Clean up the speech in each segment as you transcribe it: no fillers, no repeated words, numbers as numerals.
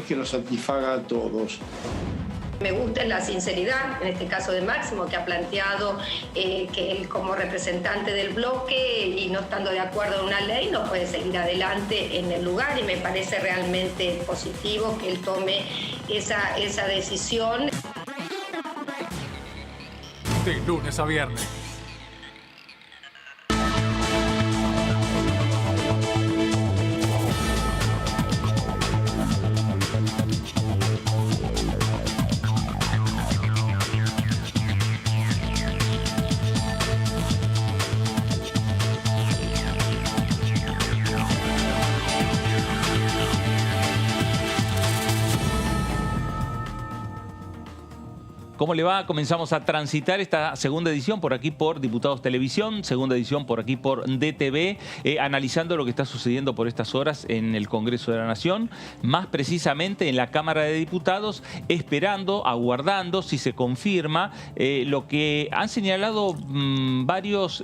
que nos satisfaga a todos. Me gusta la sinceridad, en este caso de Máximo, que ha planteado que él como representante del bloque y no estando de acuerdo en una ley no puede seguir adelante en el lugar, y me parece realmente positivo que él tome esa decisión. De lunes a viernes. ¿Cómo le va? Comenzamos a transitar esta segunda edición por aquí por Diputados Televisión, segunda edición por aquí por DTV, analizando lo que está sucediendo por estas horas en el Congreso de la Nación, más precisamente en la Cámara de Diputados, esperando, aguardando si se confirma lo que han señalado varios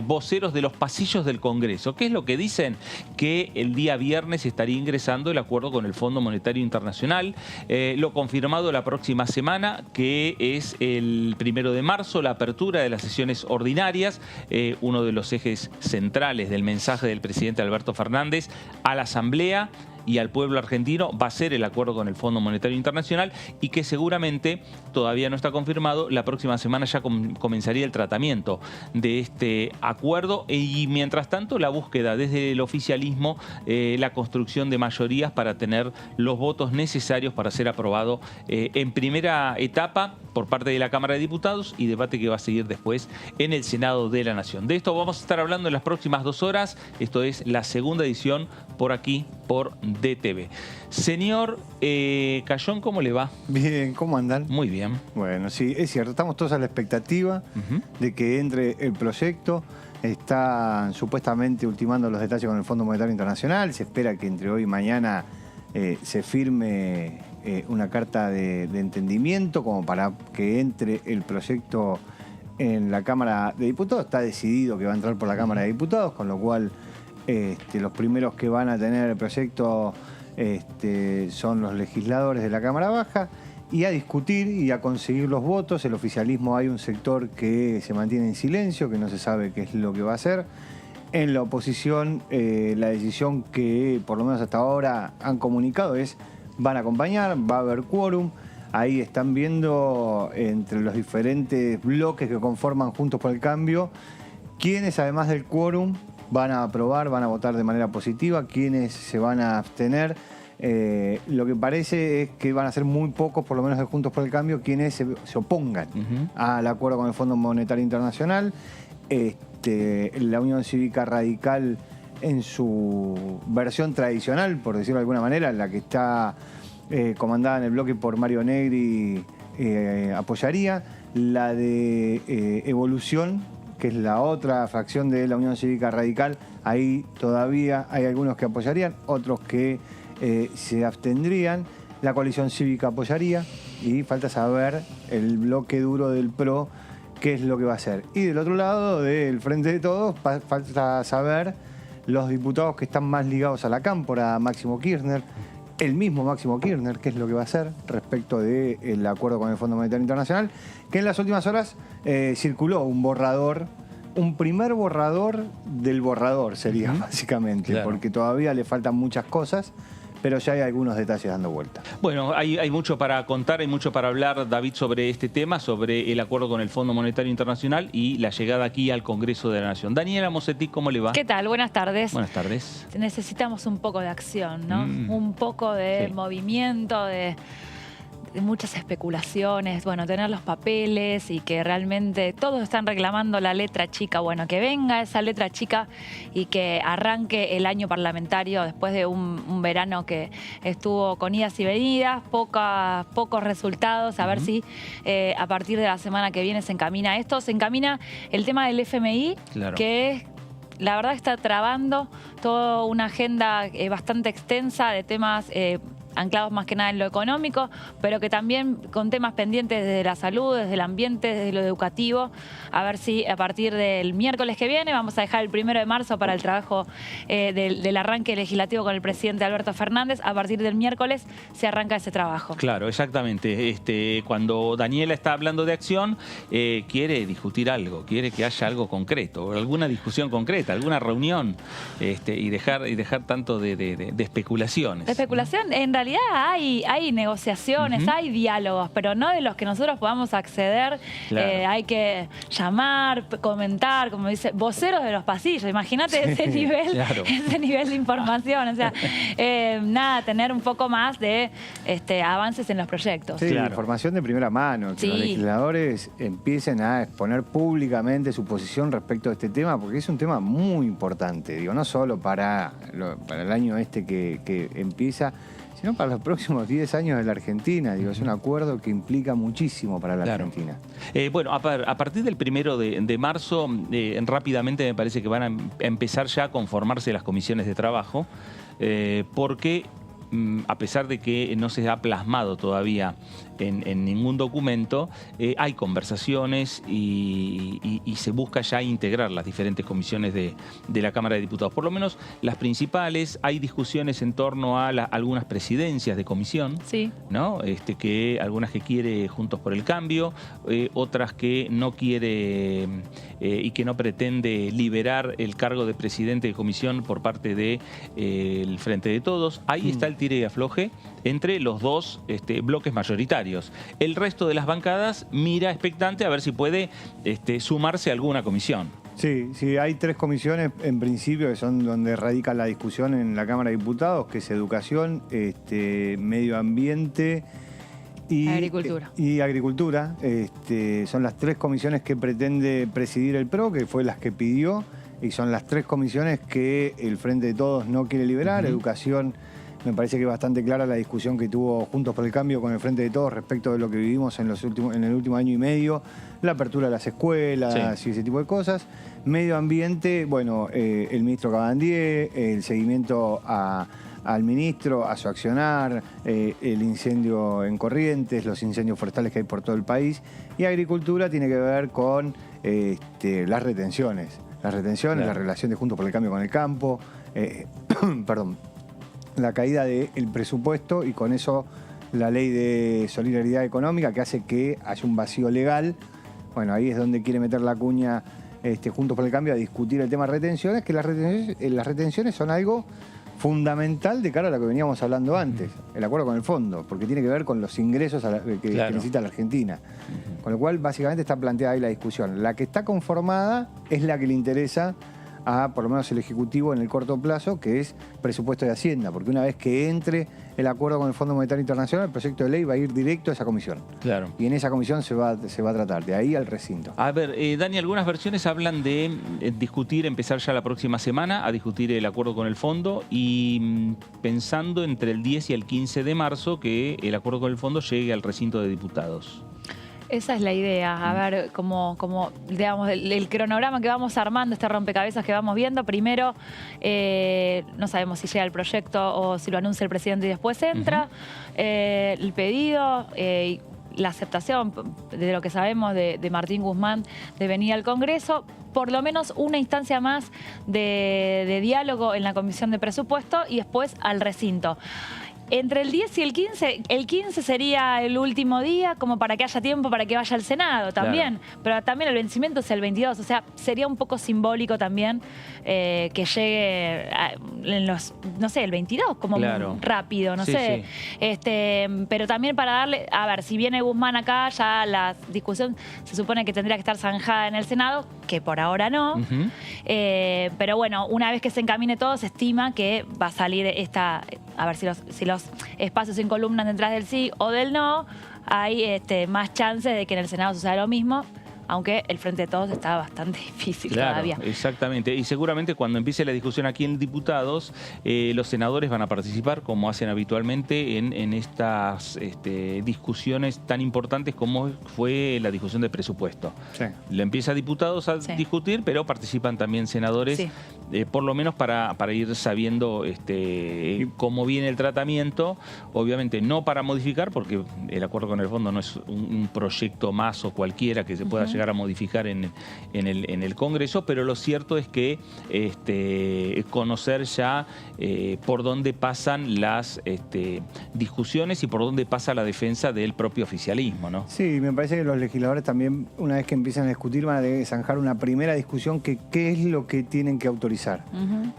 voceros de los pasillos del Congreso. ¿Qué es lo que dicen? Que el día viernes estaría ingresando el acuerdo con el Fondo Monetario Internacional, lo confirmado la próxima semana, que es el 1 de marzo, la apertura de las sesiones ordinarias, uno de los ejes centrales del mensaje del presidente Alberto Fernández a la Asamblea y al pueblo argentino va a ser el acuerdo con el Fondo Monetario Internacional, y que seguramente todavía no está confirmado. La próxima semana ya comenzaría el tratamiento de este acuerdo, y mientras tanto la búsqueda desde el oficialismo, la construcción de mayorías para tener los votos necesarios para ser aprobado en primera etapa por parte de la Cámara de Diputados, y debate que va a seguir después en el Senado de la Nación. De esto vamos a estar hablando en las próximas 2 horas. Esto es la segunda edición por aquí, por DTV. Señor Cayón, ¿cómo le va? Bien, ¿cómo andan? Muy bien. Bueno, sí, es cierto, estamos todos a la expectativa de que entre el proyecto. Están supuestamente ultimando los detalles con el Fondo Monetario Internacional. Se espera que entre hoy y mañana se firme una carta de entendimiento como para que entre el proyecto en la Cámara de Diputados. Está decidido que va a entrar por la Cámara de Diputados, con lo cual los primeros que van a tener el proyecto son los legisladores de la Cámara Baja, y a discutir y a conseguir los votos. El oficialismo, hay un sector que se mantiene en silencio, que no se sabe qué es lo que va a hacer. En la oposición, la decisión que por lo menos hasta ahora han comunicado es: van a acompañar, va a haber quórum. Ahí están viendo entre los diferentes bloques que conforman Juntos por el Cambio quiénes, además del quórum, van a aprobar, van a votar de manera positiva, quiénes se van a abstener. Lo que parece es que van a ser muy pocos, por lo menos de Juntos por el Cambio, quienes se opongan al acuerdo con el Fondo Monetario Internacional. La Unión Cívica Radical, en su versión tradicional, por decirlo de alguna manera, la que está comandada en el bloque por Mario Negri, apoyaría. La de Evolución, que es la otra fracción de la Unión Cívica Radical, ahí todavía hay algunos que apoyarían, otros que se abstendrían. La coalición cívica apoyaría, y falta saber el bloque duro del PRO qué es lo que va a hacer. Y del otro lado, del Frente de Todos, falta saber los diputados que están más ligados a la cámpora, Máximo Kirchner, el mismo Máximo Kirchner, qué es lo que va a hacer respecto del acuerdo con el Fondo Monetario Internacional, que en las últimas horas circuló un borrador, un primer borrador del borrador sería, básicamente, claro, porque todavía le faltan muchas cosas, pero ya hay algunos detalles dando vuelta. Bueno, hay mucho para contar, hay mucho para hablar, David, sobre este tema, sobre el acuerdo con el Fondo Monetario Internacional y la llegada aquí al Congreso de la Nación. Daniela Mosetti, ¿cómo le va? ¿Qué tal? Buenas tardes. Buenas tardes. Necesitamos un poco de acción, ¿no? Un poco de movimiento, de muchas especulaciones, bueno, tener los papeles, y que realmente todos están reclamando la letra chica. Bueno, que venga esa letra chica y que arranque el año parlamentario después de un verano que estuvo con idas y venidas, pocos resultados. A ver si a partir de la semana que viene se encamina esto. Se encamina el tema del FMI, claro, que es, la verdad, está trabando toda una agenda bastante extensa de temas anclados más que nada en lo económico, pero que también con temas pendientes desde la salud, desde el ambiente, desde lo educativo. A ver si a partir del miércoles que viene, vamos a dejar el 1 de marzo para el trabajo del arranque legislativo con el presidente Alberto Fernández. A partir del miércoles se arranca ese trabajo. Claro, exactamente. Cuando Daniela está hablando de acción, quiere discutir algo, quiere que haya algo concreto, alguna discusión concreta, alguna reunión, y dejar tanto de especulaciones. De especulación, en realidad hay negociaciones, hay diálogos, pero no de los que nosotros podamos acceder. Claro. Hay que llamar, comentar, como dice, voceros de los pasillos. Imagínate ese nivel, claro. ese nivel de información. O sea, nada, tener un poco más de avances en los proyectos. Sí, Claro. información de primera mano, que los legisladores empiecen a exponer públicamente su posición respecto a este tema, porque es un tema muy importante, digo, no solo para el año que empieza, sino para los próximos 10 años de la Argentina. Digo, es un acuerdo que implica muchísimo para la Argentina. Bueno, a partir del 1 de marzo, rápidamente me parece que van a empezar ya a conformarse las comisiones de trabajo, porque a pesar de que no se ha plasmado todavía en ningún documento, hay conversaciones y se busca ya integrar las diferentes comisiones de la Cámara de Diputados. Por lo menos las principales. Hay discusiones en torno a algunas presidencias de comisión, ¿no? Algunas que quiere Juntos por el Cambio, otras que no quiere y que no pretende liberar el cargo de presidente de comisión por parte del Frente de Todos. Ahí está el tire y afloje entre los dos bloques mayoritarios. El resto de las bancadas mira expectante a ver si puede sumarse a alguna comisión. Sí, hay 3 comisiones en principio que son donde radica la discusión en la Cámara de Diputados, que es Educación, Medio Ambiente y Agricultura. Son las 3 comisiones que pretende presidir el PRO, que fue las que pidió, y son las 3 comisiones que el Frente de Todos no quiere liberar. Educación, me parece que es bastante clara la discusión que tuvo Juntos por el Cambio con el Frente de Todos respecto de lo que vivimos en el último año y medio, la apertura de las escuelas y ese tipo de cosas. Medio Ambiente, bueno, el ministro Cabandier, el seguimiento al ministro, a su accionar, el incendio en Corrientes, los incendios forestales que hay por todo el país. Y Agricultura tiene que ver con las retenciones. Las retenciones, la relación de Juntos por el Cambio con el campo, perdón, la caída del presupuesto y con eso la ley de solidaridad económica que hace que haya un vacío legal. Bueno, ahí es donde quiere meter la cuña Juntos por el Cambio a discutir el tema de retenciones, que las retenciones son algo fundamental de cara a lo que veníamos hablando antes, el acuerdo con el fondo, porque tiene que ver con los ingresos que necesita la Argentina. Con lo cual, básicamente está planteada ahí la discusión. La que está conformada es la que le interesa a, por lo menos, el Ejecutivo en el corto plazo, que es presupuesto de Hacienda, porque una vez que entre el acuerdo con el Fondo Monetario Internacional, el proyecto de ley va a ir directo a esa comisión. Claro. Y en esa comisión se va a tratar, de ahí al recinto. A ver, Dani, algunas versiones hablan de empezar ya la próxima semana a discutir el acuerdo con el Fondo y pensando entre el 10 y el 15 de marzo que el acuerdo con el Fondo llegue al recinto de diputados. Esa es la idea, a ver, como digamos, el cronograma que vamos armando, este rompecabezas que vamos viendo. Primero, no sabemos si llega el proyecto o si lo anuncia el presidente y después entra. El pedido, la aceptación de lo que sabemos de Martín Guzmán de venir al Congreso. Por lo menos una instancia más de diálogo en la Comisión de Presupuesto y después al recinto. Entre el 10 y el 15 sería el último día, como para que haya tiempo para que vaya al Senado también. Claro. Pero también el vencimiento es el 22, o sea, sería un poco simbólico también que llegue en los, no sé, el 22, como rápido, no sé. Pero también para darle, a ver, si viene Guzmán acá, ya la discusión se supone que tendría que estar zanjada en el Senado, que por ahora no. Pero bueno, una vez que se encamine todo, se estima que va a salir a ver si los espacios en columnas detrás del sí o del no, hay más chances de que en el Senado suceda lo mismo, aunque el Frente de Todos está bastante difícil todavía. Exactamente. Y seguramente cuando empiece la discusión aquí en Diputados, los senadores van a participar, como hacen habitualmente, en estas discusiones tan importantes como fue la discusión de presupuesto. Sí. Lo empieza Diputados a discutir, pero participan también senadores por lo menos para ir sabiendo cómo viene el tratamiento, obviamente no para modificar, porque el acuerdo con el fondo no es un proyecto más o cualquiera que se pueda llegar a modificar en el Congreso, pero lo cierto es que conocer ya por dónde pasan las discusiones y por dónde pasa la defensa del propio oficialismo, ¿no? Sí, me parece que los legisladores también, una vez que empiezan a discutir, van a zanjar una primera discusión que qué es lo que tienen que autorizar.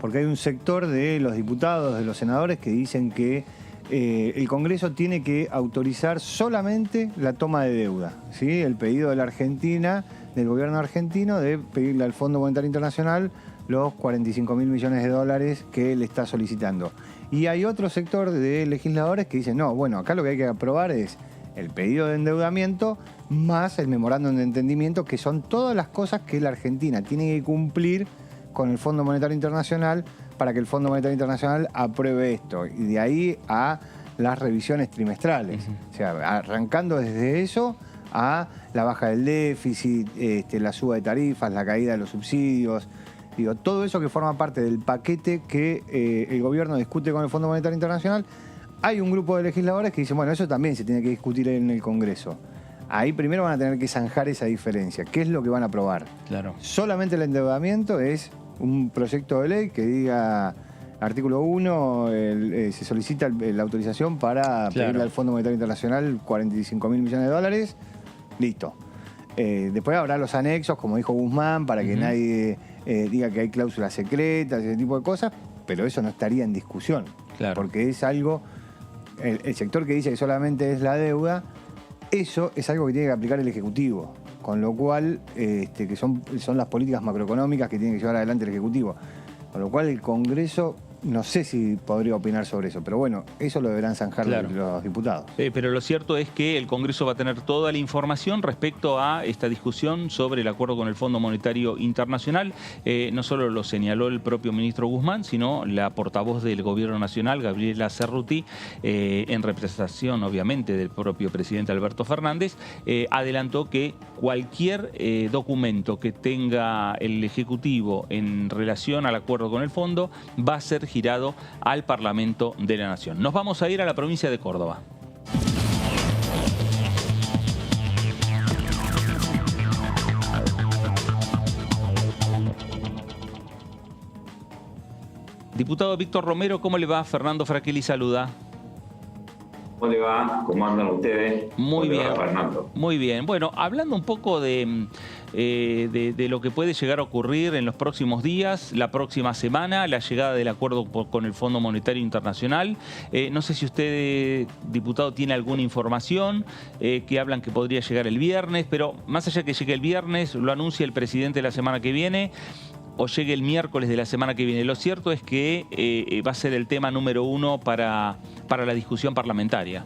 Porque hay un sector de los diputados, de los senadores, que dicen que el Congreso tiene que autorizar solamente la toma de deuda, ¿sí? El pedido de la Argentina, del gobierno argentino, de pedirle al Fondo Monetario Internacional los 45.000 millones de dólares que él está solicitando. Y hay otro sector de legisladores que dicen, no, bueno, acá lo que hay que aprobar es el pedido de endeudamiento más el memorándum de entendimiento, que son todas las cosas que la Argentina tiene que cumplir con el Fondo Monetario Internacional para que el Fondo Monetario Internacional apruebe esto. Y de ahí a las revisiones trimestrales. O sea, arrancando desde eso a la baja del déficit, la suba de tarifas, la caída de los subsidios. Digo, todo eso que forma parte del paquete que el gobierno discute con el Fondo Monetario Internacional. Hay un grupo de legisladores que dicen, bueno, eso también se tiene que discutir en el Congreso. Ahí primero van a tener que zanjar esa diferencia. ¿Qué es lo que van a aprobar? Claro. Solamente el endeudamiento es un proyecto de ley que diga, artículo 1, se solicita la autorización para pedirle al Fondo Monetario Internacional 45.000 millones de dólares. Listo. Después habrá los anexos, como dijo Guzmán, para que nadie diga que hay cláusulas secretas, ese tipo de cosas, pero eso no estaría en discusión. Claro. Porque es algo, el sector que dice que solamente es la deuda, eso es algo que tiene que aplicar el Ejecutivo. Con lo cual, que son las políticas macroeconómicas que tiene que llevar adelante el Ejecutivo. Con lo cual el Congreso, no sé si podría opinar sobre eso, pero bueno, eso lo deberán zanjar los diputados. Pero lo cierto es que el Congreso va a tener toda la información respecto a esta discusión sobre el acuerdo con el Fondo Monetario Internacional. No solo lo señaló el propio ministro Guzmán, sino la portavoz del Gobierno Nacional, Gabriela Cerruti, en representación obviamente del propio presidente Alberto Fernández, adelantó que cualquier documento que tenga el Ejecutivo en relación al acuerdo con el fondo va a ser girado al Parlamento de la Nación. Nos vamos a ir a la provincia de Córdoba. Diputado Víctor Romero, ¿cómo le va? Fernando Fraquelli saluda. ¿Cómo le va? ¿Cómo andan ustedes? Muy bien, Fernando? Muy bien. Bueno, hablando un poco de lo que puede llegar a ocurrir en los próximos días, la próxima semana, la llegada del acuerdo con el Fondo Monetario Internacional. No sé si usted, diputado, tiene alguna información que hablan que podría llegar el viernes, pero más allá de que llegue el viernes, lo anuncia el presidente la semana que viene, o llegue el miércoles de la semana que viene. Lo cierto es que va a ser el tema número 1 para la discusión parlamentaria.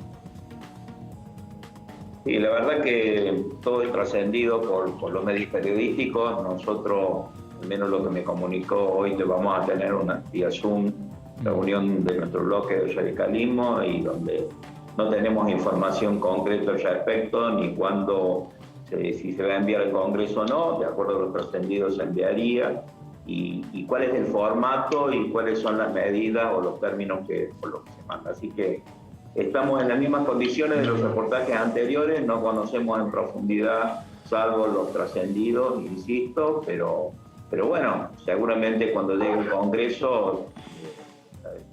Sí, la verdad que todo es trascendido por los medios periodísticos. Nosotros, al menos lo que me comunicó hoy, vamos a tener una vía Zoom reunión de nuestro bloque de radicalismo y donde no tenemos información concreta al respecto, ni cuándo, si se va a enviar al Congreso o no. De acuerdo a los trascendidos se enviaría. Y cuál es el formato y cuáles son las medidas o los términos por los que se manda. Así que estamos en las mismas condiciones de los reportajes anteriores, no conocemos en profundidad, salvo los trascendidos, insisto, pero bueno, seguramente cuando llegue el Congreso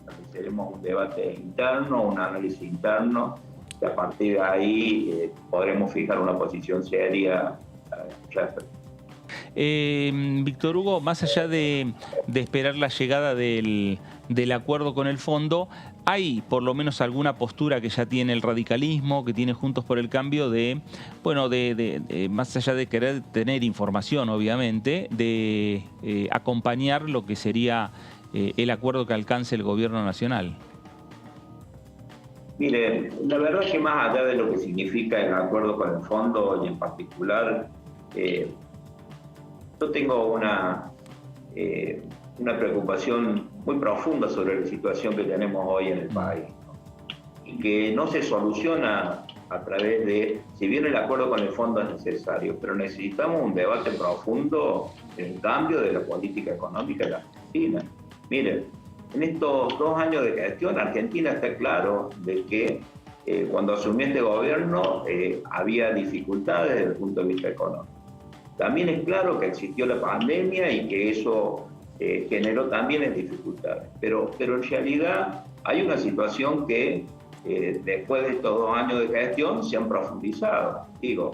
estableceremos un debate interno, un análisis interno, y a partir de ahí podremos fijar una posición seria respecto. Víctor Hugo, más allá de esperar la llegada del acuerdo con el fondo, ¿hay por lo menos alguna postura que ya tiene el radicalismo, que tiene Juntos por el Cambio, más allá de querer tener información, obviamente, de acompañar lo que sería el acuerdo que alcance el Gobierno Nacional? Mire, la verdad es que más allá de lo que significa el acuerdo con el fondo y en particular, yo tengo una preocupación muy profunda sobre la situación que tenemos hoy en el país, ¿no? Y que no se soluciona a través de, si bien el acuerdo con el fondo es necesario, pero necesitamos un debate profundo en el cambio de la política económica Argentina. Miren, en estos 2 años de gestión, Argentina está claro de que cuando asumió este gobierno había dificultades desde el punto de vista económico. También es claro que existió la pandemia y que eso generó también dificultades. Pero en realidad hay una situación que después de estos 2 años de gestión se han profundizado. Digo,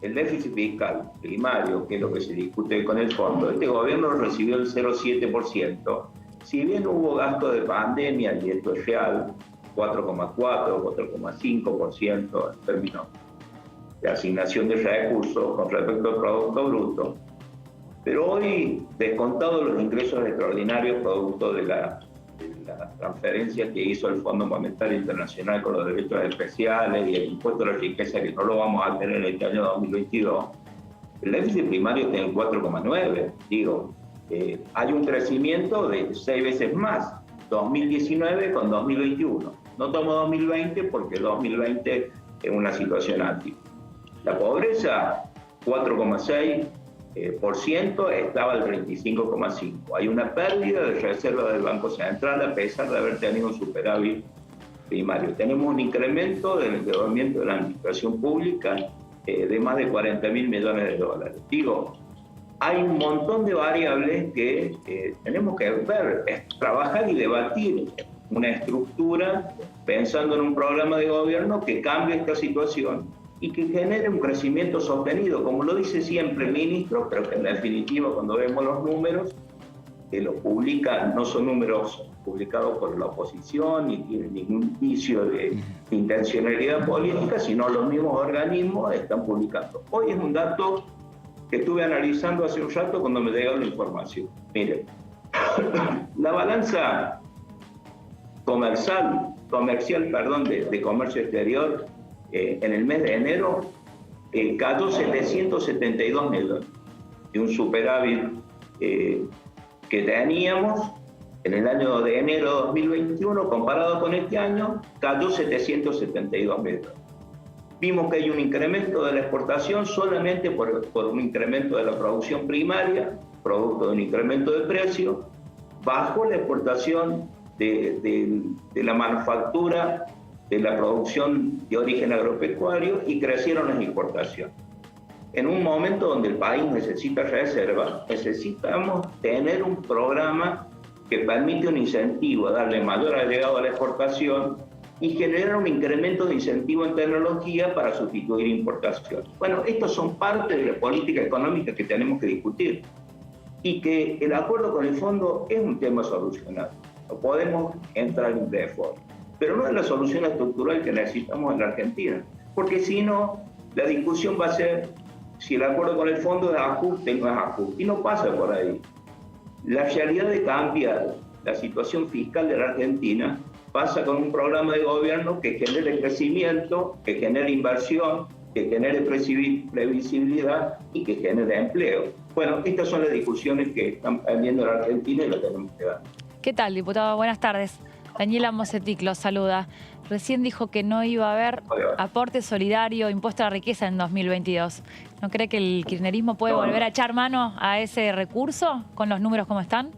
el déficit fiscal primario, que es lo que se discute con el fondo, este gobierno recibió el 0,7%. Si bien hubo gasto de pandemia, y esto es real, 4,4, 4,5% en términos de asignación de recursos con respecto al Producto Bruto. Pero hoy, descontados los ingresos extraordinarios producto de la transferencia que hizo el Fondo Monetario Internacional con los derechos especiales y el impuesto a la riqueza, que no lo vamos a tener en este año 2022, el déficit primario está en 4,9. Digo, hay un crecimiento de 6 veces más, 2019 con 2021. No tomo 2020 porque 2020 es una situación atípica. La pobreza, 4,6%, estaba al 35,5%. Hay una pérdida de reserva del Banco Central a pesar de haber tenido un superávit primario. Tenemos un incremento del endeudamiento de la administración pública de más de 40.000 millones de dólares. Digo, hay un montón de variables que tenemos que ver, trabajar y debatir una estructura pensando en un programa de gobierno que cambie esta situación y que genere un crecimiento sostenido, como lo dice siempre el ministro, pero que en definitiva cuando vemos los números, que los publican, no son números publicados por la oposición ni tienen ningún vicio de intencionalidad política, sino los mismos organismos están publicando. Hoy es un dato que estuve analizando hace un rato cuando me llegó la información. Miren, la balanza comercial, de comercio exterior en el mes de enero cayó 772 millones, de un superávit que teníamos en el año de enero de 2021, comparado con este año, cayó 772 millones. Vimos que hay un incremento de la exportación solamente por un incremento de la producción primaria, producto de un incremento de precio, bajó la exportación de la manufactura, de la producción de origen agropecuario y crecieron las importaciones. En un momento donde el país necesita reservas, necesitamos tener un programa que permite un incentivo, darle mayor agregado a la exportación y generar un incremento de incentivo en tecnología para sustituir importaciones. Bueno, estos son parte de la política económica que tenemos que discutir y que el acuerdo con el fondo es un tema solucionado. No podemos entrar en reforma, pero no es la solución estructural que necesitamos en la Argentina, porque si no, la discusión va a ser si el acuerdo con el fondo es ajuste o no es ajuste, y no pasa por ahí. La realidad de cambiar la situación fiscal de la Argentina pasa con un programa de gobierno que genere crecimiento, que genere inversión, que genere previsibilidad y que genere empleo. Bueno, estas son las discusiones que están pendiendo la Argentina y las tenemos que dar. ¿Qué tal, diputado? Buenas tardes. Daniela Mosetic los saluda. Recién dijo que no iba a haber aporte solidario, impuesto a la riqueza en 2022. ¿No cree que el kirchnerismo puede volver a echar mano a ese recurso con los números como están?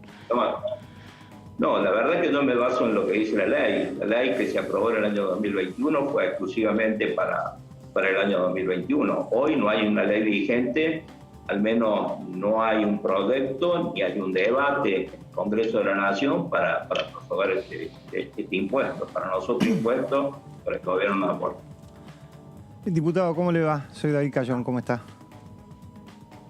No, la verdad es que yo me baso en lo que dice la ley. La ley que se aprobó en el año 2021 fue exclusivamente para el año 2021. Hoy no hay una ley vigente, al menos no hay un proyecto ni hay un debate en el Congreso de la Nación para prorrogar este impuesto. Para nosotros impuesto, para el gobierno no aporta. Diputado, ¿cómo le va? Soy David Cayón, ¿cómo está?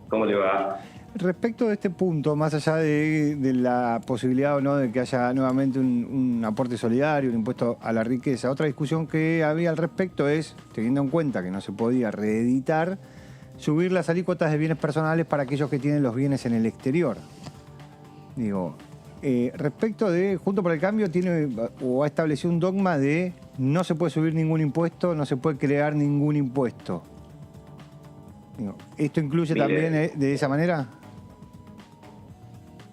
¿Cómo le va? Respecto de este punto, más allá de la posibilidad o no de que haya nuevamente un aporte solidario, un impuesto a la riqueza, otra discusión que había al respecto es, teniendo en cuenta que no se podía reeditar, subir las alícuotas de bienes personales para aquellos que tienen los bienes en el exterior. Digo, respecto de Juntos por el Cambio tiene o ha establecido un dogma de no se puede subir ningún impuesto, no se puede crear ningún impuesto. Digo, ¿esto incluye también de esa manera?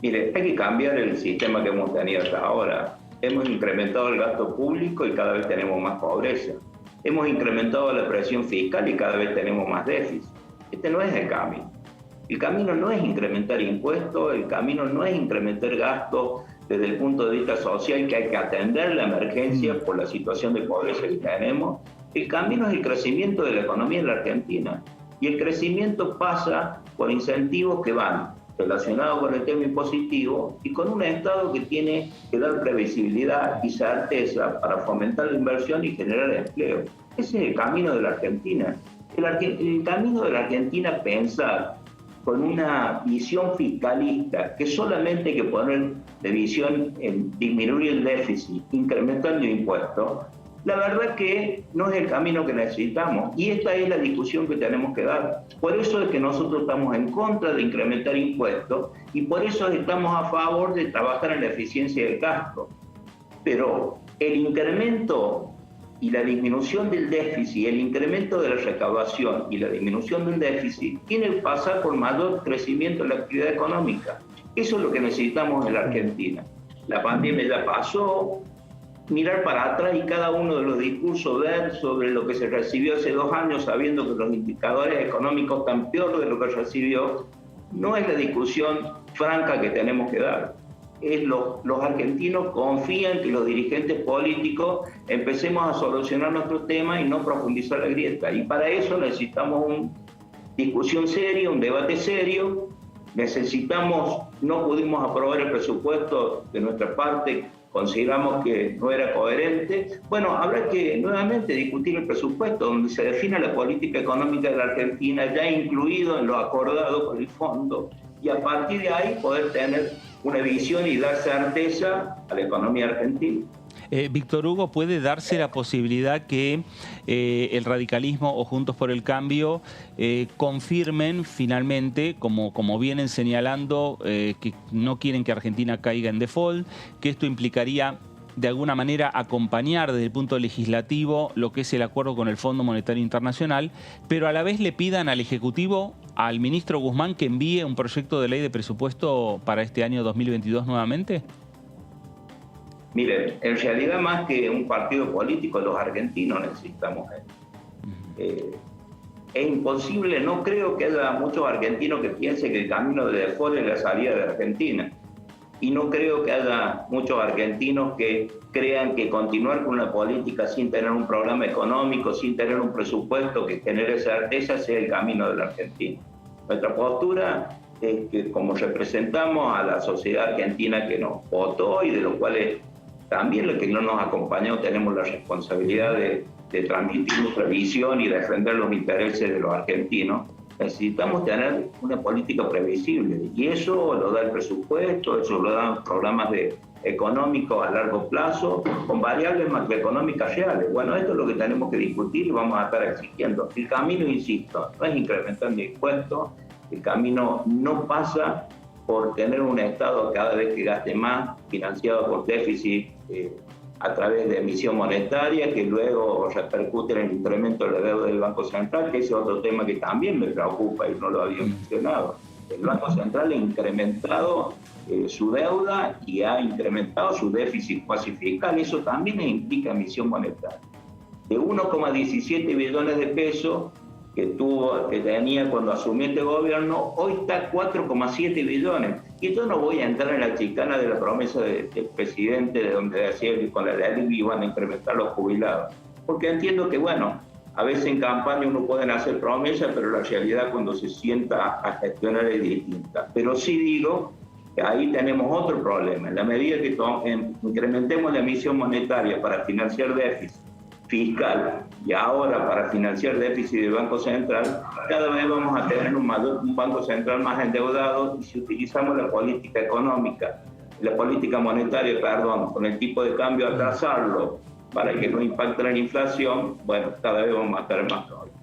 Mire, hay que cambiar el sistema que hemos tenido hasta ahora. Hemos incrementado el gasto público y cada vez tenemos más pobreza. Hemos incrementado la presión fiscal y cada vez tenemos más déficit. Este no es el camino. El camino no es incrementar impuestos, el camino no es incrementar gastos desde el punto de vista social, que hay que atender la emergencia por la situación de pobreza que tenemos. El camino es el crecimiento de la economía en la Argentina. Y el crecimiento pasa por incentivos que van relacionados con el tema impositivo y con un Estado que tiene que dar previsibilidad y certeza para fomentar la inversión y generar empleo. Ese es el camino de la Argentina. El camino de la Argentina es pensar con una visión fiscalista, que solamente hay que poner de visión en disminuir el déficit, incrementando impuestos, la verdad que no es el camino que necesitamos. Y esta es la discusión que tenemos que dar. Por eso es que nosotros estamos en contra de incrementar impuestos y por eso estamos a favor de trabajar en la eficiencia del gasto. Pero el incremento y la disminución del déficit, el incremento de la recaudación y la disminución del déficit tiene que pasar por mayor crecimiento en la actividad económica. Eso es lo que necesitamos en la Argentina. La pandemia ya pasó, mirar para atrás y cada uno de los discursos ver sobre lo que se recibió hace 2 años, sabiendo que los indicadores económicos están peor de lo que recibió, no es la discusión franca que tenemos que dar. Los argentinos confían que los dirigentes políticos empecemos a solucionar nuestros temas y no profundizar la grieta. Y para eso necesitamos una discusión seria, un debate serio. No pudimos aprobar el presupuesto de nuestra parte, consideramos que no era coherente. Bueno, habrá que nuevamente discutir el presupuesto, donde se defina la política económica de la Argentina, ya incluido en lo acordado con el fondo, y a partir de ahí poder tener una visión y dar certeza a la economía argentina. Víctor Hugo, ¿puede darse la posibilidad que el radicalismo o Juntos por el Cambio confirmen finalmente, como vienen señalando, que no quieren que Argentina caiga en default, que esto implicaría de alguna manera acompañar desde el punto legislativo lo que es el acuerdo con el Fondo Monetario Internacional, pero a la vez le pidan al Ejecutivo, al ministro Guzmán, que envíe un proyecto de ley de presupuesto para este año 2022 nuevamente? Miren, en realidad más que un partido político, los argentinos necesitamos esto. Es imposible, no creo que haya muchos argentinos que piensen que el camino de default es la salida de Argentina. Y no creo que haya muchos argentinos que crean que continuar con una política sin tener un programa económico, sin tener un presupuesto que genere certeza, sea el camino de la Argentina. Nuestra postura es que, como representamos a la sociedad argentina que nos votó y de los cuales también los que no nos acompañó tenemos la responsabilidad de transmitir nuestra visión y defender los intereses de los argentinos, necesitamos tener una política previsible y eso lo da el presupuesto, eso lo dan programas económicos a largo plazo con variables macroeconómicas reales. Bueno, esto es lo que tenemos que discutir y vamos a estar exigiendo. El camino, insisto, no es incrementar impuestos, el camino no pasa por tener un Estado cada vez que gaste más, financiado por déficit a través de emisión monetaria, que luego repercute en el incremento de la deuda del Banco Central, que ese es otro tema que también me preocupa y no lo había mencionado. El Banco Central ha incrementado su deuda y ha incrementado su déficit cuasi fiscal. Eso también implica emisión monetaria. De 1,17 billones de pesos que tenía cuando asumió este gobierno, hoy está 4,7 billones. Y yo no voy a entrar en la chicana de la promesa del presidente, de donde decía que con la ley iban a incrementar los jubilados. Porque entiendo que, bueno, a veces en campaña uno puede hacer promesas, pero la realidad cuando se sienta a gestionar es distinta. Pero sí digo que ahí tenemos otro problema. En la medida que incrementemos la emisión monetaria para financiar déficit fiscal y ahora para financiar déficit del Banco Central, cada vez vamos a tener un Banco Central más endeudado y si utilizamos la política económica, la política monetaria, con el tipo de cambio atrasarlo para que no impacte la inflación, bueno, cada vez vamos a estar más todavía.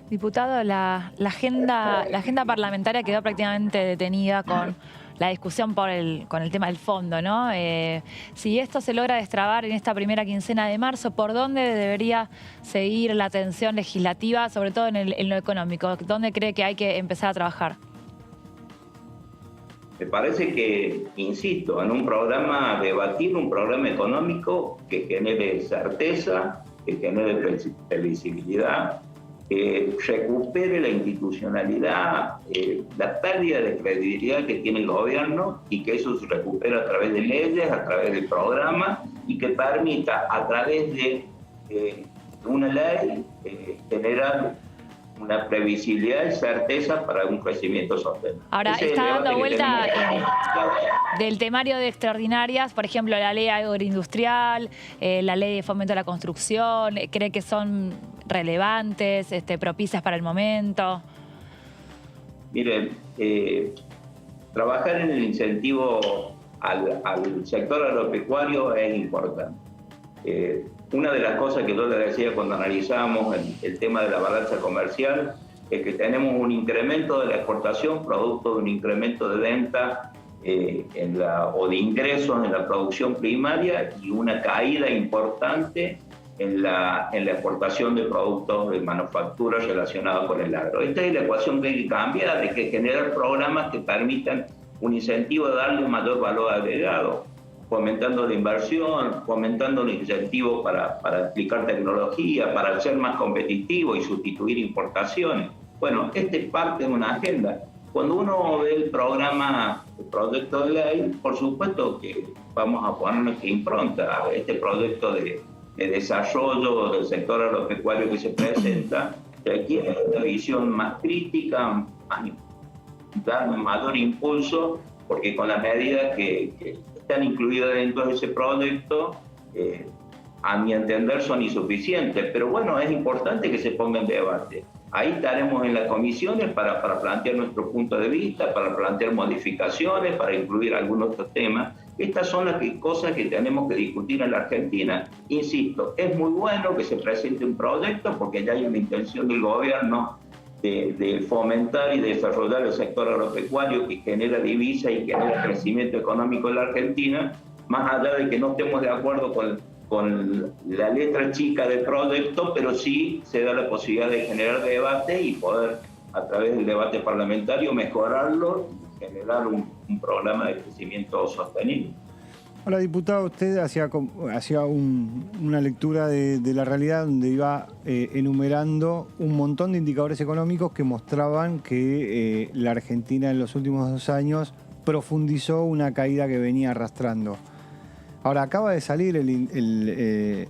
Diputado, la agenda parlamentaria quedó prácticamente detenida con la discusión con el tema del fondo, ¿no? Si esto se logra destrabar en esta primera quincena de marzo, ¿por dónde debería seguir la atención legislativa, sobre todo en lo económico? ¿Dónde cree que hay que empezar a trabajar? Me parece que, insisto, debatir un programa económico que genere certeza, que genere previsibilidad, recupere la institucionalidad, la pérdida de credibilidad que tiene el gobierno, y que eso se recupere a través de leyes, a través de programas, y que permita a través de una ley generar una previsibilidad y certeza para un crecimiento sostenible. Ahora, está dando vuelta del temario de extraordinarias, por ejemplo, la ley agroindustrial, la ley de fomento a la construcción. ¿Cree que son relevantes, propicias para el momento? Mire, trabajar en el incentivo al sector agropecuario es importante. Una de las cosas que yo le decía cuando analizábamos el tema de la balanza comercial es que tenemos un incremento de la exportación producto de un incremento de venta o de ingresos en la producción primaria, y una caída importante en la exportación de productos de manufactura relacionados con el agro. Esta es la ecuación que hay que cambiar, hay que generar programas que permitan un incentivo de darle un mayor valor agregado, fomentando la inversión, fomentando los incentivos para aplicar tecnología, para ser más competitivo y sustituir importaciones. Bueno, este es parte de una agenda. Cuando uno ve el programa, el proyecto de ley, por supuesto que vamos a poner nuestra impronta a este proyecto de desarrollo del sector agropecuario que se presenta, requiere una visión más crítica, dar un mayor impulso, porque con las medidas que están incluidas dentro de ese proyecto, a mi entender son insuficientes, pero bueno, es importante que se ponga en debate. Ahí estaremos en las comisiones para plantear nuestro punto de vista, para plantear modificaciones, para incluir algunos otros temas. Estas son las cosas que tenemos que discutir en la Argentina. Insisto, es muy bueno que se presente un proyecto, porque ya hay una intención del gobierno de fomentar y desarrollar el sector agropecuario, que genera divisa y genera crecimiento económico en la Argentina, más allá de que no estemos de acuerdo con la letra chica del proyecto, pero sí se da la posibilidad de generar debate y poder, a través del debate parlamentario, mejorarlo y generar un programa de crecimiento sostenible. Hola, diputado, usted hacía una lectura de la realidad donde iba enumerando un montón de indicadores económicos que mostraban que la Argentina en los últimos 2 años profundizó una caída que venía arrastrando. Ahora, acaba de salir el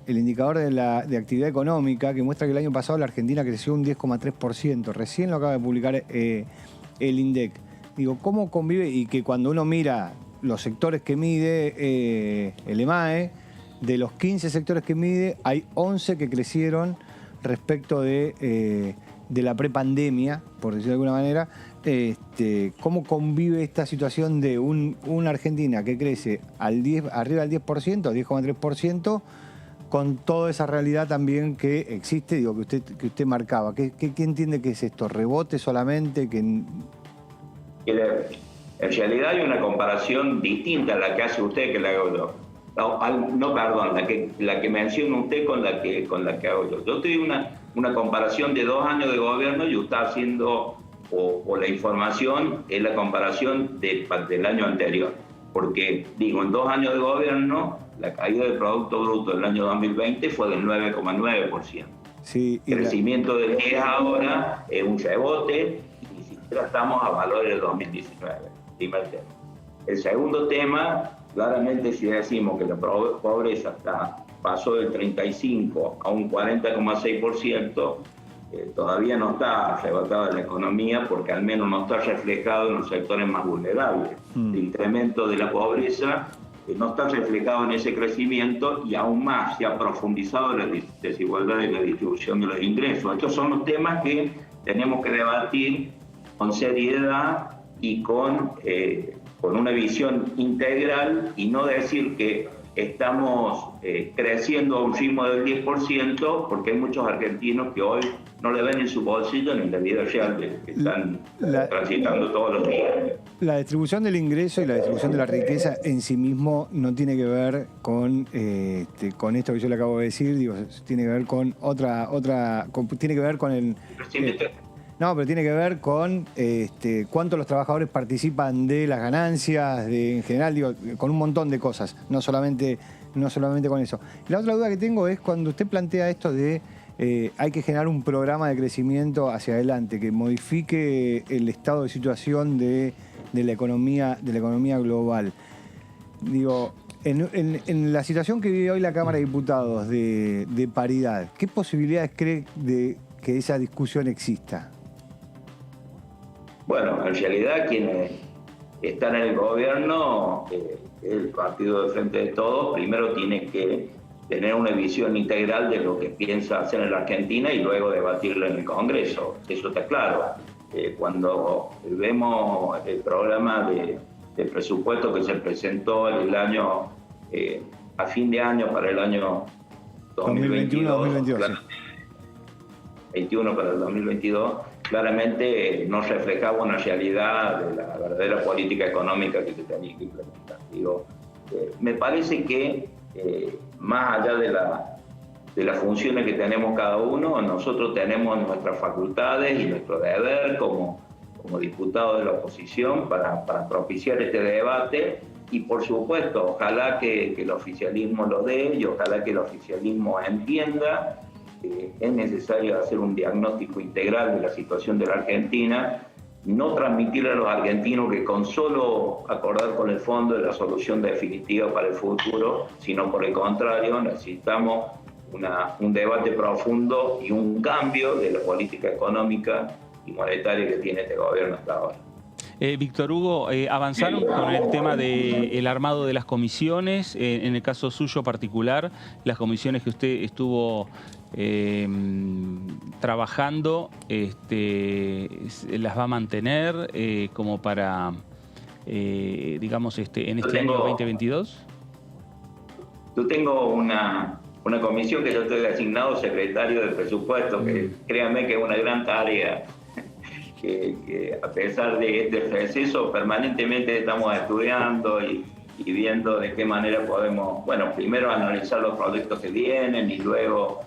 indicador de actividad económica, que muestra que el año pasado la Argentina creció un 10,3%. Recién lo acaba de publicar el INDEC. Digo, ¿cómo convive? Y que cuando uno mira los sectores que mide el EMAE, de los 15 sectores que mide, hay 11 que crecieron respecto de la prepandemia, por decirlo de alguna manera. ¿Cómo convive esta situación de una Argentina que crece arriba del 10%, 10,3%, con toda esa realidad también que existe, digo, que usted marcaba? ¿Qué entiende que es esto? ¿Rebote solamente? En realidad hay una comparación distinta a la que hace usted que la hago yo. La que menciona usted con la que hago yo. Yo estoy una comparación de 2 años de gobierno, y usted está haciendo, o la información es la comparación del año anterior. Porque, digo, en 2 años de gobierno, la caída del Producto Bruto del año 2020 fue del 9,9%. Sí, el crecimiento del 10 ahora es un rebote, y ni siquiera estamos a valores del 2019. Primer tema. El segundo tema, claramente, si decimos que la pobreza pasó del 35 a un 40,6%, todavía no está arrebatada la economía, porque al menos no está reflejado en los sectores más vulnerables. El incremento de la pobreza no está reflejado en ese crecimiento, y aún más se ha profundizado la desigualdad en la distribución de los ingresos. Estos son los temas que tenemos que debatir con seriedad y con una visión integral, y no decir que estamos creciendo a un ritmo del 10%, porque hay muchos argentinos que hoy no le ven en su bolsillo ni en la vida real que están transitando todos los días. La distribución del ingreso y la distribución de la riqueza en sí mismo no tiene que ver con esto que yo le acabo de decir, digo, tiene que ver con tiene que ver con el... No, pero tiene que ver con cuánto los trabajadores participan de las ganancias, en general, digo, con un montón de cosas, no solamente con eso. La otra duda que tengo es cuando usted plantea esto de hay que generar un programa de crecimiento hacia adelante que modifique el estado de situación de la economía global. Digo, en la situación que vive hoy la Cámara de Diputados de paridad, ¿qué posibilidades cree de que esa discusión exista? Bueno, en realidad quienes están en el gobierno, el partido de Frente de Todos, primero tiene que tener una visión integral de lo que piensa hacer en la Argentina y luego debatirlo en el Congreso. Eso está claro. Cuando vemos el programa de presupuesto que se presentó el año, a fin de año para el año 2022, 21 para el 2022, claramente no reflejaba una realidad de la verdadera política económica que se tenía que implementar. Digo, me parece que más allá de las funciones que tenemos cada uno, nosotros tenemos nuestras facultades y nuestro deber como diputados de la oposición para propiciar este debate y, por supuesto, ojalá que el oficialismo lo dé y ojalá que el oficialismo entienda que es necesario hacer un diagnóstico integral de la situación de la Argentina, no transmitirle a los argentinos que con solo acordar con el fondo es la solución definitiva para el futuro, sino por el contrario, necesitamos un debate profundo y un cambio de la política económica y monetaria que tiene este gobierno hasta ahora. Víctor Hugo, avanzaron con el tema del armado de las comisiones, en el caso suyo particular, las comisiones que usted estuvo trabajando, ¿las va a mantener como para, digamos, en este año 2022? Yo tengo una comisión que yo estoy designado secretario de presupuesto, que créanme que es una gran tarea. Que a pesar de este receso permanentemente estamos estudiando y viendo de qué manera podemos, bueno, primero analizar los proyectos que vienen y luego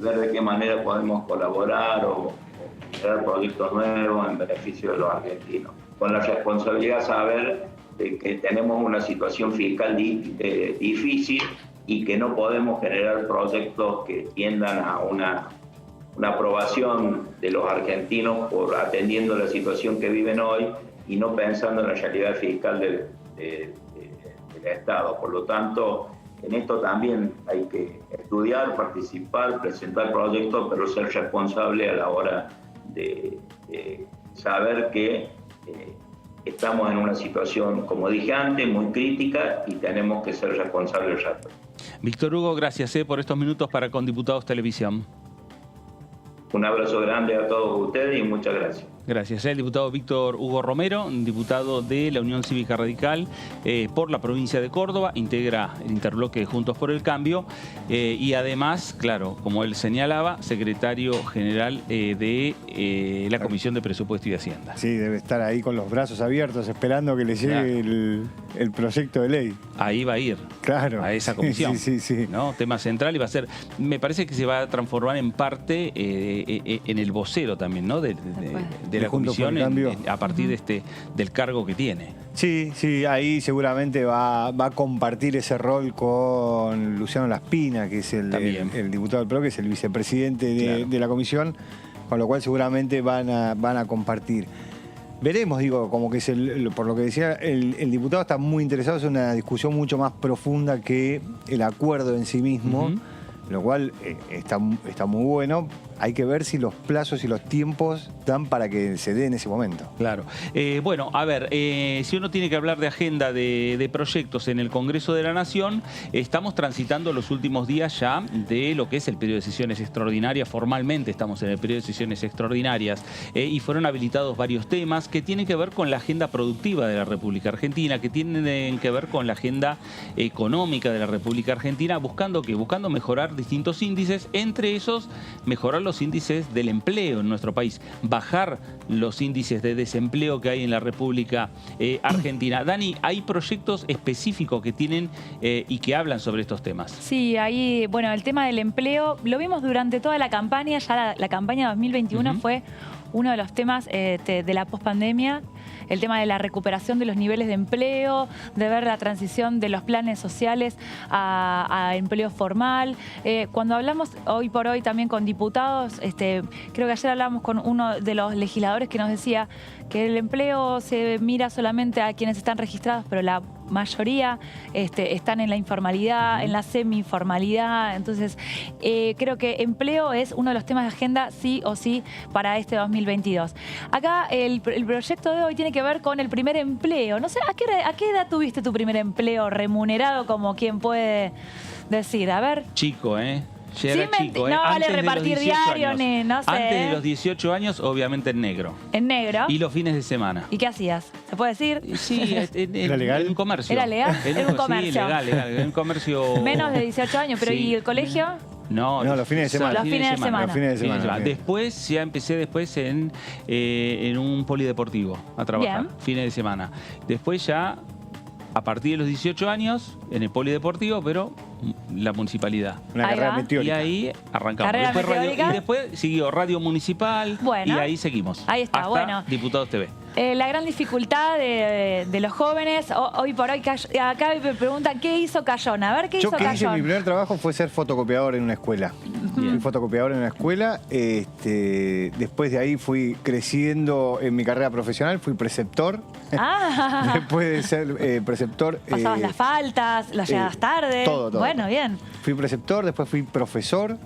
ver de qué manera podemos colaborar o crear proyectos nuevos en beneficio de los argentinos. Con la responsabilidad de saber que tenemos una situación fiscal difícil y que no podemos generar proyectos que tiendan a una aprobación de los argentinos por atendiendo la situación que viven hoy y no pensando en la realidad fiscal del Estado. Por lo tanto, en esto también hay que estudiar, participar, presentar proyectos, pero ser responsable a la hora de saber que estamos en una situación, como dije antes, muy crítica y tenemos que ser responsables del resto. Víctor Hugo, gracias por estos minutos para Con Diputados Televisión. Un abrazo grande a todos ustedes y muchas gracias. Gracias. El diputado Víctor Hugo Romero, diputado de la Unión Cívica Radical por la provincia de Córdoba, integra el interbloque Juntos por el Cambio y además, claro, como él señalaba, secretario general de la Comisión de Presupuesto y Hacienda. Sí, debe estar ahí con los brazos abiertos esperando que le llegue el proyecto de ley. Ahí va a ir. Claro. A esa comisión. Sí. ¿No? Tema central y va a ser, me parece que se va a transformar en parte en el vocero también, ¿no? De la comisión a partir del cargo que tiene. Sí, ahí seguramente va a compartir ese rol con Luciano Laspina, que es el diputado del PRO, que es el vicepresidente de la comisión, con lo cual seguramente van a compartir. Veremos, digo, como que es por lo que decía, el diputado está muy interesado, es una discusión mucho más profunda que el acuerdo en sí mismo, lo cual está muy bueno. Hay que ver si los plazos y los tiempos dan para que se dé en ese momento. Claro. Bueno, a ver, si uno tiene que hablar de agenda de proyectos en el Congreso de la Nación, estamos transitando los últimos días ya de lo que es el periodo de sesiones extraordinarias. Formalmente estamos en el periodo de sesiones extraordinarias y fueron habilitados varios temas que tienen que ver con la agenda productiva de la República Argentina, que tienen que ver con la agenda económica de la República Argentina, buscando mejorar distintos índices, entre esos mejorar los índices del empleo en nuestro país, bajar los índices de desempleo que hay en la República Argentina. Dani, ¿hay proyectos específicos que tienen y que hablan sobre estos temas? Sí, ahí, bueno, el tema del empleo lo vimos durante toda la campaña, ya la campaña 2021 fue uno de los temas de la pospandemia, el tema de la recuperación de los niveles de empleo, de ver la transición de los planes sociales a empleo formal. Cuando hablamos hoy por hoy también con diputados, creo que ayer hablamos con uno de los legisladores que nos decía que el empleo se mira solamente a quienes están registrados, pero la mayoría están en la informalidad, en la semi-informalidad. Entonces, creo que empleo es uno de los temas de agenda sí o sí para este 2022. Acá el proyecto de hoy tiene que ver con el primer empleo. No sé, ¿a qué edad tuviste tu primer empleo remunerado, como quien puede decir? A ver. Chico, ¿eh? Ya era chico, no vale antes repartir diario, ni no sé. Antes de los 18 años, obviamente en negro. En negro. Y los fines de semana. ¿Y qué hacías? ¿Se puede decir? Sí, ¿Era legal? En un comercio. ¿Era legal? En un comercio. Sí, legal. En un comercio. Menos de 18 años, pero Sí. ¿y el colegio? No, los fines de semana. Los fines de semana. Los fines de semana. Después ya empecé en un polideportivo a trabajar. Bien. Fines de semana. Después ya, a partir de los 18 años, en el polideportivo, pero la municipalidad. Una Ahí carrera va. meteórica. Y ahí arrancamos. Carrera Después meteórica. y después siguió Radio Municipal. Bueno. Y ahí seguimos. Ahí está, hasta bueno. Diputados TV. La gran dificultad de los jóvenes, hoy por hoy, acá me preguntan, ¿qué hizo Cayón? A ver, ¿qué hizo Yo que hice Cayón? mi primer trabajo fue ser fotocopiador en una escuela. Fui fotocopiador en una escuela. Después de ahí fui creciendo en mi carrera profesional, fui preceptor. Ah, Después de ser preceptor... pasabas las faltas, las llegabas tarde. todo. Bueno, bien. Fui preceptor, después fui profesor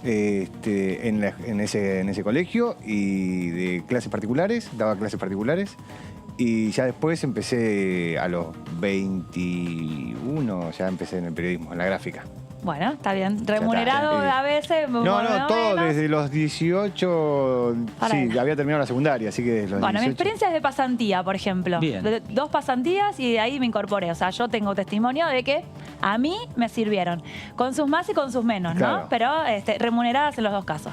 en ese colegio y de clases particulares, daba clases particulares. Y ya después empecé a los 21, ya empecé en el periodismo, en la gráfica. Bueno, está bien. Remunerado a veces. No, todo desde los 18, Para sí, ahí. había terminado la secundaria, así que desde los Bueno, mi 18. experiencia es de pasantía, por ejemplo. Bien. 2 pasantías y de ahí me incorporé. O sea, yo tengo testimonio de que a mí me sirvieron. Con sus más y con sus menos, ¿no? Claro. Pero remuneradas en los 2 casos.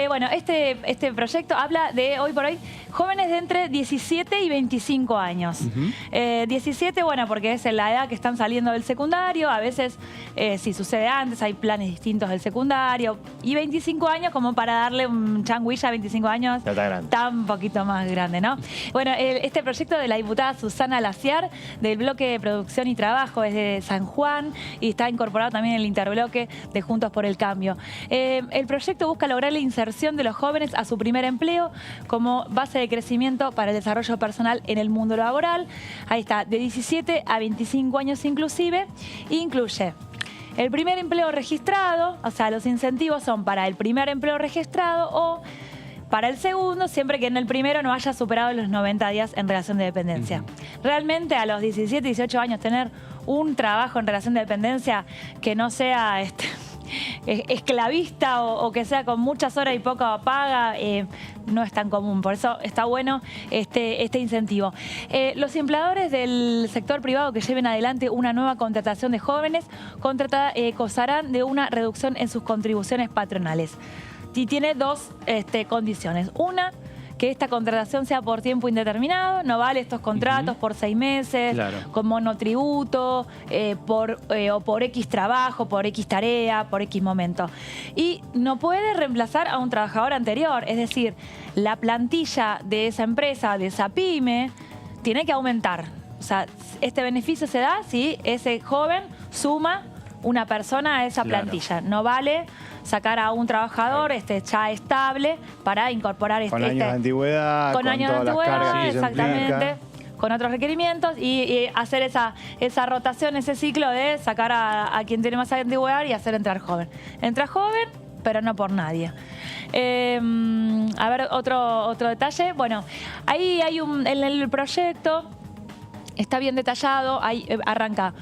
Bueno, este proyecto habla de, hoy por hoy, jóvenes de entre 17 y 25 años. 17, bueno, porque es la edad que están saliendo del secundario. A veces, si sucede antes, hay planes distintos del secundario. Y 25 años como para darle un changuilla a 25 años. Ya está grande. Está un poquito más grande, ¿no? Bueno, este proyecto de la diputada Susana Laciar, del bloque de producción y trabajo, es de San Juan y está incorporado también en el interbloque de Juntos por el Cambio. El proyecto busca lograr la inserción de los jóvenes a su primer empleo como base de crecimiento para el desarrollo personal en el mundo laboral. Ahí está, de 17 a 25 años inclusive. Incluye el primer empleo registrado, o sea, los incentivos son para el primer empleo registrado o para el segundo, siempre que en el primero no haya superado los 90 días en relación de dependencia. Realmente a los 17, 18 años tener un trabajo en relación de dependencia que no sea esclavista o que sea con muchas horas y poca paga, no es tan común. Por eso está bueno este incentivo. Los empleadores del sector privado que lleven adelante una nueva contratación de jóvenes gozarán de una reducción en sus contribuciones patronales. Y tiene 2 condiciones. Una, que esta contratación sea por tiempo indeterminado, no vale estos contratos por 6 meses, Claro. con monotributo, o por X trabajo, por X tarea, por X momento. Y no puede reemplazar a un trabajador anterior, es decir, la plantilla de esa empresa, de esa pyme, tiene que aumentar. O sea, este beneficio se da si ese joven suma una persona a esa Claro. plantilla. No vale sacar a un trabajador ya estable para incorporar Con años de antigüedad, con años de todas las antigüedad, cargas que eso exactamente, implica. con otros requerimientos y hacer esa rotación, ese ciclo de sacar a quien tiene más antigüedad y hacer entrar joven. Entra joven, pero no por nadie. A ver, otro detalle. Bueno, ahí hay en el proyecto, está bien detallado, ahí arranca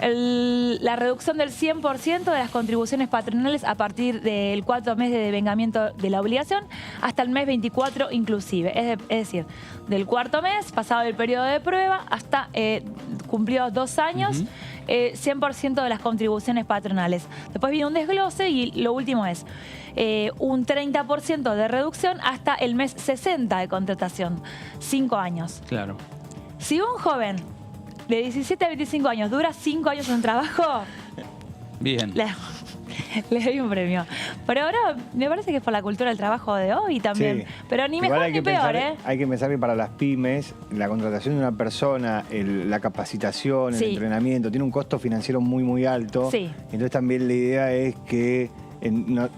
la reducción del 100% de las contribuciones patronales a partir del 4 mes de devengamiento de la obligación hasta el mes 24 inclusive. Es decir, del 4.º mes, pasado el periodo de prueba, hasta cumplidos 2 años, 100% de las contribuciones patronales. Después viene un desglose y lo último es un 30% de reducción hasta el mes 60 de contratación. 5 años. Claro. Si un joven de 17 a 25 años dura 5 años en un trabajo, Bien. Le doy un premio. Pero ahora me parece que es por la cultura del trabajo de hoy también. Sí. Pero ni Igual mejor ni peor, ¿eh? Hay que pensar que para las pymes, la contratación de una persona, la capacitación, el entrenamiento, tiene un costo financiero muy, muy alto. Sí. Entonces también la idea es que,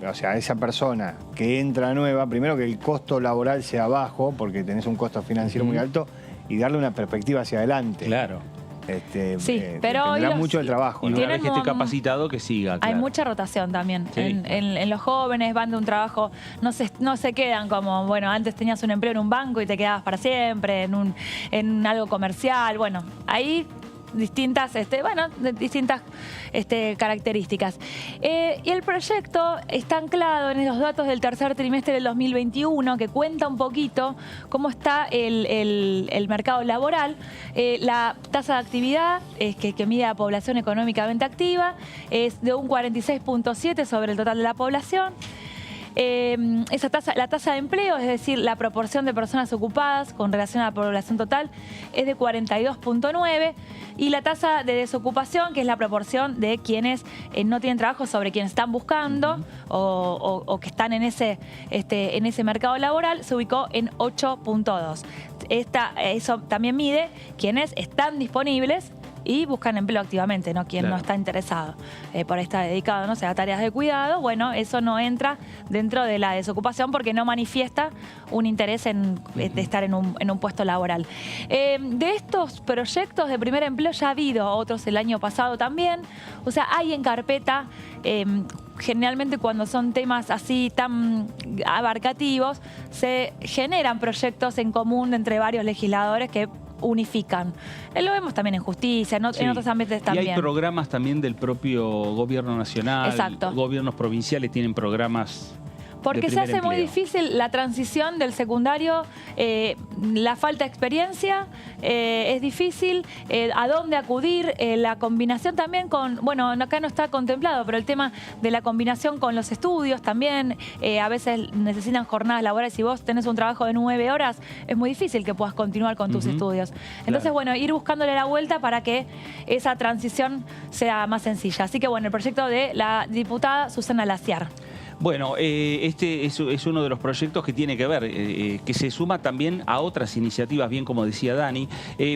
o sea, esa persona que entra nueva, primero que el costo laboral sea bajo, porque tenés un costo financiero muy alto, y darle una perspectiva hacia adelante. Claro. Sí, pero dependerá mucho del trabajo, Y ¿no? una vez que esté capacitado, que siga. Hay Claro. mucha rotación también. Sí. En los jóvenes van de un trabajo, no se quedan como, bueno, antes tenías un empleo en un banco y te quedabas para siempre, en algo comercial. Bueno, ahí distintas características. Y el proyecto está anclado en los datos del tercer trimestre del 2021, que cuenta un poquito cómo está el mercado laboral. La tasa de actividad que mide la población económicamente activa es de un 46.7 sobre el total de la población. La tasa de empleo, es decir, la proporción de personas ocupadas con relación a la población total, es de 42.9, y la tasa de desocupación, que es la proporción de quienes no tienen trabajo sobre quienes están buscando o que están en ese mercado laboral, se ubicó en 8.2. Eso también mide quienes están disponibles y buscan empleo activamente, ¿no? Quien no está interesado por estar dedicado, no sé, a tareas de cuidado, bueno, eso no entra dentro de la desocupación porque no manifiesta un interés de estar en un puesto laboral. De estos proyectos de primer empleo ya ha habido otros el año pasado también, o sea, hay en carpeta. Generalmente cuando son temas así tan abarcativos, se generan proyectos en común entre varios legisladores que unifican. Lo vemos también en justicia, en otros ámbitos también. Y hay programas también del propio gobierno nacional. Exacto. Gobiernos provinciales tienen programas. Porque se hace muy difícil la transición del secundario, la falta de experiencia, es difícil, a dónde acudir, la combinación también con, bueno, acá no está contemplado, pero el tema de la combinación con los estudios también, a veces necesitan jornadas laborales. Si vos tenés un trabajo de 9 horas, es muy difícil que puedas continuar con tus estudios. Entonces, bueno, ir buscándole la vuelta para que esa transición sea más sencilla. Así que, bueno, el proyecto de la diputada Susana Laciar. Bueno, este es uno de los proyectos que tiene que ver, que se suma también a otras iniciativas, bien como decía Dani,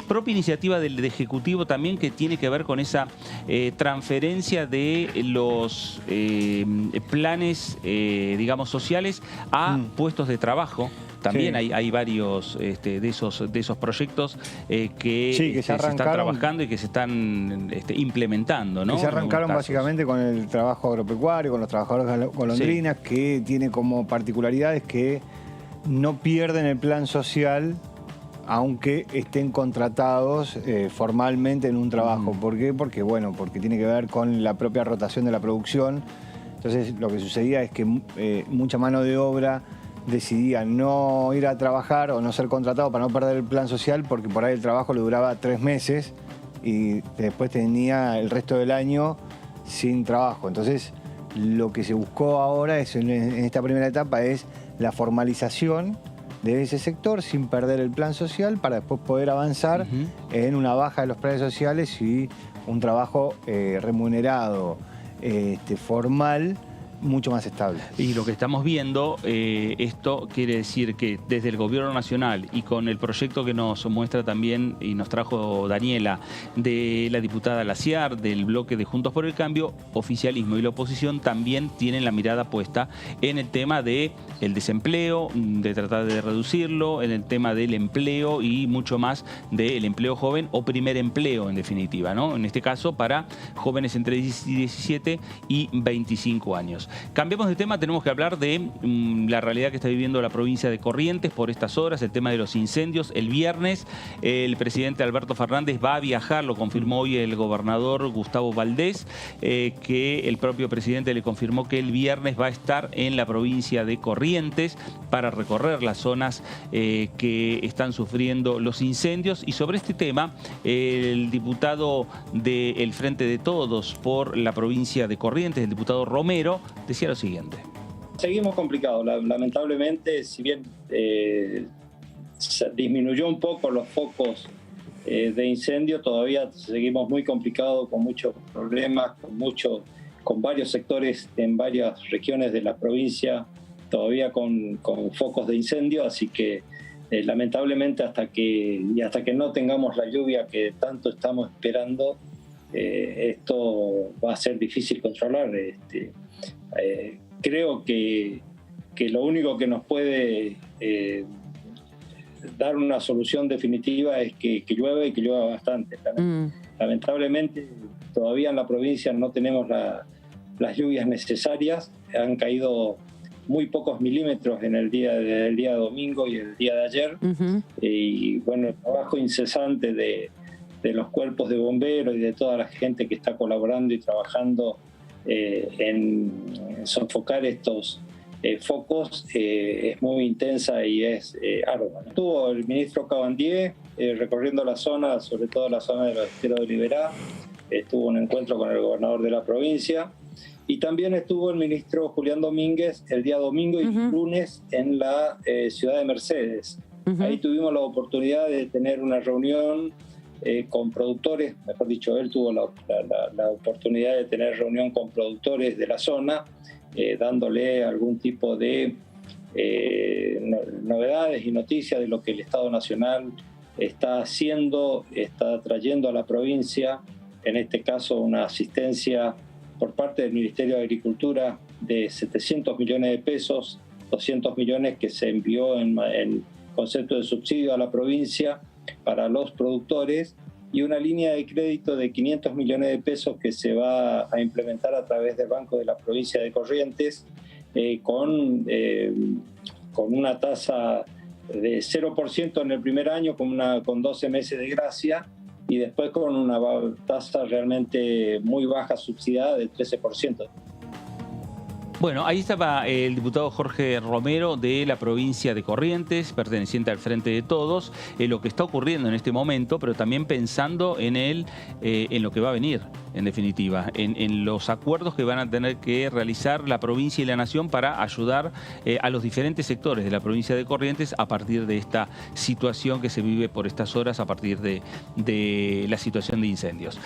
propia iniciativa del Ejecutivo también que tiene que ver con esa transferencia de los planes, digamos, sociales a puestos de trabajo. También hay varios de esos proyectos que se están trabajando y que se están implementando, ¿no? Que se arrancaron básicamente con el trabajo agropecuario, con los trabajadores golondrinas, que tiene como particularidades que no pierden el plan social aunque estén contratados formalmente en un trabajo. ¿Por qué? Porque tiene que ver con la propia rotación de la producción. Entonces lo que sucedía es que mucha mano de obra decidía no ir a trabajar o no ser contratado para no perder el plan social, porque por ahí el trabajo le duraba 3 meses y después tenía el resto del año sin trabajo. Entonces, lo que se buscó ahora en esta primera etapa es la formalización de ese sector sin perder el plan social, para después poder avanzar en una baja de los planes sociales y un trabajo remunerado, formal, mucho más estable. Y lo que estamos viendo, esto quiere decir que desde el Gobierno Nacional y con el proyecto que nos muestra también y nos trajo Daniela, de la diputada Laciar, del bloque de Juntos por el Cambio, oficialismo y la oposición también tienen la mirada puesta en el tema del desempleo, de tratar de reducirlo, en el tema del empleo y mucho más del empleo joven o primer empleo, en definitiva, ¿no? En este caso, para jóvenes entre 17 y 25 años. Cambiemos de tema, tenemos que hablar de la realidad que está viviendo la provincia de Corrientes por estas horas, el tema de los incendios. El viernes el presidente Alberto Fernández va a viajar, lo confirmó hoy el gobernador Gustavo Valdés, que el propio presidente le confirmó que el viernes va a estar en la provincia de Corrientes para recorrer las zonas que están sufriendo los incendios. Y sobre este tema, el diputado del Frente de Todos por la provincia de Corrientes, el diputado Romero, decía lo siguiente. Seguimos complicados, lamentablemente, si bien disminuyó un poco los focos de incendio, todavía seguimos muy complicados, con muchos problemas, con varios sectores en varias regiones de la provincia, todavía con focos de incendio, así que lamentablemente hasta que no tengamos la lluvia que tanto estamos esperando, esto va a ser difícil controlar. Creo que lo único que nos puede dar una solución definitiva es que llueve y que llueva bastante. Lamentablemente todavía en la provincia no tenemos las lluvias necesarias, han caído muy pocos milímetros en el día domingo y el día de ayer. Y bueno, el trabajo incesante de los cuerpos de bomberos y de toda la gente que está colaborando y trabajando en sofocar estos focos es muy intensa y es ardua. Estuvo el ministro Cabandier recorriendo la zona, sobre todo la zona de los esteros de Liberá, estuvo un encuentro con el gobernador de la provincia. Y también estuvo el ministro Julián Domínguez el día domingo y lunes en la ciudad de Mercedes. Ahí tuvimos la oportunidad de tener una reunión con productores, mejor dicho, él tuvo la oportunidad de tener reunión con productores de la zona, dándole algún tipo de novedades y noticias de lo que el Estado Nacional está haciendo, está trayendo a la provincia, en este caso una asistencia por parte del Ministerio de Agricultura de 700 millones de pesos, 200 millones que se envió en concepto de subsidio a la provincia para los productores y una línea de crédito de 500 millones de pesos que se va a implementar a través del Banco de la Provincia de Corrientes con una tasa de 0% en el primer año, con 12 meses de gracia, y después con una tasa realmente muy baja subsidiada del 13%. Bueno, ahí estaba el diputado Jorge Romero de la provincia de Corrientes, perteneciente al Frente de Todos, lo que está ocurriendo en este momento, pero también pensando en lo que va a venir, en definitiva, en los acuerdos que van a tener que realizar la provincia y la nación para ayudar a los diferentes sectores de la provincia de Corrientes a partir de esta situación que se vive por estas horas, a partir de la situación de incendios.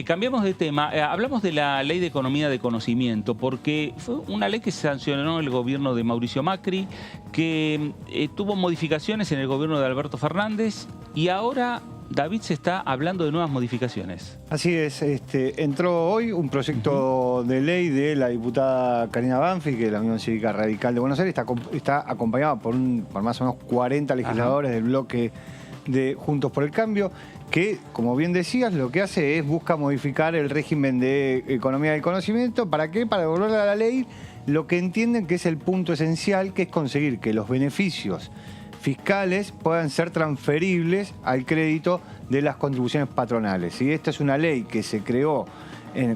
Cambiamos de tema, hablamos de la Ley de Economía de Conocimiento, porque fue una ley que sancionó el gobierno de Mauricio Macri, que tuvo modificaciones en el gobierno de Alberto Fernández y ahora, David, se está hablando de nuevas modificaciones. Así es, entró hoy un proyecto de ley de la diputada Karina Banfi, que es la Unión Cívica Radical de Buenos Aires, está acompañada por más o menos 40 legisladores del bloque de Juntos por el Cambio, que, como bien decías, lo que hace es busca modificar el régimen de economía del conocimiento. ¿Para qué? Para devolverle a la ley lo que entienden que es el punto esencial, que es conseguir que los beneficios fiscales puedan ser transferibles al crédito de las contribuciones patronales. Y esta es una ley que se creó,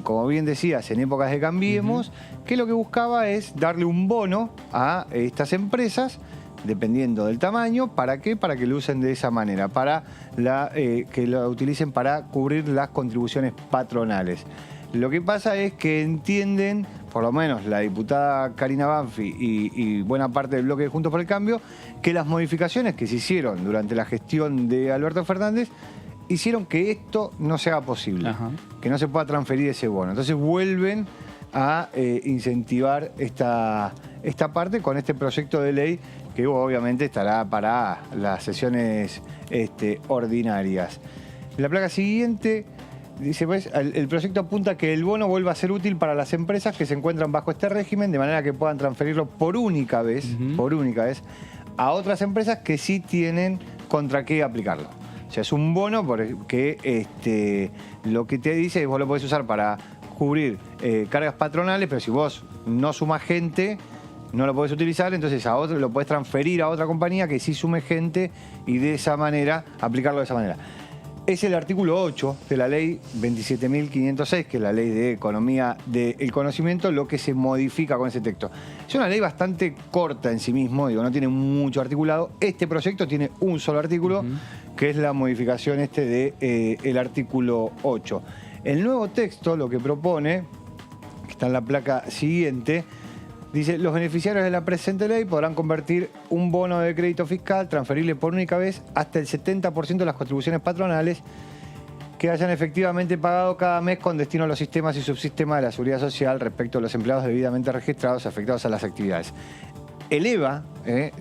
como bien decías, en épocas de Cambiemos, que lo que buscaba es darle un bono a estas empresas, dependiendo del tamaño. ¿Para qué? Para que lo usen de esa manera, para que lo utilicen para cubrir las contribuciones patronales. Lo que pasa es que entienden, por lo menos la diputada Karina Banfi y buena parte del bloque de Juntos por el Cambio, que las modificaciones que se hicieron durante la gestión de Alberto Fernández hicieron que esto no sea posible, que no se pueda transferir ese bono. Entonces vuelven a incentivar esta parte con este proyecto de ley que obviamente estará para las sesiones ordinarias. La placa siguiente dice, pues, el proyecto apunta a que el bono vuelva a ser útil para las empresas que se encuentran bajo este régimen, de manera que puedan transferirlo por única vez a otras empresas que sí tienen contra qué aplicarlo. O sea, es un bono porque lo que te dice es vos lo podés usar para cubrir cargas patronales, pero si vos no sumás gente, no lo podés utilizar, entonces a otro lo podés transferir a otra compañía que sí sume gente y de esa manera aplicarlo de esa manera. Es el artículo 8 de la ley 27.506, que es la ley de economía del conocimiento, lo que se modifica con ese texto. Es una ley bastante corta en sí mismo, no tiene mucho articulado. Este proyecto tiene un solo artículo, que es la modificación del artículo 8. El nuevo texto lo que propone, que está en la placa siguiente, dice, los beneficiarios de la presente ley podrán convertir un bono de crédito fiscal transferible por única vez hasta el 70% de las contribuciones patronales que hayan efectivamente pagado cada mes con destino a los sistemas y subsistemas de la Seguridad Social respecto a los empleados debidamente registrados afectados a las actividades. Eleva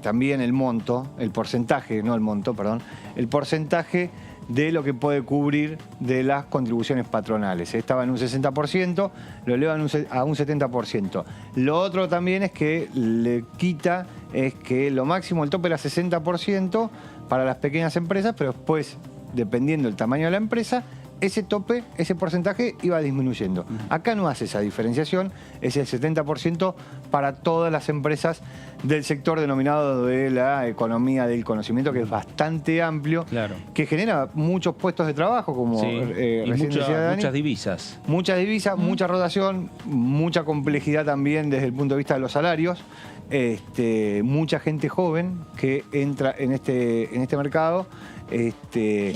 también el monto, el porcentaje, no el monto, perdón, el porcentaje de lo que puede cubrir de las contribuciones patronales. Estaba en un 60%, lo elevan a un 70%. Lo otro también es que le quita, es que lo máximo, el tope era 60% para las pequeñas empresas, pero después, dependiendo del tamaño de la empresa, ese tope, ese porcentaje iba disminuyendo. Acá no hace esa diferenciación, es el 70% para todas las empresas del sector denominado de la economía del conocimiento, que es bastante amplio, claro, que genera muchos puestos de trabajo, como sí, recién decía Dani. Muchas divisas. Muchas divisas, mucha rotación, mucha complejidad también desde el punto de vista de los salarios. Mucha gente joven que entra en este mercado. Y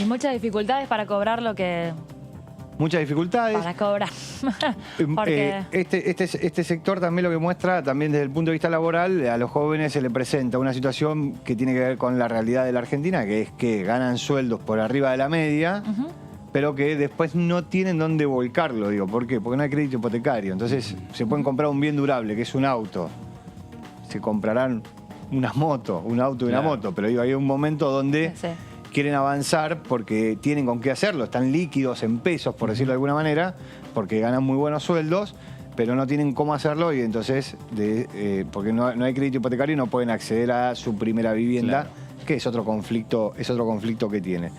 muchas dificultades para cobrar lo que... Muchas dificultades. Para cobrar. Porque... Este sector también lo que muestra, también desde el punto de vista laboral, a los jóvenes se le presenta una situación que tiene que ver con la realidad de la Argentina, que es que ganan sueldos por arriba de la media, pero que después no tienen dónde volcarlo. Digo, ¿por qué? Porque no hay crédito hipotecario. Entonces se pueden comprar un bien durable, que es un auto. Se comprarán una moto, un auto y una moto, pero digo, hay un momento donde... Sí. Quieren avanzar porque tienen con qué hacerlo, están líquidos en pesos, por decirlo de alguna manera, porque ganan muy buenos sueldos, pero no tienen cómo hacerlo y entonces, porque no hay crédito hipotecario y no pueden acceder a su primera vivienda, que es otro conflicto que tiene.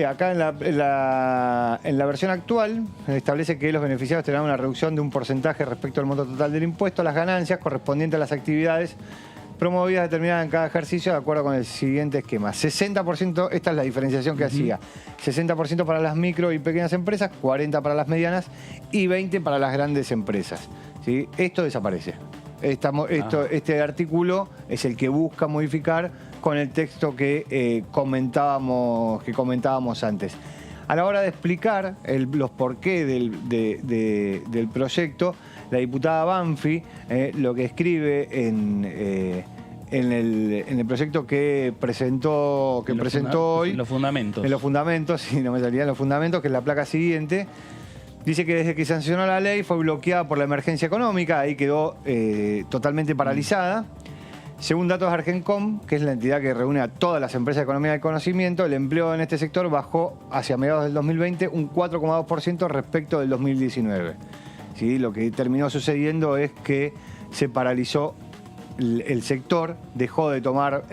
Acá en la versión actual establece que los beneficiados tendrán una reducción de un porcentaje respecto al monto total del impuesto a las ganancias correspondiente a las actividades promovidas determinadas en cada ejercicio de acuerdo con el siguiente esquema. 60%, esta es la diferenciación que hacía. 60% para las micro y pequeñas empresas, 40% para las medianas y 20% para las grandes empresas. ¿Sí? Esto desaparece. Este artículo es el que busca modificar con el texto que comentábamos antes. A la hora de explicar los porqué del proyecto, la diputada Banfi lo que escribe en el proyecto que presentó hoy. En los fundamentos. En los fundamentos, sí, no me salía en los fundamentos, que es la placa siguiente. Dice que desde que sancionó la ley fue bloqueada por la emergencia económica, ahí quedó totalmente paralizada. Según datos de Argencom, que es la entidad que reúne a todas las empresas de economía del conocimiento, el empleo en este sector bajó hacia mediados del 2020 un 4,2% respecto del 2019. ¿Sí? Lo que terminó sucediendo es que se paralizó el sector, dejó de tomar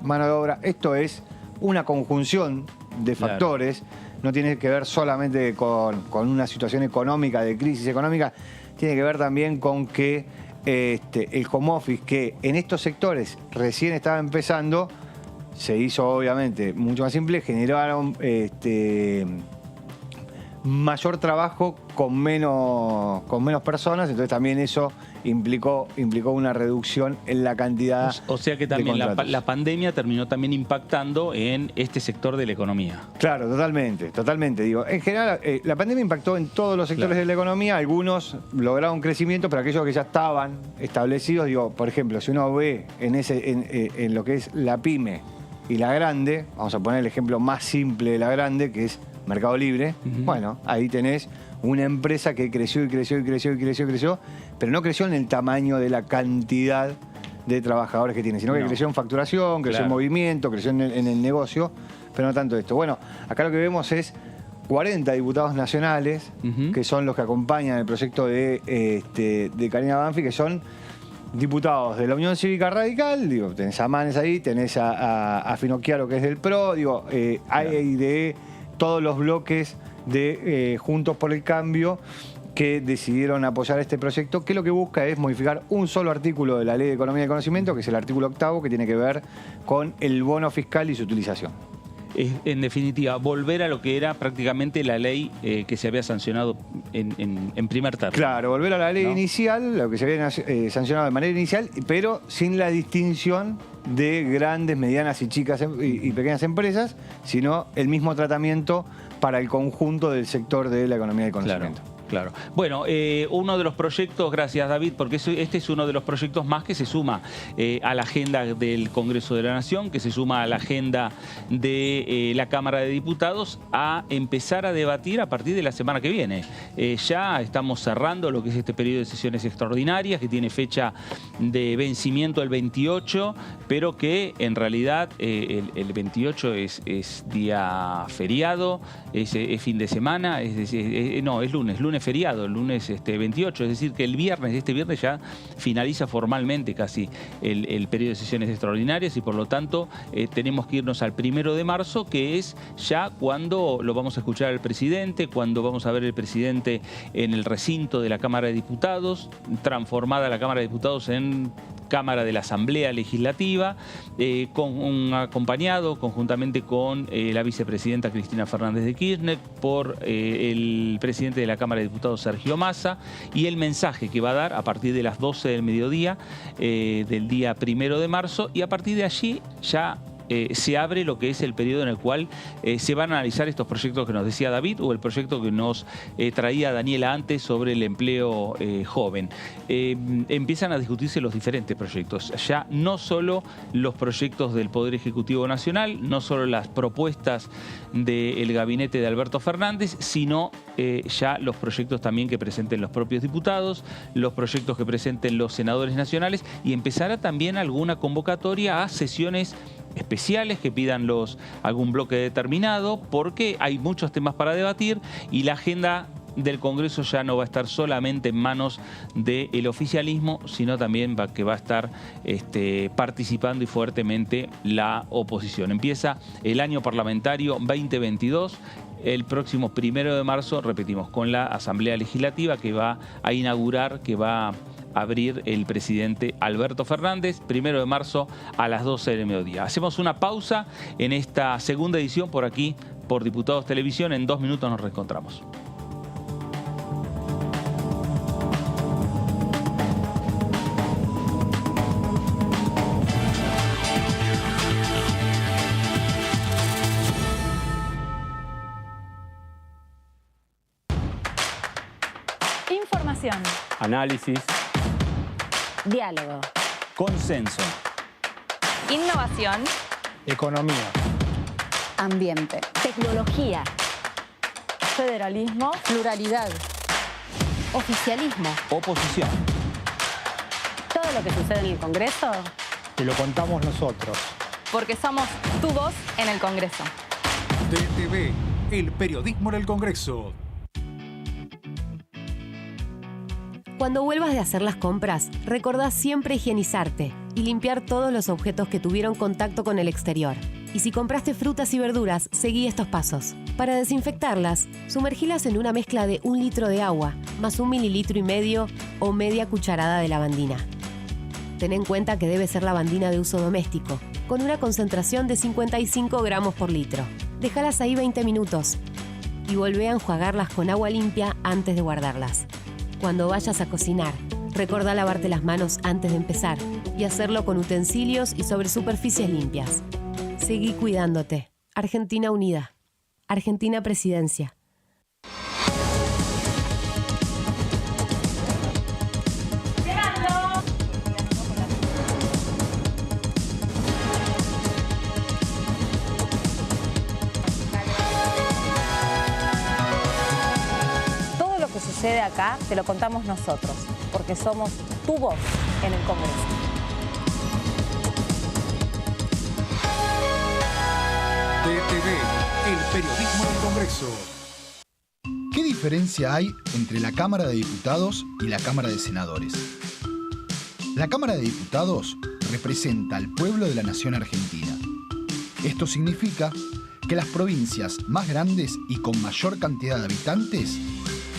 mano de obra. Esto es una conjunción de factores, no tiene que ver solamente con una situación económica, de crisis económica, tiene que ver también con que el home office, que en estos sectores recién estaba empezando, se hizo obviamente mucho más simple, generaron mayor trabajo con menos personas, entonces también eso implicó una reducción en la cantidad. O sea que también la pandemia terminó también impactando en este sector de la economía. Claro, totalmente. Digo, en general, la pandemia impactó en todos los sectores de la economía, algunos lograron crecimiento, pero aquellos que ya estaban establecidos, digo, por ejemplo, si uno ve en lo que es la pyme y la grande, vamos a poner el ejemplo más simple de la grande, que es Mercado Libre, bueno, ahí tenés una empresa que creció, pero no creció en el tamaño de la cantidad de trabajadores que tiene, sino que creció en facturación, creció en movimiento, creció en el negocio, pero no tanto esto. Bueno, acá lo que vemos es 40 diputados nacionales, que son los que acompañan el proyecto de Karina Banfi, que son diputados de la Unión Cívica Radical, digo, tenés a Manes ahí, tenés a Finocchiaro, que es del PRO, digo, hay de todos los bloques de Juntos por el Cambio que decidieron apoyar este proyecto, que lo que busca es modificar un solo artículo de la Ley de Economía del Conocimiento, que es el artículo 8º, que tiene que ver con el bono fiscal y su utilización. En definitiva, volver a lo que era prácticamente la ley que se había sancionado en primer término. Claro, volver a la ley inicial, lo que se había sancionado de manera inicial, pero sin la distinción de grandes, medianas y chicas y pequeñas empresas, sino el mismo tratamiento para el conjunto del sector de la economía del conocimiento. Claro. Claro. Bueno, uno de los proyectos, gracias David, porque este es uno de los proyectos más que se suma a la agenda del Congreso de la Nación, que se suma a la agenda de la Cámara de Diputados, a empezar a debatir a partir de la semana que viene. Ya estamos cerrando lo que es este periodo de sesiones extraordinarias, que tiene fecha de vencimiento el 28, pero que en realidad el 28 es día feriado, es fin de semana, no, es lunes feriado, el lunes 28, es decir que este viernes ya finaliza formalmente casi el periodo de sesiones extraordinarias y por lo tanto tenemos que irnos al 1 de marzo, que es ya cuando lo vamos a escuchar al presidente, cuando vamos a ver al presidente en el recinto de la Cámara de Diputados, transformada la Cámara de Diputados en Cámara de la Asamblea Legislativa, acompañado conjuntamente con la vicepresidenta Cristina Fernández de Kirchner, por el presidente de la Cámara de Diputados, Sergio Massa, y el mensaje que va a dar a partir de las 12 del mediodía del día 1 de marzo, y a partir de allí ya se abre lo que es el periodo en el cual se van a analizar estos proyectos que nos decía David, o el proyecto que nos traía Daniela antes sobre el empleo joven. Empiezan a discutirse los diferentes proyectos, ya no solo los proyectos del Poder Ejecutivo Nacional, no solo las propuestas del gabinete de Alberto Fernández, sino ya los proyectos también que presenten los propios diputados, los proyectos que presenten los senadores nacionales, y empezará también alguna convocatoria a sesiones especiales que pidan algún bloque determinado, porque hay muchos temas para debatir y la agenda del Congreso ya no va a estar solamente en manos del oficialismo, sino también que va a estar participando y fuertemente la oposición. Empieza el año parlamentario 2022. El próximo 1 de marzo, repetimos, con la Asamblea Legislativa que va a inaugurar, que va a abrir el presidente Alberto Fernández, 1 de marzo a las 12 del mediodía. Hacemos una pausa en esta segunda edición por aquí, por Diputados Televisión. En 2 minutos nos reencontramos. Información. Análisis. Diálogo. Consenso. Innovación. Economía. Ambiente. Tecnología. Federalismo. Pluralidad. Oficialismo. Oposición. Todo lo que sucede en el Congreso. Te lo contamos nosotros. Porque somos tu voz en el Congreso. DTV, el periodismo en el Congreso. Cuando vuelvas de hacer las compras, recordá siempre higienizarte y limpiar todos los objetos que tuvieron contacto con el exterior. Y si compraste frutas y verduras, seguí estos pasos. Para desinfectarlas, sumergilas en una mezcla de 1 litro de agua, más 1,5 mililitros o media cucharada de lavandina. Ten en cuenta que debe ser lavandina de uso doméstico, con una concentración de 55 gramos por litro. Déjalas ahí 20 minutos y volvé a enjuagarlas con agua limpia antes de guardarlas. Cuando vayas a cocinar, recordá lavarte las manos antes de empezar y hacerlo con utensilios y sobre superficies limpias. Seguí cuidándote. Argentina Unida. Argentina Presidencia. Sucede acá, te lo contamos nosotros, porque somos tu voz en el Congreso. DTV, el periodismo del Congreso. ¿Qué diferencia hay entre la Cámara de Diputados y la Cámara de Senadores? La Cámara de Diputados representa al pueblo de la nación argentina. Esto significa que las provincias más grandes y con mayor cantidad de habitantes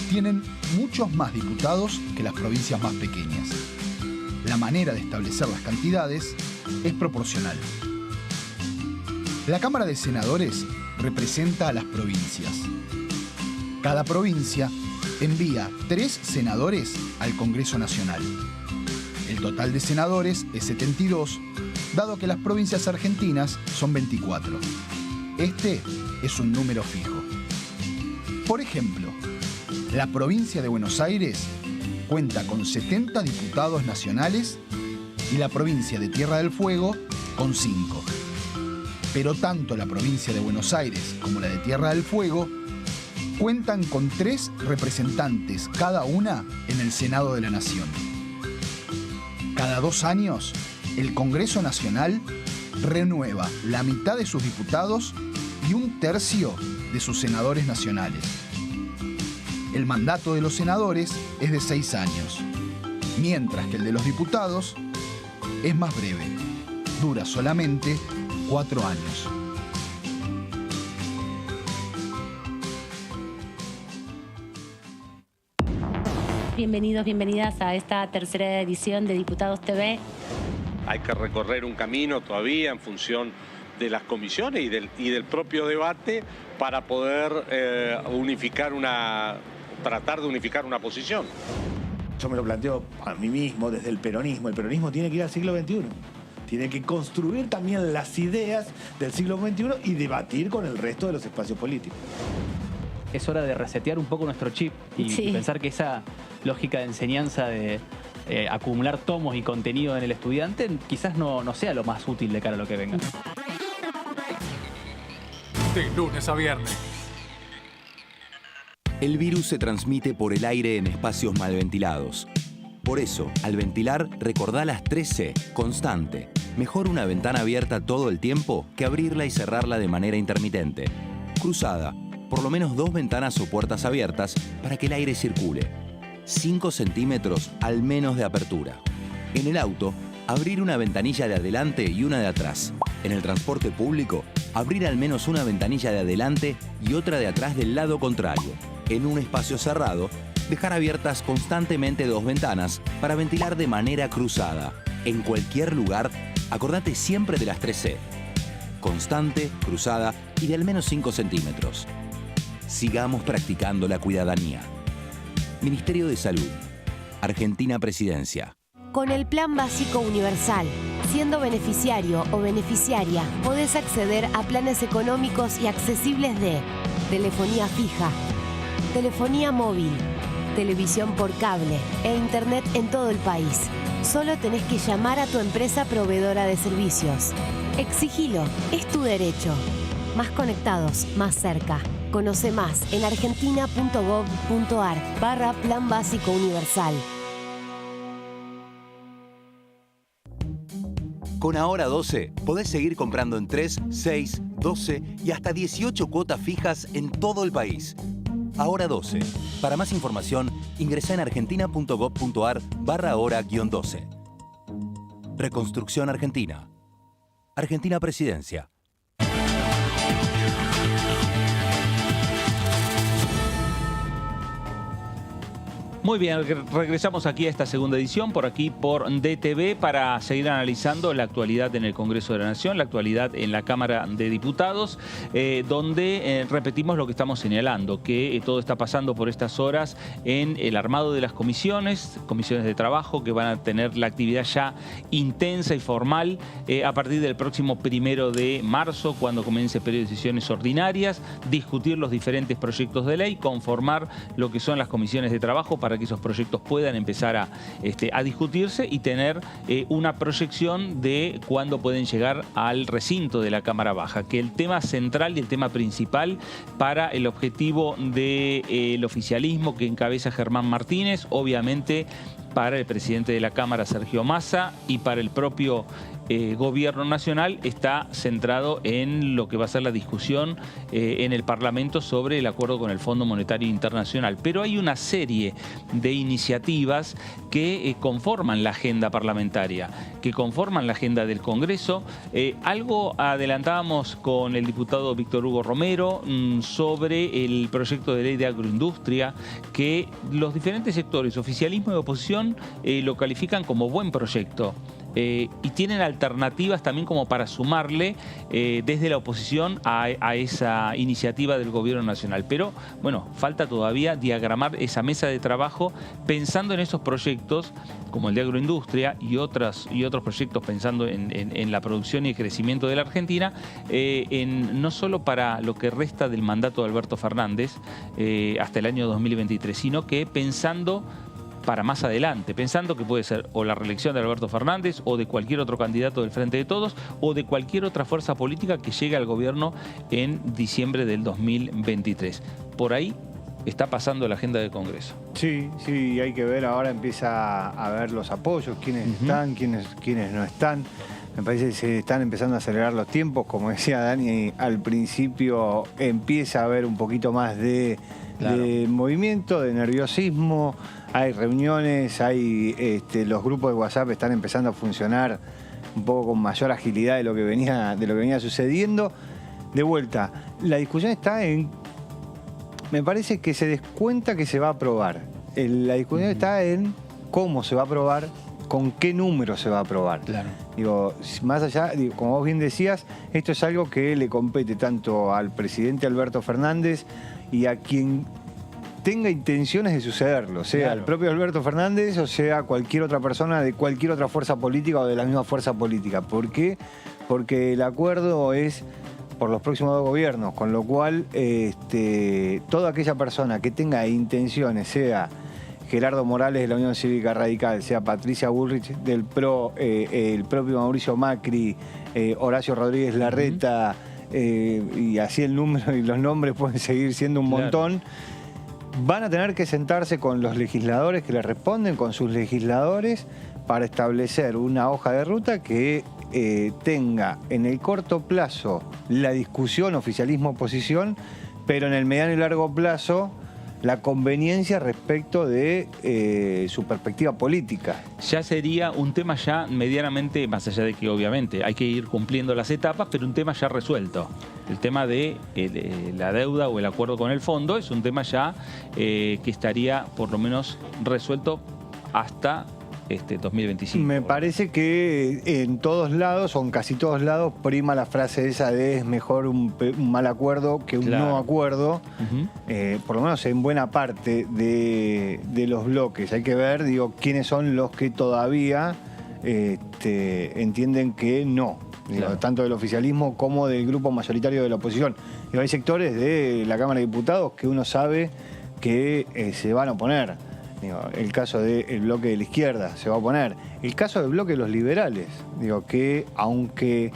tienen muchos más diputados que las provincias más pequeñas. La manera de establecer las cantidades es proporcional. La Cámara de Senadores representa a las provincias. Cada provincia envía 3 senadores al Congreso Nacional. El total de senadores es 72, dado que las provincias argentinas son 24. Este es un número fijo. Por ejemplo, La provincia de Buenos Aires cuenta con 70 diputados nacionales y la provincia de Tierra del Fuego con 5. Pero tanto la provincia de Buenos Aires como la de Tierra del Fuego cuentan con 3 representantes cada una en el Senado de la Nación. Cada 2 años, el Congreso Nacional renueva la mitad de sus diputados y 1/3 de sus senadores nacionales. El mandato de los senadores es de 6 años, mientras que el de los diputados es más breve, dura solamente 4 años. Bienvenidos, bienvenidas a esta tercera edición de Diputados TV. Hay que recorrer un camino todavía en función de las comisiones y del propio debate para poder tratar de unificar una posición. Yo me lo planteo a mí mismo desde el peronismo. El peronismo tiene que ir al siglo XXI. Tiene que construir también las ideas del siglo XXI y debatir con el resto de los espacios políticos. Es hora de resetear un poco nuestro chip y pensar que esa lógica de enseñanza de acumular tomos y contenido en el estudiante quizás no sea lo más útil de cara a lo que venga. De lunes a viernes. El virus se transmite por el aire en espacios mal ventilados. Por eso, al ventilar, recordá las 3C, constante. Mejor una ventana abierta todo el tiempo que abrirla y cerrarla de manera intermitente. Cruzada, por lo menos 2 ventanas o puertas abiertas para que el aire circule. 5 centímetros al menos de apertura. En el auto, abrir una ventanilla de adelante y una de atrás. En el transporte público, abrir al menos una ventanilla de adelante y otra de atrás del lado contrario. En un espacio cerrado, dejar abiertas constantemente 2 ventanas para ventilar de manera cruzada. En cualquier lugar, acordate siempre de las 3C. Constante, cruzada y de al menos 5 centímetros. Sigamos practicando la cuidadanía. Ministerio de Salud. Argentina Presidencia. Con el Plan Básico Universal, siendo beneficiario o beneficiaria, podés acceder a planes económicos y accesibles de telefonía fija, telefonía móvil, televisión por cable e internet en todo el país. Solo tenés que llamar a tu empresa proveedora de servicios. Exigilo, es tu derecho. Más conectados, más cerca. Conoce más en argentina.gov.ar/Plan Básico Universal. Con Ahora 12 podés seguir comprando en 3, 6, 12 y hasta 18 cuotas fijas en todo el país. Ahora 12. Para más información, ingresá en argentina.gov.ar/ahora-12. Reconstrucción Argentina. Argentina Presidencia. Muy bien, regresamos aquí a esta segunda edición, por aquí por DTV, para seguir analizando la actualidad en el Congreso de la Nación, la actualidad en la Cámara de Diputados, donde repetimos lo que estamos señalando, que todo está pasando por estas horas en el armado de las comisiones de trabajo, que van a tener la actividad ya intensa y formal a partir del próximo 1 de marzo, cuando comience el periodo de sesiones ordinarias, discutir los diferentes proyectos de ley, conformar lo que son las comisiones de trabajo para que esos proyectos puedan empezar a discutirse y tener una proyección de cuándo pueden llegar al recinto de la Cámara Baja. Que el tema central y el tema principal para el objetivo del oficialismo que encabeza Germán Martínez, obviamente para el presidente de la Cámara, Sergio Massa, y para el propio Gobierno Nacional, está centrado en lo que va a ser la discusión en el Parlamento sobre el acuerdo con el Fondo Monetario Internacional. Pero hay una serie de iniciativas que conforman la agenda parlamentaria, que conforman la agenda del Congreso. Algo adelantábamos con el diputado Víctor Hugo Romero sobre el proyecto de ley de agroindustria, que los diferentes sectores, oficialismo y oposición, oposición lo califican como buen proyecto. Y tienen alternativas también como para sumarle desde la oposición a esa iniciativa del gobierno nacional. Pero bueno, falta todavía diagramar esa mesa de trabajo pensando en esos proyectos como el de agroindustria y otros proyectos pensando en la producción y el crecimiento de la Argentina, no solo para lo que resta del mandato de Alberto Fernández hasta el año 2023, sino que pensando para más adelante, pensando que puede ser o la reelección de Alberto Fernández o de cualquier otro candidato del Frente de Todos o de cualquier otra fuerza política que llegue al gobierno en diciembre del 2023. Por ahí está pasando la agenda del Congreso. Sí, sí, hay que ver, ahora empieza a ver los apoyos, quiénes están, quiénes no están. Me parece que se están empezando a acelerar los tiempos, como decía Dani, al principio empieza a haber un poquito más de movimiento, de nerviosismo, hay reuniones, los grupos de WhatsApp están empezando a funcionar un poco con mayor agilidad de lo que venía sucediendo. De vuelta, la discusión está en, me parece que se descuenta que se va a aprobar. La discusión está en cómo se va a aprobar, con qué número se va a aprobar. Claro. Digo, más allá, como vos bien decías, esto es algo que le compete tanto al presidente Alberto Fernández y a quien tenga intenciones de sucederlo, sea el propio Alberto Fernández o sea cualquier otra persona de cualquier otra fuerza política o de la misma fuerza política. ¿Por qué? Porque el acuerdo es por los próximos 2 gobiernos, con lo cual toda aquella persona que tenga intenciones, sea Gerardo Morales de la Unión Cívica Radical, sea Patricia Bullrich del PRO, el propio Mauricio Macri, Horacio Rodríguez Larreta, y así el número y los nombres pueden seguir siendo un montón, van a tener que sentarse con los legisladores que les responden, con sus legisladores, para establecer una hoja de ruta que tenga en el corto plazo la discusión oficialismo-oposición, pero en el mediano y largo plazo la conveniencia respecto de su perspectiva política. Ya sería un tema ya medianamente, más allá de que obviamente hay que ir cumpliendo las etapas, pero un tema ya resuelto. El tema de la deuda o el acuerdo con el fondo es un tema ya que estaría por lo menos resuelto hasta 2025. Me parece que en todos lados, o en casi todos lados, prima la frase esa de es mejor un mal acuerdo que un no acuerdo, por lo menos en buena parte de los bloques. Hay que ver, quiénes son los que todavía entienden que no. Tanto del oficialismo como del grupo mayoritario de la oposición. Hay sectores de la Cámara de Diputados que uno sabe que se van a oponer. El caso del bloque de la izquierda se va a oponer. El caso del bloque de los liberales, que aunque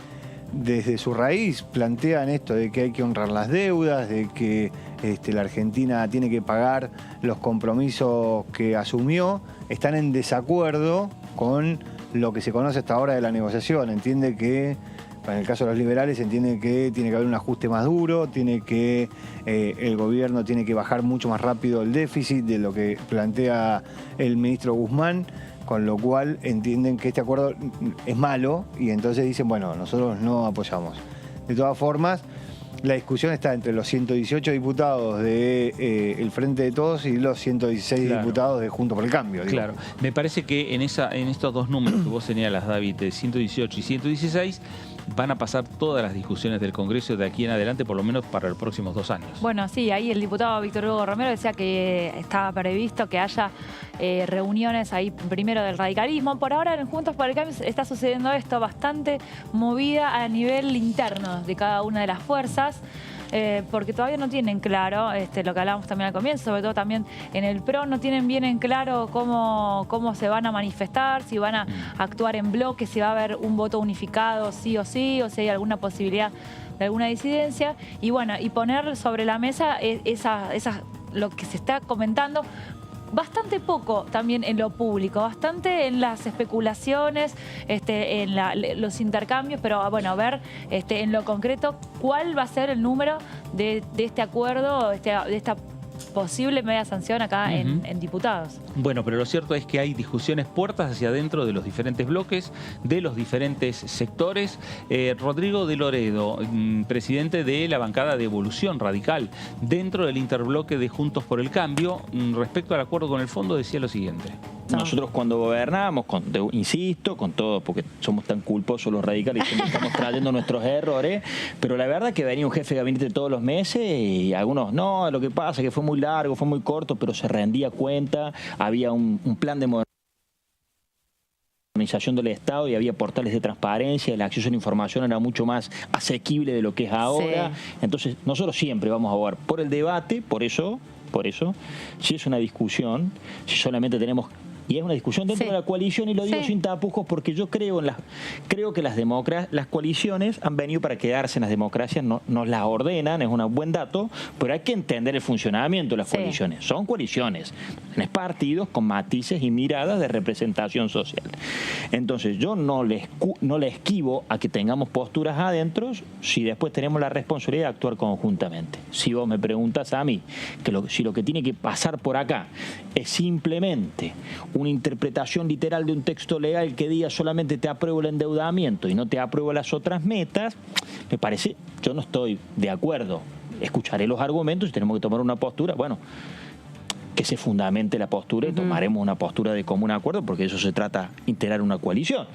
desde su raíz plantean esto de que hay que honrar las deudas, de que la Argentina tiene que pagar los compromisos que asumió, están en desacuerdo con lo que se conoce hasta ahora de la negociación. Entiende que, en el caso de los liberales, entiende que tiene que haber un ajuste más duro, tiene que el gobierno tiene que bajar mucho más rápido el déficit de lo que plantea el ministro Guzmán, con lo cual entienden que este acuerdo es malo y entonces dicen, bueno, nosotros no apoyamos. De todas formas, la discusión está entre los 118 diputados del Frente de Todos y los 116 diputados de Juntos por el Cambio. Claro, me parece que en estos dos números que vos señalas, David, de 118 y 116, van a pasar todas las discusiones del Congreso de aquí en adelante, por lo menos para los próximos 2 años. Bueno, sí, ahí el diputado Víctor Hugo Romero decía que estaba previsto que haya reuniones ahí primero del radicalismo. Por ahora en Juntos por el Cambio está sucediendo esto, bastante movida a nivel interno de cada una de las fuerzas. Porque todavía no tienen claro, lo que hablábamos también al comienzo, sobre todo también en el PRO, no tienen bien en claro cómo se van a manifestar, si van a actuar en bloque, si va a haber un voto unificado sí o si hay alguna posibilidad de alguna disidencia. Y bueno, y poner sobre la mesa lo que se está comentando, bastante poco también en lo público, bastante en las especulaciones, en los intercambios, pero bueno, ver en lo concreto cuál va a ser el número de este acuerdo, de esta posible media sanción acá en diputados. Bueno, pero lo cierto es que hay discusiones puertas hacia adentro de los diferentes bloques, de los diferentes sectores. Rodrigo de Loredo, presidente de la bancada de Evolución Radical, dentro del interbloque de Juntos por el Cambio, respecto al acuerdo con el fondo, decía lo siguiente. Nosotros cuando gobernábamos, insisto, con todo, porque somos tan culposos los radicales y siempre estamos trayendo nuestros errores, pero la verdad que venía un jefe de gabinete todos los meses y algunos, no, lo que pasa es que fue muy largo, fue muy corto, pero se rendía cuenta, había un plan de modernización del Estado y había portales de transparencia, el acceso a la información era mucho más asequible de lo que es ahora. Sí. Entonces, nosotros siempre vamos a abogar por el debate, por eso, si es una discusión, si solamente tenemos... Y es una discusión dentro de la coalición, y lo digo sin tapujos porque yo creo que las coaliciones han venido para quedarse en las democracias, nos las ordenan, es un buen dato, pero hay que entender el funcionamiento de las coaliciones. Son coaliciones, es partidos con matices y miradas de representación social. Entonces yo no le esquivo a que tengamos posturas adentro si después tenemos la responsabilidad de actuar conjuntamente. Si vos me preguntas a mí si lo que tiene que pasar por acá es simplemente una interpretación literal de un texto legal que diga solamente te apruebo el endeudamiento y no te apruebo las otras metas, me parece, yo no estoy de acuerdo. Escucharé los argumentos y tenemos que tomar una postura, bueno, que se fundamente la postura y tomaremos una postura de común acuerdo, porque de eso se trata, integrar una coalición.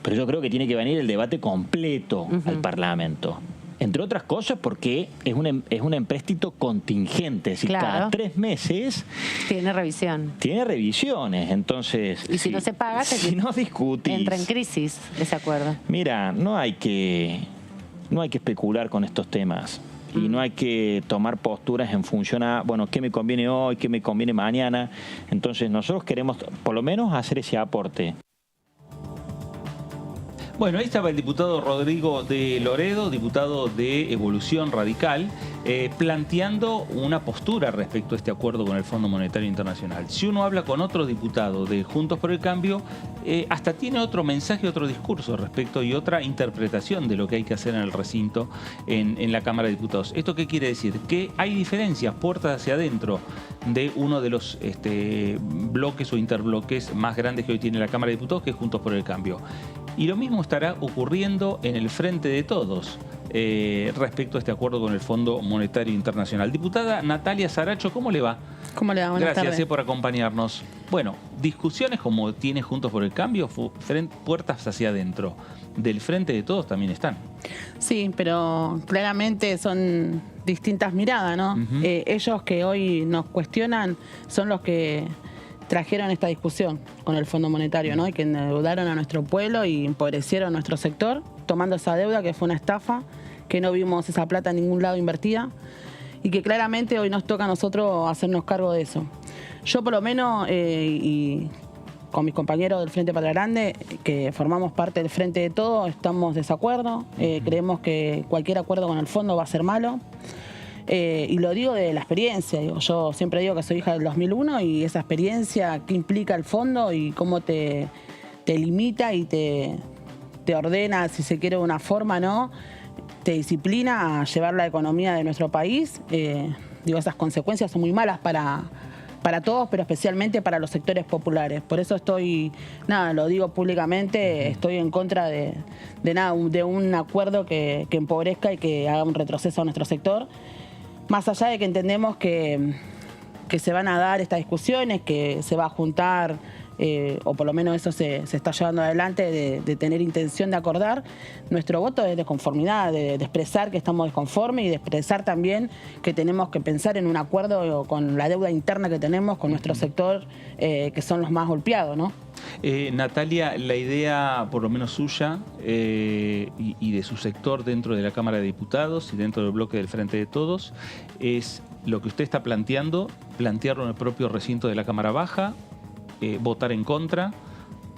Pero yo creo que tiene que venir el debate completo al Parlamento. Entre otras cosas porque es un empréstito contingente, es decir, cada 3 meses... Tiene revisión. Tiene revisiones, entonces... Y si no se paga, si no discutís... Entra en crisis ese acuerdo. Mira, no hay que especular con estos temas. Y no hay que tomar posturas en función a, bueno, qué me conviene hoy, qué me conviene mañana. Entonces nosotros queremos por lo menos hacer ese aporte. Bueno, ahí estaba el diputado Rodrigo de Loredo, diputado de Evolución Radical, planteando una postura respecto a este acuerdo con el Fondo Monetario Internacional. Si uno habla con otro diputado de Juntos por el Cambio, hasta tiene otro mensaje, otro discurso respecto y otra interpretación de lo que hay que hacer en el recinto en la Cámara de Diputados. ¿Esto qué quiere decir? Que hay diferencias, puertas hacia adentro de uno de los bloques o interbloques más grandes que hoy tiene la Cámara de Diputados, que es Juntos por el Cambio. Y lo mismo estará ocurriendo en el Frente de Todos respecto a este acuerdo con el Fondo Monetario Internacional. Diputada Natalia Saracho, ¿cómo le va? ¿Cómo le va? Buenas tardes. Gracias por acompañarnos. Bueno, discusiones como tiene Juntos por el Cambio, puertas hacia adentro. Del Frente de Todos también están. Sí, pero claramente son distintas miradas, ¿no? Ellos que hoy nos cuestionan son los que trajeron esta discusión con el Fondo Monetario, ¿no? Y que endeudaron a nuestro pueblo y empobrecieron a nuestro sector, tomando esa deuda que fue una estafa, que no vimos esa plata en ningún lado invertida y que claramente hoy nos toca a nosotros hacernos cargo de eso. Yo por lo menos, y con mis compañeros del Frente Patria Grande, que formamos parte del Frente de Todos, estamos de desacuerdo, creemos que cualquier acuerdo con el fondo va a ser malo. Y lo digo de la experiencia, yo siempre digo que soy hija del 2001 y esa experiencia que implica el fondo y cómo te limita y te ordena, si se quiere de una forma, ¿no? Te disciplina a llevar la economía de nuestro país. Esas consecuencias son muy malas para todos, pero especialmente para los sectores populares. Por eso lo digo públicamente, estoy en contra de un acuerdo que empobrezca y que haga un retroceso a nuestro sector. Más allá de que entendemos que se van a dar estas discusiones, que se va a juntar, o por lo menos eso se está llevando adelante, de tener intención de acordar, nuestro voto es de conformidad, de expresar que estamos desconformes y de expresar también que tenemos que pensar en un acuerdo con la deuda interna que tenemos con nuestro sector, que son los más golpeados, ¿no? Natalia, la idea, por lo menos suya, y de su sector dentro de la Cámara de Diputados y dentro del bloque del Frente de Todos, es lo que usted está plantearlo en el propio recinto de la Cámara Baja, votar en contra,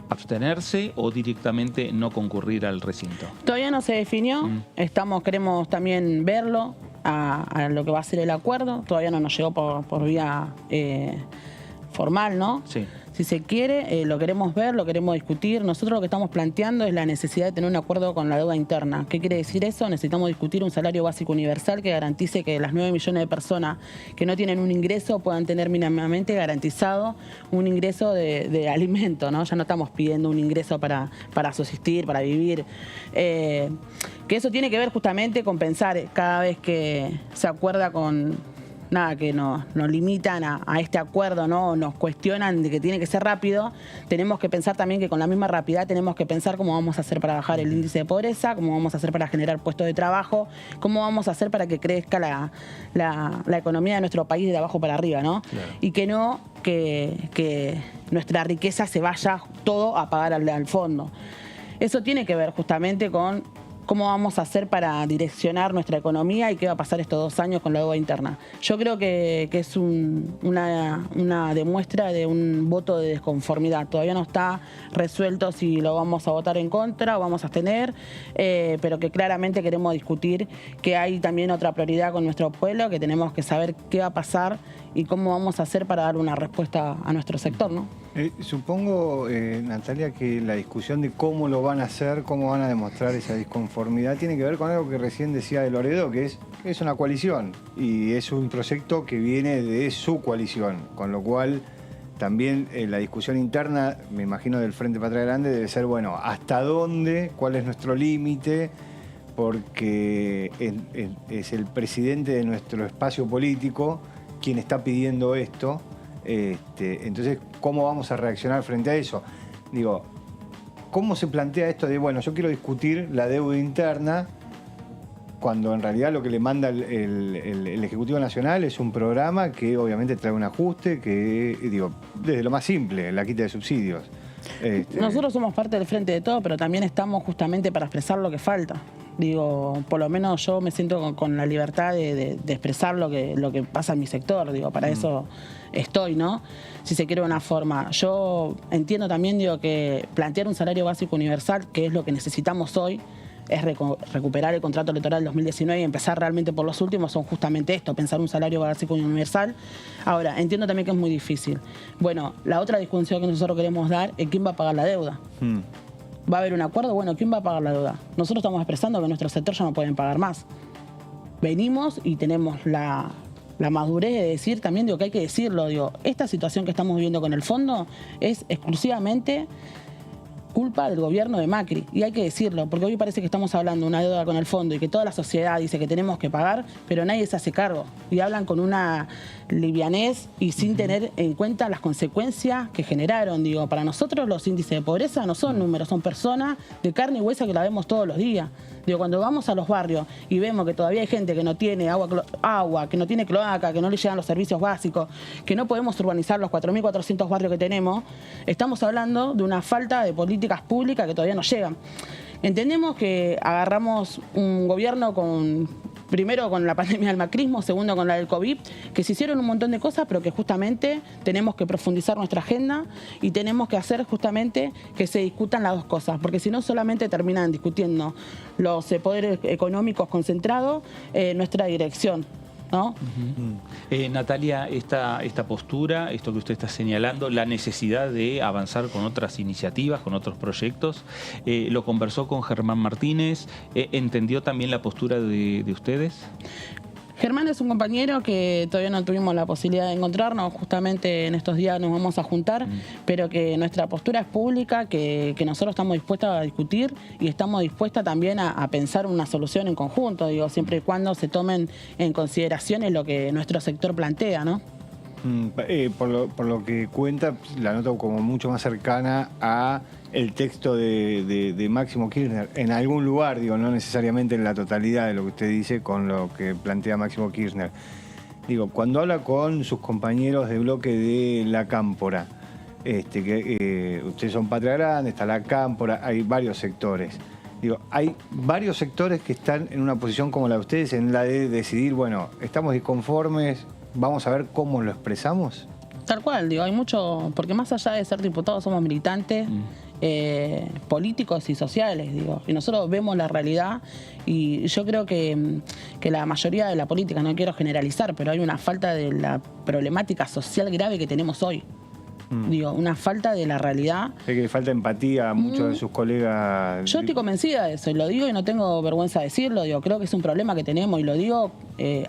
abstenerse o directamente no concurrir al recinto. Todavía no se definió, queremos también verlo a lo que va a ser el acuerdo, todavía no nos llegó por vía formal, ¿no? Sí. Si se quiere, lo queremos ver, lo queremos discutir. Nosotros lo que estamos planteando es la necesidad de tener un acuerdo con la deuda interna. ¿Qué quiere decir eso? Necesitamos discutir un salario básico universal que garantice que las 9 millones de personas que no tienen un ingreso puedan tener mínimamente garantizado un ingreso de alimento, ¿no? Ya no estamos pidiendo un ingreso para subsistir, para vivir. Que eso tiene que ver justamente con pensar cada vez que se acuerda con nada, que nos limitan a este acuerdo, ¿no? Nos cuestionan de que tiene que ser rápido, tenemos que pensar también que con la misma rapidez tenemos que pensar cómo vamos a hacer para bajar el índice de pobreza, cómo vamos a hacer para generar puestos de trabajo, cómo vamos a hacer para que crezca la economía de nuestro país de abajo para arriba, ¿no? Claro. Y que no que nuestra riqueza se vaya todo a pagar al fondo. Eso tiene que ver justamente con cómo vamos a hacer para direccionar nuestra economía y qué va a pasar estos 2 años con la deuda interna. Yo creo que es una demuestra de un voto de desconformidad. Todavía no está resuelto si lo vamos a votar en contra o vamos a abstener, pero que claramente queremos discutir que hay también otra prioridad con nuestro pueblo, que tenemos que saber qué va a pasar y cómo vamos a hacer para dar una respuesta a nuestro sector, ¿no? Supongo, Natalia, que la discusión de cómo lo van a hacer, cómo van a demostrar esa disconformidad, tiene que ver con algo que recién decía de Loredo, que es una coalición y es un proyecto que viene de su coalición, con lo cual también la discusión interna, me imagino, del Frente Patria Grande debe ser, bueno, ¿hasta dónde? ¿Cuál es nuestro límite? Porque es el presidente de nuestro espacio político quien está pidiendo esto. Entonces, ¿cómo vamos a reaccionar frente a eso? Digo, ¿cómo se plantea esto de, bueno, yo quiero discutir la deuda interna, cuando en realidad lo que le manda el Ejecutivo Nacional es un programa que obviamente trae un ajuste, que, digo, desde lo más simple, la quita de subsidios? Nosotros somos parte del Frente de Todo, pero también estamos justamente para expresar lo que falta. Digo, por lo menos yo me siento con la libertad de expresar lo que pasa en mi sector. Digo, para eso estoy, ¿no? Si se quiere de una forma. Yo entiendo también, digo, que plantear un salario básico universal, que es lo que necesitamos hoy, es recuperar el contrato electoral del 2019 y empezar realmente por los últimos, son justamente esto, pensar un salario básico universal. Ahora, entiendo también que es muy difícil. Bueno, la otra discusión que nosotros queremos dar es quién va a pagar la deuda. ¿Va a haber un acuerdo? Bueno, ¿quién va a pagar la deuda? Nosotros estamos expresando que nuestro sector ya no pueden pagar más. Venimos y tenemos la madurez de decir también, digo, que hay que decirlo, digo, esta situación que estamos viviendo con el fondo es exclusivamente culpa del gobierno de Macri, y hay que decirlo, porque hoy parece que estamos hablando de una deuda con el fondo y que toda la sociedad dice que tenemos que pagar, pero nadie se hace cargo, y hablan con una livianez y sin tener en cuenta las consecuencias que generaron. Digo, para nosotros los índices de pobreza no son números, son personas de carne y hueso que la vemos todos los días. Digo, cuando vamos a los barrios y vemos que todavía hay gente que no tiene agua, que no tiene cloaca, que no le llegan los servicios básicos, que no podemos urbanizar los 4.400 barrios que tenemos, estamos hablando de una falta de políticas públicas que todavía no llegan. Entendemos que agarramos un gobierno primero con la pandemia del macrismo, segundo con la del COVID, que se hicieron un montón de cosas, pero que justamente tenemos que profundizar nuestra agenda y tenemos que hacer justamente que se discutan las dos cosas, porque si no solamente terminan discutiendo los poderes económicos concentrados, nuestra dirección, ¿no? Natalia, esta postura, esto que usted está señalando, la necesidad de avanzar con otras iniciativas, con otros proyectos, ¿lo conversó con Germán Martínez? ¿Entendió también la postura de ustedes? Germán es un compañero que todavía no tuvimos la posibilidad de encontrarnos, justamente en estos días nos vamos a juntar, pero que nuestra postura es pública, que nosotros estamos dispuestos a discutir y estamos dispuestos también a pensar una solución en conjunto, digo, siempre y cuando se tomen en consideración lo que nuestro sector plantea, ¿no? Por lo que cuenta, la noto como mucho más cercana a el texto de Máximo Kirchner, en algún lugar, digo, no necesariamente en la totalidad de lo que usted dice con lo que plantea Máximo Kirchner. Digo, cuando habla con sus compañeros de bloque de La Cámpora, ustedes son Patria Grande, está La Cámpora, hay varios sectores. Digo, hay varios sectores que están en una posición como la de ustedes, en la de decidir, bueno, estamos disconformes, vamos a ver cómo lo expresamos. Tal cual, digo, hay mucho, porque más allá de ser diputados somos militantes, políticos y sociales, digo, y nosotros vemos la realidad y yo creo que la mayoría de la política, no quiero generalizar, pero hay una falta de la problemática social grave que tenemos hoy. Digo, una falta de la realidad. Es que le falta empatía a muchos de sus colegas. Yo estoy convencida de eso, y lo digo y no tengo vergüenza de decirlo. Digo, creo que es un problema que tenemos y lo digo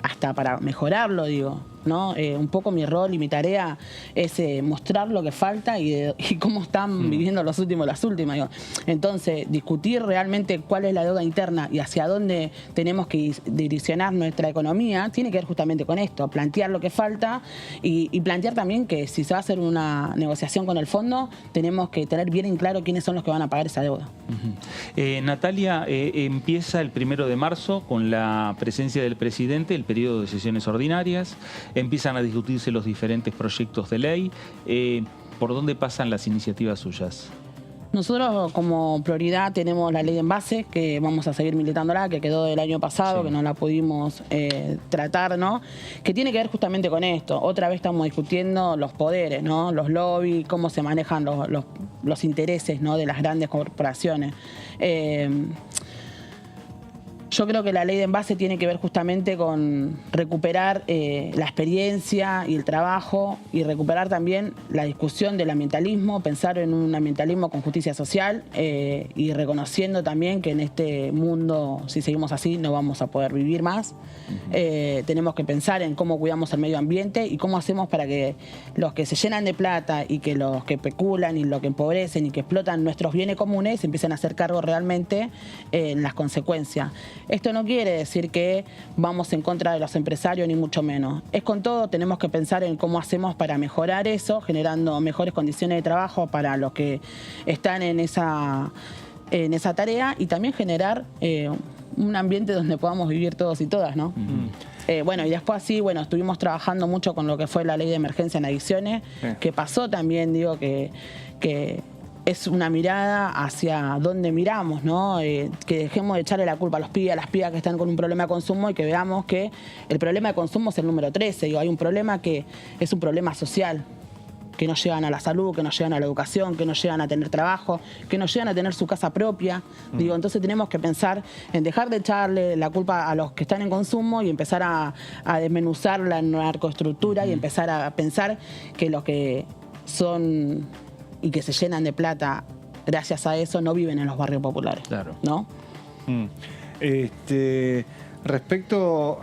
hasta para mejorarlo, digo, ¿no? Un poco mi rol y mi tarea es mostrar lo que falta y cómo están viviendo las últimas. Digo. Entonces, discutir realmente cuál es la deuda interna y hacia dónde tenemos que direccionar nuestra economía tiene que ver justamente con esto, plantear lo que falta y plantear también que si se va a hacer una negociación con el fondo, tenemos que tener bien en claro quiénes son los que van a pagar esa deuda. Natalia, empieza el 1 de marzo con la presencia del presidente el periodo de sesiones ordinarias. Empiezan a discutirse los diferentes proyectos de ley. ¿Por dónde pasan las iniciativas suyas? Nosotros como prioridad tenemos la ley de envase, que vamos a seguir militándola, que quedó del año pasado, que no la pudimos tratar, ¿no? Que tiene que ver justamente con esto. Otra vez estamos discutiendo los poderes, ¿no? Los lobbies, cómo se manejan los intereses, ¿no? De las grandes corporaciones. Yo creo que la ley de envase tiene que ver justamente con recuperar la experiencia y el trabajo y recuperar también la discusión del ambientalismo, pensar en un ambientalismo con justicia social y reconociendo también que en este mundo, si seguimos así, no vamos a poder vivir más. Tenemos que pensar en cómo cuidamos el medio ambiente y cómo hacemos para que los que se llenan de plata y que los que especulan y los que empobrecen y que explotan nuestros bienes comunes se empiecen a hacer cargo realmente en las consecuencias. Esto no quiere decir que vamos en contra de los empresarios, ni mucho menos. Es con todo, tenemos que pensar en cómo hacemos para mejorar eso, generando mejores condiciones de trabajo para los que están en esa tarea y también generar un ambiente donde podamos vivir todos y todas, ¿no? Bueno, y después así, bueno, estuvimos trabajando mucho con lo que fue la ley de emergencia en adicciones, que pasó también, digo, que es una mirada hacia dónde miramos, ¿no? Que dejemos de echarle la culpa a los pibes, a las pibas que están con un problema de consumo y que veamos que el problema de consumo es el número 13. Digo, hay un problema que es un problema social, que no llegan a la salud, que no llegan a la educación, que no llegan a tener trabajo, que no llegan a tener su casa propia. Digo, entonces tenemos que pensar en dejar de echarle la culpa a los que están en consumo y empezar a desmenuzar la narcoestructura y empezar a pensar que los que son y que se llenan de plata gracias a eso no viven en los barrios populares. Claro. ¿No? Respecto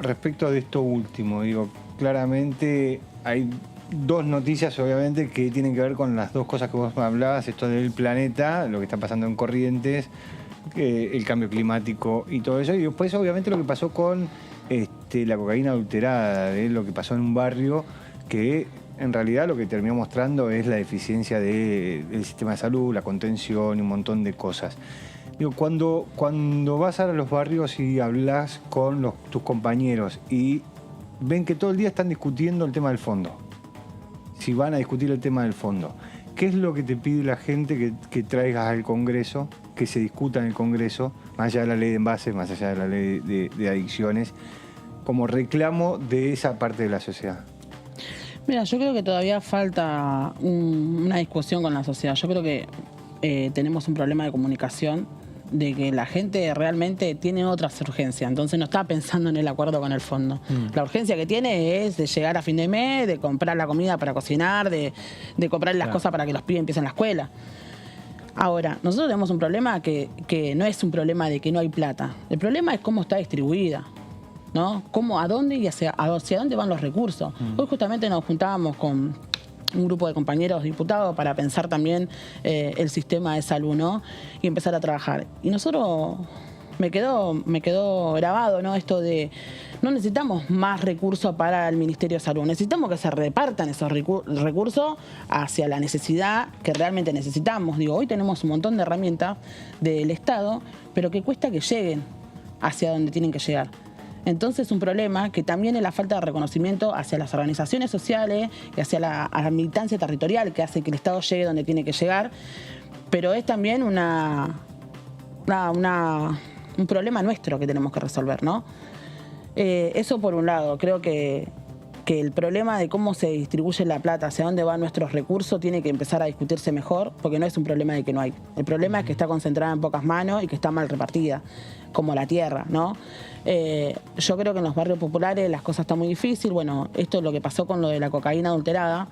de esto último, digo, claramente hay dos noticias, obviamente, que tienen que ver con las dos cosas que vos hablabas, esto del planeta, lo que está pasando en Corrientes, el cambio climático y todo eso, y después, obviamente, lo que pasó con la cocaína adulterada, lo que pasó en un barrio que en realidad lo que terminó mostrando es la deficiencia del sistema de salud, la contención y un montón de cosas. Digo, cuando vas a los barrios y hablas con tus compañeros y ven que todo el día están discutiendo el tema del fondo, si van a discutir el tema del fondo, ¿qué es lo que te pide la gente que traigas al Congreso, que se discuta en el Congreso, más allá de la ley de envases, más allá de la ley de adicciones, como reclamo de esa parte de la sociedad? Mira, yo creo que todavía falta una discusión con la sociedad. Yo creo que tenemos un problema de comunicación, de que la gente realmente tiene otras urgencias, entonces no está pensando en el acuerdo con el fondo. La urgencia que tiene es de llegar a fin de mes, de comprar la comida para cocinar, de comprar las cosas para que los pibes empiecen la escuela. Ahora, nosotros tenemos un problema que no es un problema de que no hay plata. El problema es cómo está distribuida, ¿no? Cómo, a dónde y hacia dónde van los recursos. Hoy justamente nos juntábamos con un grupo de compañeros diputados para pensar también el sistema de salud, ¿no? Y empezar a trabajar. Y nosotros me quedó grabado, ¿no? Esto de no necesitamos más recursos para el Ministerio de Salud, necesitamos que se repartan esos recursos hacia la necesidad que realmente necesitamos. Digo, hoy tenemos un montón de herramientas del Estado, pero que cuesta que lleguen hacia donde tienen que llegar. Entonces un problema que también es la falta de reconocimiento hacia las organizaciones sociales y hacia la militancia territorial que hace que el Estado llegue donde tiene que llegar, pero es también un problema nuestro que tenemos que resolver, ¿no? Eso por un lado, creo que el problema de cómo se distribuye la plata, hacia dónde van nuestros recursos, tiene que empezar a discutirse mejor, porque no es un problema de que no hay. El problema es que está concentrada en pocas manos y que está mal repartida, como la tierra, ¿no? Yo creo que en los barrios populares las cosas están muy difíciles. Bueno, esto es lo que pasó con lo de la cocaína adulterada.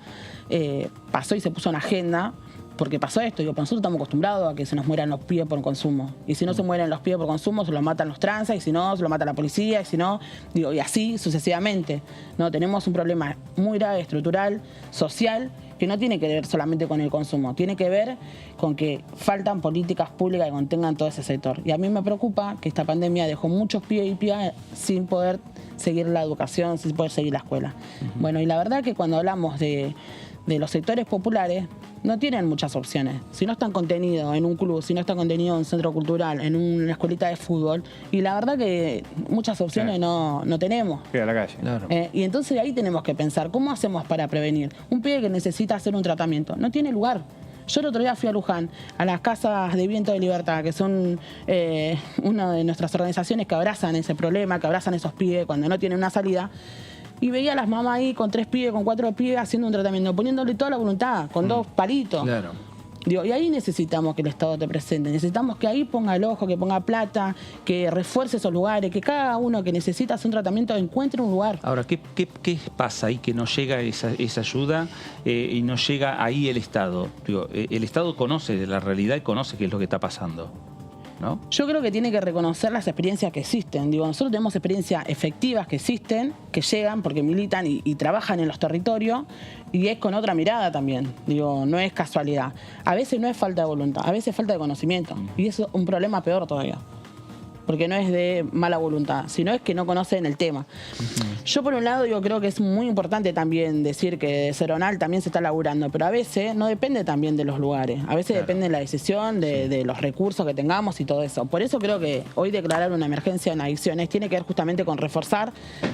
Pasó y se puso en agenda, porque pasó esto. Digo, nosotros estamos acostumbrados a que se nos mueran los pibes por consumo. Y si no se mueren los pibes por consumo, se los matan los transas, y si no, se los mata la policía, y si no, digo, y así sucesivamente. No, tenemos un problema muy grave, estructural, social, que no tiene que ver solamente con el consumo, tiene que ver con que faltan políticas públicas que contengan todo ese sector. Y a mí me preocupa que esta pandemia dejó muchos pibes y pibas sin poder seguir la educación, sin poder seguir la escuela. Bueno, y la verdad que cuando hablamos de los sectores populares, no tienen muchas opciones. Si no están contenidos en un club, si no están contenidos en un centro cultural, en una escuelita de fútbol, y la verdad que muchas opciones no tenemos. Queda a la calle. Claro. Y entonces ahí tenemos que pensar, ¿cómo hacemos para prevenir? Un pibe que necesita hacer un tratamiento, no tiene lugar. Yo el otro día fui a Luján, a las Casas de Viento de Libertad, que son una de nuestras organizaciones que abrazan ese problema, que abrazan esos pibes cuando no tienen una salida. Y veía a las mamás ahí con 3 pibes, con 4 pibes haciendo un tratamiento, poniéndole toda la voluntad, con 2 palitos. Claro. Digo, y ahí necesitamos que el Estado te presente, necesitamos que ahí ponga el ojo, que ponga plata, que refuerce esos lugares, que cada uno que necesita hacer un tratamiento encuentre un lugar. Ahora, ¿qué pasa ahí que no llega esa ayuda y no llega ahí el Estado? Digo, el Estado conoce la realidad y conoce qué es lo que está pasando, ¿no? Yo creo que tiene que reconocer las experiencias que existen. Digo, nosotros tenemos experiencias efectivas que existen, que llegan porque militan y trabajan en los territorios, y es con otra mirada también. Digo, no es casualidad. A veces no es falta de voluntad, a veces es falta de conocimiento. Y eso es un problema peor todavía. Porque no es de mala voluntad, sino es que no conocen el tema. Yo por un lado yo creo que es muy importante también decir que de Seronal también se está laburando, pero a veces no depende también de los lugares, a veces depende de la decisión, de los recursos que tengamos y todo eso. Por eso creo que hoy declarar una emergencia en adicciones tiene que ver justamente con reforzar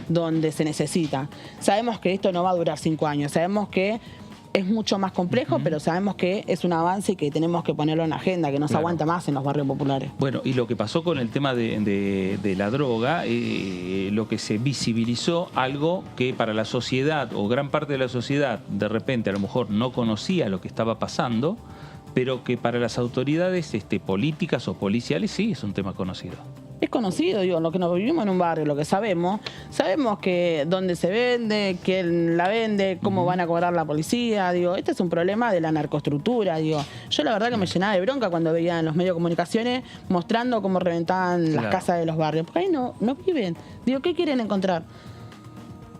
donde se necesita. Sabemos que esto no va a durar 5 años, sabemos que es mucho más complejo, pero sabemos que es un avance y que tenemos que ponerlo en la agenda, que no se aguanta más en los barrios populares. Bueno, y lo que pasó con el tema de la droga, lo que se visibilizó, algo que para la sociedad o gran parte de la sociedad de repente a lo mejor no conocía lo que estaba pasando, pero que para las autoridades políticas o policiales sí es un tema conocido. Es conocido, digo, lo que nos vivimos en un barrio, lo que sabemos que dónde se vende, quién la vende, cómo van a cobrar la policía, digo, este es un problema de la narcoestructura, digo. Yo la verdad que me llenaba de bronca cuando veía en los medios de comunicaciones mostrando cómo reventaban las casas de los barrios, porque ahí no viven. Digo, ¿qué quieren encontrar?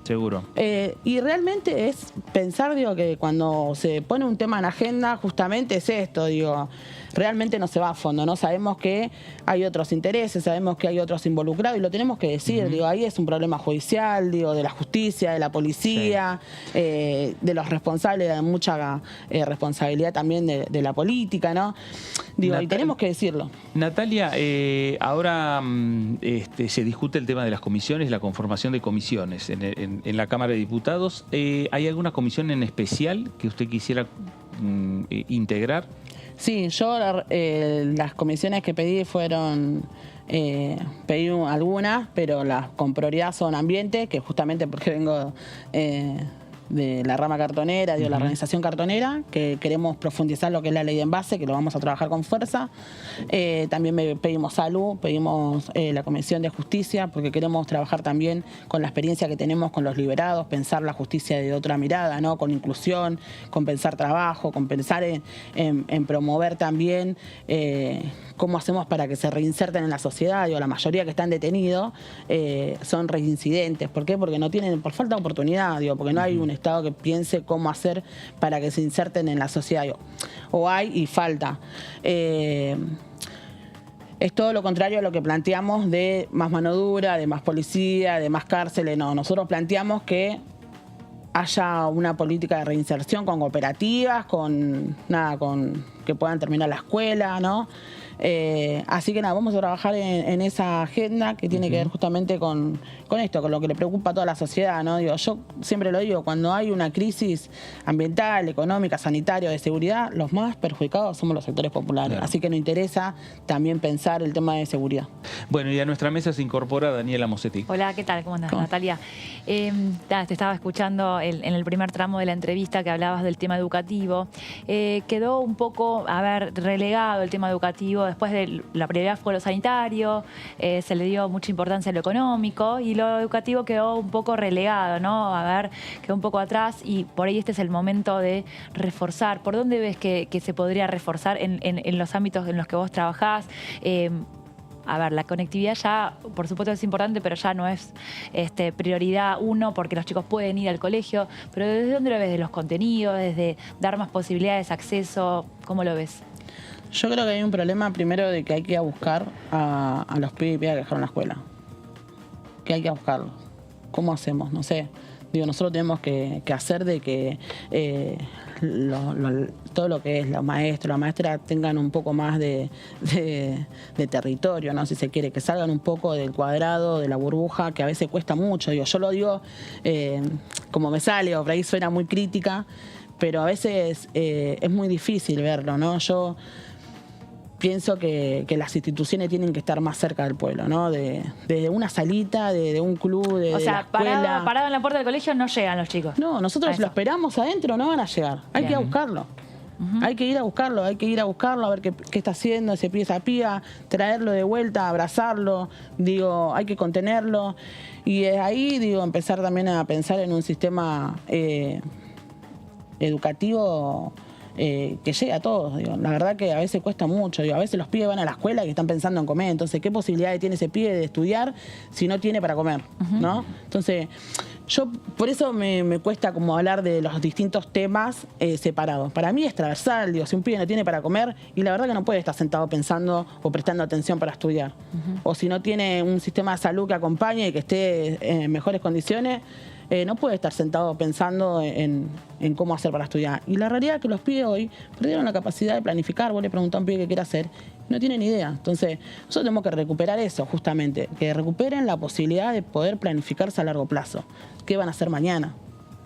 Seguro. Y realmente es pensar, digo, que cuando se pone un tema en agenda, justamente es esto, digo, realmente no se va a fondo, ¿no? Sabemos que hay otros intereses, sabemos que hay otros involucrados y lo tenemos que decir, digo, ahí es un problema judicial, digo, de la justicia, de la policía, de los responsables, de mucha responsabilidad también de la política, ¿no? Digo, y tenemos que decirlo. Natalia, ahora se discute el tema de las comisiones, la conformación de comisiones en la Cámara de Diputados. ¿Hay alguna comisión en especial que usted quisiera integrar? Sí, yo las comisiones que pedí fueron, pedí algunas, pero las con prioridad son ambiente, que justamente porque vengo de la rama cartonera, de la organización cartonera, que queremos profundizar lo que es la ley de envase, que lo vamos a trabajar con fuerza. También pedimos salud, pedimos la Comisión de Justicia, porque queremos trabajar también con la experiencia que tenemos con los liberados, pensar la justicia de otra mirada, ¿no? Con inclusión, con pensar trabajo, con pensar en promover también cómo hacemos para que se reinserten en la sociedad. Digo, la mayoría que están detenidos son reincidentes. ¿Por qué? Porque no tienen, por falta de oportunidad, digo, porque no hay un Estado que piense cómo hacer para que se inserten en la sociedad. Digo, o hay y falta. Es todo lo contrario a lo que planteamos de más mano dura, de más policía, de más cárceles. No, nosotros planteamos que haya una política de reinserción con cooperativas, con que puedan terminar la escuela, ¿no? Así que nada, vamos a trabajar en esa agenda que tiene que ver justamente con esto, con lo que le preocupa a toda la sociedad, ¿no? Digo, yo siempre lo digo, cuando hay una crisis ambiental, económica, sanitaria, de seguridad, los más perjudicados somos los sectores populares. Claro. Así que nos interesa también pensar el tema de seguridad. Bueno, y a nuestra mesa se incorpora Daniela Mosetti. Hola, ¿qué tal? ¿Cómo andas, Natalia? Te estaba escuchando en el primer tramo de la entrevista que hablabas del tema educativo. Quedó un poco, relegado el tema educativo después de la prioridad fue lo sanitario, se le dio mucha importancia a lo económico y lo educativo quedó un poco relegado, ¿no? A ver, quedó un poco atrás y por ahí este es el momento de reforzar. ¿Por dónde ves que se podría reforzar en los ámbitos en los que vos trabajás? A ver, la conectividad ya, por supuesto, es importante, pero ya no es prioridad uno porque los chicos pueden ir al colegio. Pero ¿desde dónde lo ves? ¿De los contenidos? ¿Desde dar más posibilidades, acceso? ¿Cómo lo ves? Yo creo que hay un problema primero de que hay que ir a buscar a los pibes y pibas que dejaron la escuela. Que hay que buscarlos. ¿Cómo hacemos? No sé. Digo, nosotros tenemos que hacer de que todo lo que es los maestros, las maestras tengan un poco más de territorio, ¿no? Si se quiere, que salgan un poco del cuadrado, de la burbuja, que a veces cuesta mucho. Digo, yo lo digo como me sale, o por ahí suena muy crítica, pero a veces es muy difícil verlo, ¿no? Yo pienso que las instituciones tienen que estar más cerca del pueblo, ¿no? Desde una salita, de un club, de la escuela. Parado en la puerta del colegio no llegan los chicos. No, nosotros lo esperamos adentro, no van a llegar. Hay que ir a buscarlo. Hay que ir a buscarlo, a ver qué está haciendo ese pibe, esa piba, traerlo de vuelta, abrazarlo, digo, hay que contenerlo. Y de ahí, digo, empezar también a pensar en un sistema educativo que llegue a todos. Digo. La verdad que a veces cuesta mucho. Digo. A veces los pibes van a la escuela y están pensando en comer. Entonces, ¿qué posibilidades tiene ese pibe de estudiar si no tiene para comer? ¿No? Entonces, yo por eso me cuesta como hablar de los distintos temas separados. Para mí es transversal. Digo, si un pibe no tiene para comer, y la verdad que no puede estar sentado pensando o prestando atención para estudiar. O si no tiene un sistema de salud que acompañe y que esté en mejores condiciones, no puede estar sentado pensando en cómo hacer para estudiar. Y la realidad es que los pibes hoy perdieron la capacidad de planificar. Vos le preguntás a un pibe qué quiere hacer, no tienen idea. Entonces, nosotros tenemos que recuperar eso, justamente. Que recuperen la posibilidad de poder planificarse a largo plazo. ¿Qué van a hacer mañana?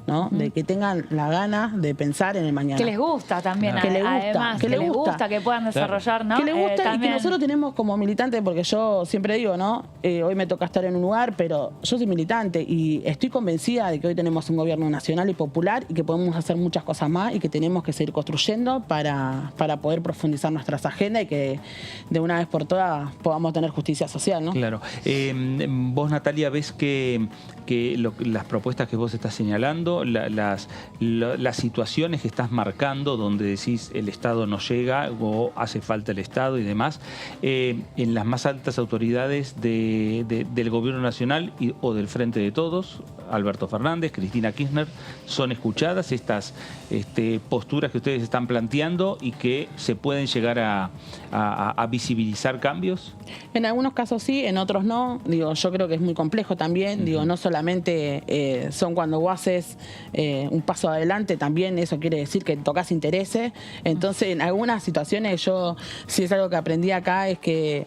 ¿No? De que tengan la gana de pensar en el mañana. Que les gusta también, que les gusta, además, que les gusta que puedan desarrollar, ¿no? Que les gusta y que nosotros tenemos como militantes, porque yo siempre digo, ¿no? Hoy me toca estar en un lugar, pero yo soy militante y estoy convencida de que hoy tenemos un gobierno nacional y popular y que podemos hacer muchas cosas más y que tenemos que seguir construyendo para poder profundizar nuestras agendas y que de una vez por todas podamos tener justicia social, ¿no? Claro. Vos, Natalia, ves que las propuestas que vos estás señalando, las situaciones que estás marcando donde decís el Estado no llega o hace falta el Estado y demás, en las más altas autoridades del Gobierno Nacional o del Frente de Todos, Alberto Fernández, Cristina Kirchner, son escuchadas estas posturas que ustedes están planteando y que se pueden llegar a visibilizar cambios? En algunos casos sí, en otros no. Digo, yo creo que es muy complejo también. Digo, no solamente son cuando vos haces un paso adelante, también eso quiere decir que tocas intereses. Entonces, en algunas situaciones yo, sí es algo que aprendí acá, es que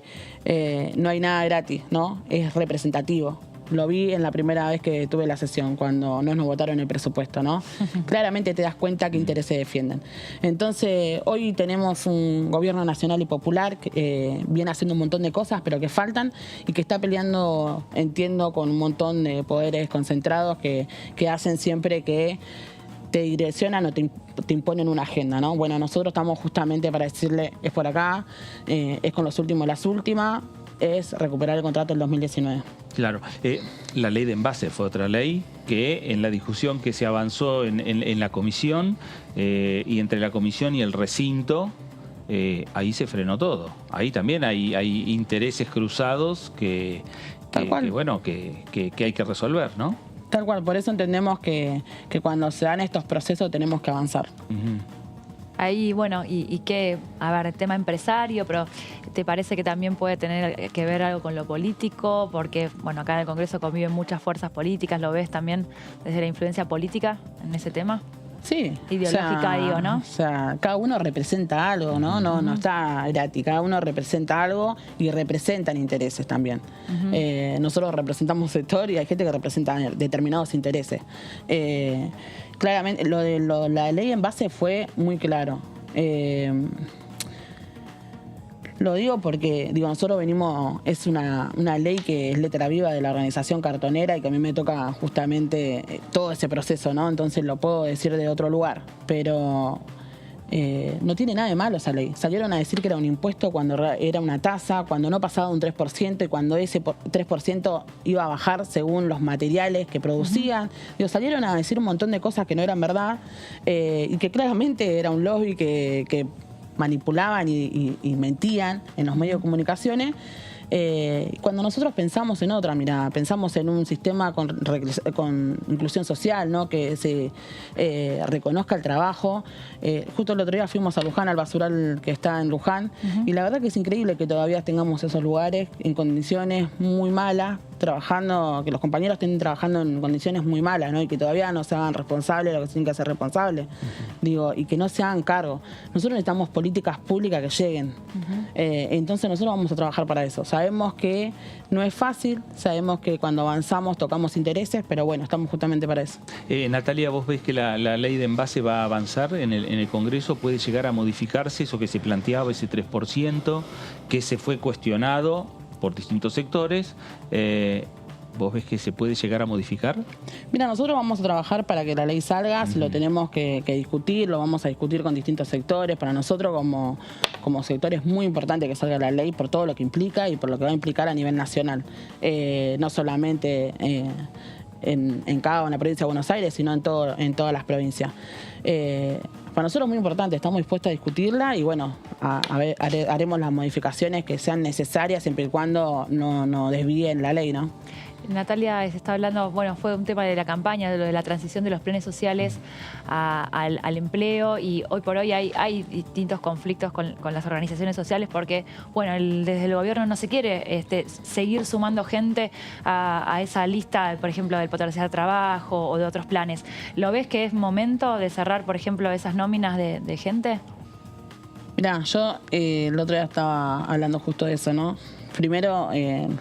no hay nada gratis, ¿no? Es representativo. Lo vi en la primera vez que tuve la sesión, cuando no nos votaron el presupuesto, ¿no? Claramente te das cuenta qué intereses defienden. Entonces, hoy tenemos un gobierno nacional y popular que viene haciendo un montón de cosas, pero que faltan y que está peleando, entiendo, con un montón de poderes concentrados que hacen siempre que te direccionan o te imponen una agenda, ¿no? Bueno, nosotros estamos justamente para decirle, es por acá, es con los últimos las últimas, es recuperar el contrato del 2019. Claro. La ley de envase fue otra ley que en la discusión que se avanzó en la comisión y entre la comisión y el recinto, ahí se frenó todo. Ahí también hay intereses cruzados que hay que resolver, ¿no? Tal cual, por eso entendemos que cuando se dan estos procesos tenemos que avanzar. Ahí, bueno, y que, a ver, tema empresario, pero ¿te parece que también puede tener que ver algo con lo político? Porque, bueno, acá en el Congreso conviven muchas fuerzas políticas, ¿lo ves también desde la influencia política en ese tema? Sí. Ideológica, digo, ¿no? O sea, cada uno representa algo, ¿no? No está gratis, cada uno representa algo y representan intereses también. Nosotros representamos un sector y hay gente que representa determinados intereses. Claramente, la ley en base fue muy claro. Lo digo porque nosotros venimos, es una ley que es letra viva de la organización cartonera y que a mí me toca justamente todo ese proceso, ¿no? Entonces lo puedo decir de otro lugar. Pero no tiene nada de malo esa ley. Salieron a decir que era un impuesto cuando era una tasa, cuando no pasaba un 3% y cuando ese 3% iba a bajar según los materiales que producían. Digo, salieron a decir un montón de cosas que no eran verdad y que claramente era un lobby que manipulaban y mentían en los medios de comunicaciones. Cuando nosotros pensamos en otra mirada, pensamos en un sistema con inclusión social, ¿no? Que se reconozca el trabajo. Justo el otro día fuimos a Luján, al basural que está en Luján, y la verdad que es increíble que todavía tengamos esos lugares en condiciones muy malas, trabajando, que los compañeros estén trabajando en condiciones muy malas, ¿no? Y que todavía no se hagan responsables de lo que tienen que hacer responsables. Digo, y que no se hagan cargo. Nosotros necesitamos políticas públicas que lleguen. Entonces nosotros vamos a trabajar para eso. Sabemos que no es fácil, sabemos que cuando avanzamos tocamos intereses, pero bueno, estamos justamente para eso. Natalia, ¿vos ves que la ley de envase va a avanzar en el Congreso? ¿Puede llegar a modificarse eso que se planteaba, ese 3%, que se fue cuestionado por distintos sectores? ¿Vos ves que se puede llegar a modificar? Mira, nosotros vamos a trabajar para que la ley salga, si lo tenemos que discutir, lo vamos a discutir con distintos sectores. Para nosotros como sector es muy importante que salga la ley por todo lo que implica y por lo que va a implicar a nivel nacional. No solamente en Cava, en la provincia de Buenos Aires, sino en todas las provincias. Para nosotros es muy importante, estamos dispuestos a discutirla y bueno, haremos las modificaciones que sean necesarias siempre y cuando no desvíen la ley, ¿no? Natalia, se está hablando, bueno, fue un tema de la campaña, de lo de la transición de los planes sociales al empleo, y hoy por hoy hay distintos conflictos con las organizaciones sociales porque, bueno, desde el gobierno no se quiere seguir sumando gente a esa lista, por ejemplo, del potencial trabajo o de otros planes. ¿Lo ves que es momento de cerrar, por ejemplo, esas nóminas de gente? Mirá, yo el otro día estaba hablando justo de eso, ¿no? Primero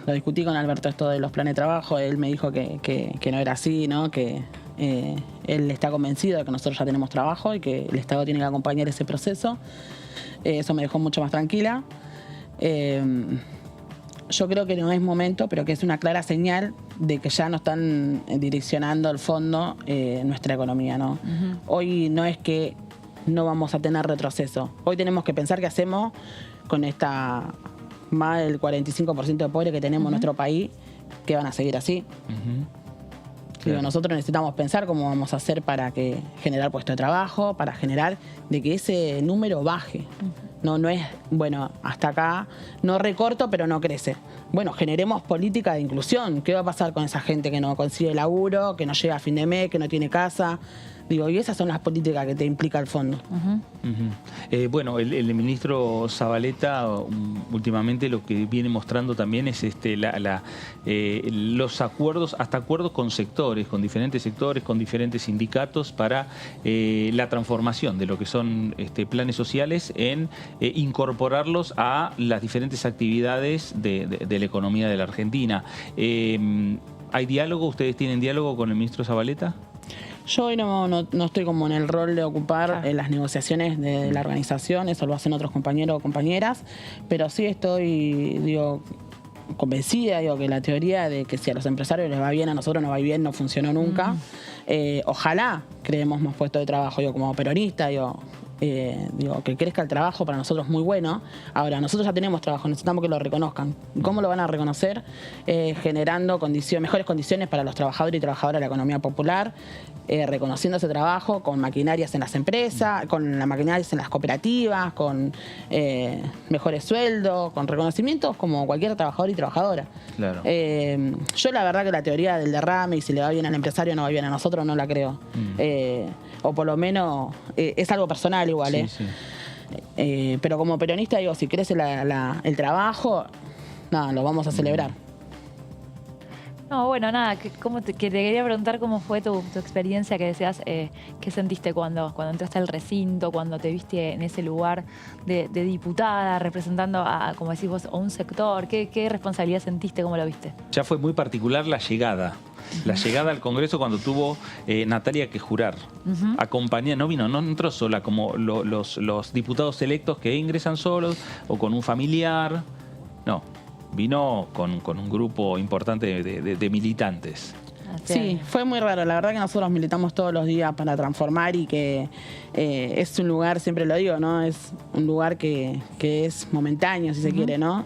lo discutí con Alberto esto de los planes de trabajo, él me dijo que no era así, ¿no? Que él está convencido de que nosotros ya tenemos trabajo y que el Estado tiene que acompañar ese proceso. Eso me dejó mucho más tranquila. Yo creo que no es momento, pero que es una clara señal de que ya no están direccionando al fondo nuestra economía, ¿no? Hoy no es que no vamos a tener retroceso. Hoy tenemos que pensar qué hacemos con esta más del 45% de pobres que tenemos en nuestro país, que van a seguir así. Digo, nosotros necesitamos pensar cómo vamos a hacer para generar puestos de trabajo, para generar de que ese número baje. No es, bueno, hasta acá no recorto, pero no crece. Bueno, generemos política de inclusión. ¿Qué va a pasar con esa gente que no consigue laburo, que no llega a fin de mes, que no tiene casa? Digo, y esas son las políticas que te implica el fondo. Bueno, el ministro Zabaleta últimamente lo que viene mostrando también es los acuerdos, hasta acuerdos con sectores, con diferentes sindicatos para la transformación de lo que son planes sociales en incorporarlos a las diferentes actividades de la economía de la Argentina. ¿Hay diálogo? ¿Ustedes tienen diálogo con el ministro Zabaleta? Yo hoy no estoy como en el rol de ocupar las negociaciones de la organización, eso lo hacen otros compañeros o compañeras, pero sí estoy, convencida, que la teoría de que si a los empresarios les va bien, a nosotros nos va bien, no funcionó nunca. Ojalá creemos más puestos de trabajo, como peronista, que crezca el trabajo para nosotros es muy bueno. Ahora, nosotros ya tenemos trabajo, necesitamos que lo reconozcan. ¿Cómo lo van a reconocer? Generando mejores condiciones para los trabajadores y trabajadoras de la economía popular, reconociendo ese trabajo con maquinarias en las empresas, con las maquinarias en las cooperativas, con mejores sueldos, con reconocimientos como cualquier trabajador y trabajadora. Claro. Yo la verdad que la teoría del derrame y si le va bien al empresario o no va bien a nosotros no la creo. O por lo menos es algo personal igual. Sí. Pero como peronista si crece el trabajo, nada, lo vamos a celebrar. No, bueno, nada, que te quería preguntar cómo fue tu experiencia, que decías, qué sentiste cuando entraste al recinto, cuando te viste en ese lugar de diputada, representando como decís vos, a un sector. ¿Qué responsabilidad sentiste? ¿Cómo lo viste? Ya fue muy particular la llegada. La llegada al Congreso cuando tuvo Natalia que jurar. Acompañada, no entró sola como los diputados electos que ingresan solos o con un familiar. No, vino con un grupo importante de militantes. Sí, fue muy raro. La verdad que nosotros militamos todos los días para transformar y que es un lugar, siempre lo digo, ¿no? Es un lugar que es momentáneo, si se quiere, ¿no?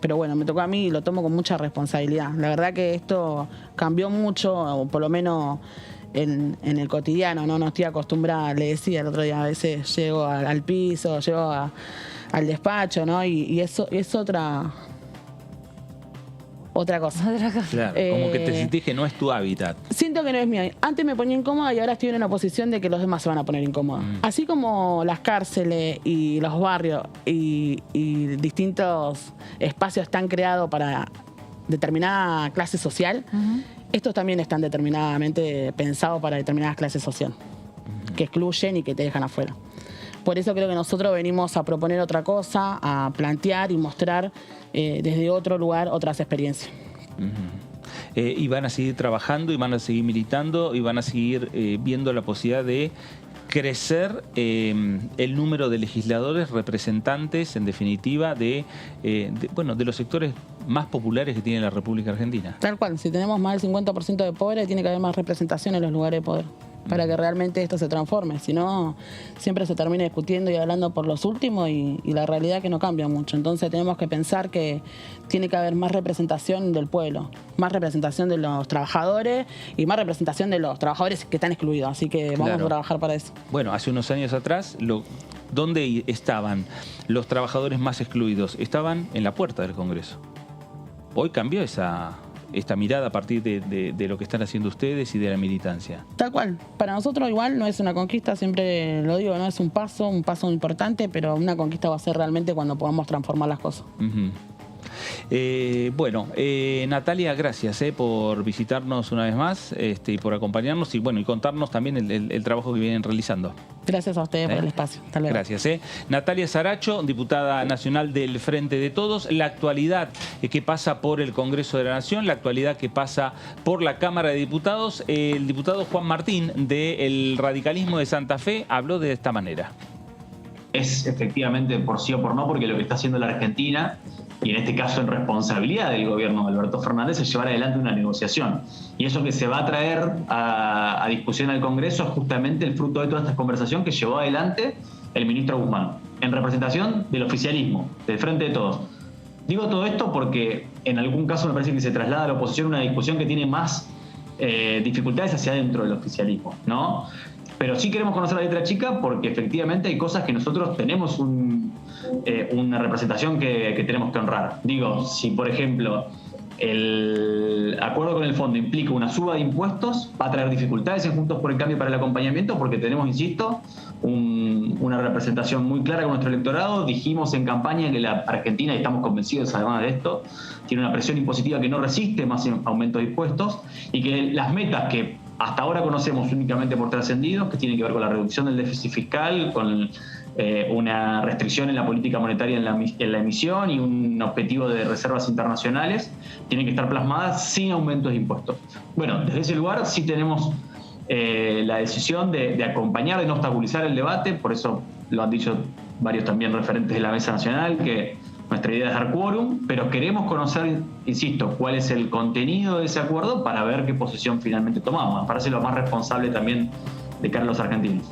Pero bueno, me tocó a mí y lo tomo con mucha responsabilidad. La verdad que esto cambió mucho, o por lo menos en el cotidiano, ¿no? No estoy acostumbrada, le decía el otro día, a veces llego al piso, llego al despacho, ¿no? Y eso es otra cosa. Claro, como que te sentís que no es tu hábitat. Siento que no es mío. Antes me ponía incómoda y ahora estoy en una posición de que los demás se van a poner incómodos. Así como las cárceles y los barrios y distintos espacios están creados para determinada clase social, estos también están determinadamente pensados para determinadas clases sociales, que excluyen y que te dejan afuera. Por eso creo que nosotros venimos a proponer otra cosa, a plantear y mostrar desde otro lugar otras experiencias. Y van a seguir trabajando, y van a seguir militando, y van a seguir viendo la posibilidad de crecer el número de legisladores, representantes, en definitiva, de los sectores más populares que tiene la República Argentina. Tal cual, si tenemos más del 50% de pobres, tiene que haber más representación en los lugares de poder, para que realmente esto se transforme. Si no, siempre se termina discutiendo y hablando por los últimos y la realidad que no cambia mucho. Entonces tenemos que pensar que tiene que haber más representación del pueblo, más representación de los trabajadores y más representación de los trabajadores que están excluidos. Así que vamos a trabajar para eso. Bueno, hace unos años atrás, ¿dónde estaban los trabajadores más excluidos? Estaban en la puerta del Congreso. Hoy cambió esta mirada a partir de lo que están haciendo ustedes y de la militancia. Tal cual. Para nosotros igual no es una conquista, siempre lo digo, no es un paso importante, pero una conquista va a ser realmente cuando podamos transformar las cosas. Natalia, gracias por visitarnos una vez más y por acompañarnos y contarnos también el trabajo que vienen realizando. Gracias a ustedes por el espacio. Hasta luego. Gracias. Natalia Saracho, diputada nacional del Frente de Todos. La actualidad que pasa por el Congreso de la Nación, la actualidad que pasa por la Cámara de Diputados. El diputado Juan Martín del radicalismo de Santa Fe habló de esta manera. Es efectivamente por sí o por no, porque lo que está haciendo la Argentina, y en este caso en responsabilidad del gobierno de Alberto Fernández, es llevar adelante una negociación. Y eso que se va a traer a discusión al Congreso es justamente el fruto de toda esta conversación que llevó adelante el ministro Guzmán, en representación del oficialismo, del Frente de Todos. Digo todo esto porque en algún caso me parece que se traslada a la oposición una discusión que tiene más dificultades hacia adentro del oficialismo, ¿no? Pero sí queremos conocer la letra chica porque efectivamente hay cosas que nosotros tenemos una representación que tenemos que honrar. Digo, si por ejemplo el acuerdo con el fondo implica una suba de impuestos, va a traer dificultades en Juntos por el Cambio para el acompañamiento porque tenemos, insisto, una representación muy clara con nuestro electorado. Dijimos en campaña que la Argentina, y estamos convencidos además de esto, tiene una presión impositiva que no resiste más aumentos de impuestos y que las metas que hasta ahora conocemos únicamente por trascendidos, que tienen que ver con la reducción del déficit fiscal, con una restricción en la política monetaria en la emisión y un objetivo de reservas internacionales, tienen que estar plasmadas sin aumentos de impuestos. Bueno, desde ese lugar sí tenemos la decisión de acompañar, de no obstaculizar el debate, por eso lo han dicho varios también referentes de la Mesa Nacional, que nuestra idea es dar quórum, pero queremos conocer, insisto, cuál es el contenido de ese acuerdo para ver qué posición finalmente tomamos. Me parece lo más responsable también de cara a los argentinos.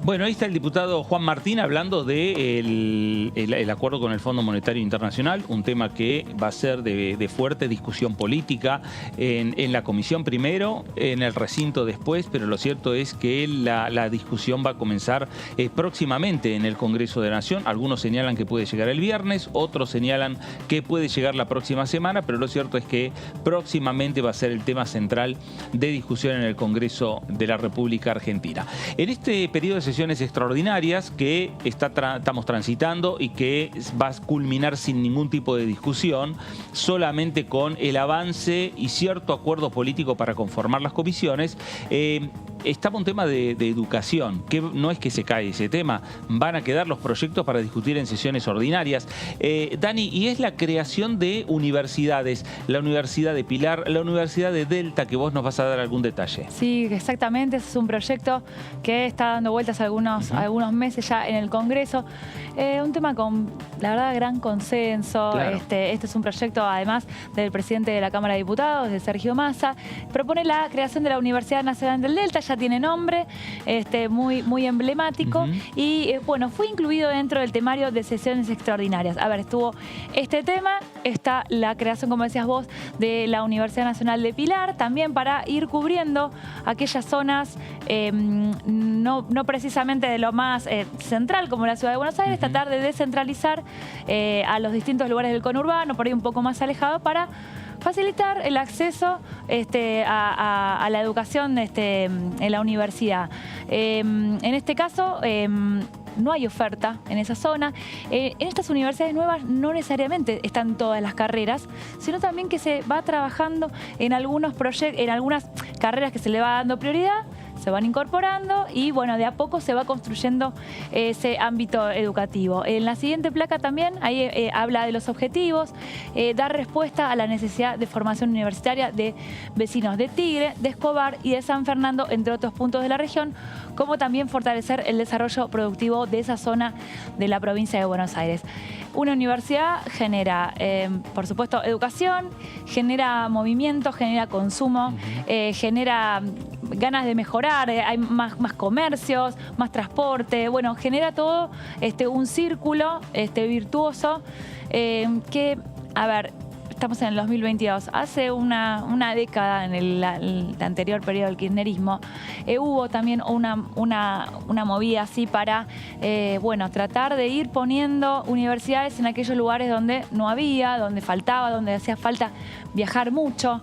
Bueno, ahí está el diputado Juan Martín hablando del acuerdo con el Fondo Monetario Internacional, un tema que va a ser de fuerte discusión política en la comisión primero, en el recinto después, pero lo cierto es que la discusión va a comenzar próximamente en el Congreso de la Nación. Algunos señalan que puede llegar el viernes, otros señalan que puede llegar la próxima semana, pero lo cierto es que próximamente va a ser el tema central de discusión en el Congreso de la República Argentina. En este periodo de sesiones extraordinarias que estamos transitando y que va a culminar sin ningún tipo de discusión, solamente con el avance y cierto acuerdo político para conformar las comisiones, estaba un tema de educación, que no es que se cae ese tema, van a quedar los proyectos para discutir en sesiones ordinarias. Dani, y es la creación de universidades, la Universidad de Pilar, la Universidad de Delta, que vos nos vas a dar algún detalle. Sí, exactamente, ese es un proyecto que está dando vueltas algunos meses ya en el Congreso. Un tema con, la verdad, gran consenso. Claro. Este es un proyecto, además, del presidente de la Cámara de Diputados, de Sergio Massa. Propone la creación de la Universidad Nacional del Delta, ya tiene nombre, muy emblemático. Y, bueno, fue incluido dentro del temario de sesiones extraordinarias. A ver, estuvo este tema, está la creación, como decías vos, de la Universidad Nacional de Pilar, también para ir cubriendo aquellas zonas, no precisamente de lo más central, como la Ciudad de Buenos Aires, tratar de descentralizar a los distintos lugares del conurbano, por ahí un poco más alejado, para facilitar el acceso a la educación en la universidad. En este caso, no hay oferta en esa zona. En estas universidades nuevas no necesariamente están todas las carreras, sino también que se va trabajando en algunos proyectos, en algunas carreras que se le va dando prioridad, se van incorporando y, bueno, de a poco se va construyendo ese ámbito educativo. En la siguiente placa también, ahí habla de los objetivos, dar respuesta a la necesidad de formación universitaria de vecinos de Tigre, de Escobar y de San Fernando, entre otros puntos de la región, como también fortalecer el desarrollo productivo de esa zona de la provincia de Buenos Aires. Una universidad genera, por supuesto, educación, genera movimiento, genera consumo, genera ganas de mejorar, hay más comercios, más transporte, bueno, genera todo un círculo virtuoso que, a ver, estamos en el 2022. Hace una década, en el anterior periodo del kirchnerismo, hubo también una movida así para, bueno, tratar de ir poniendo universidades en aquellos lugares donde no había, donde faltaba, donde hacía falta viajar mucho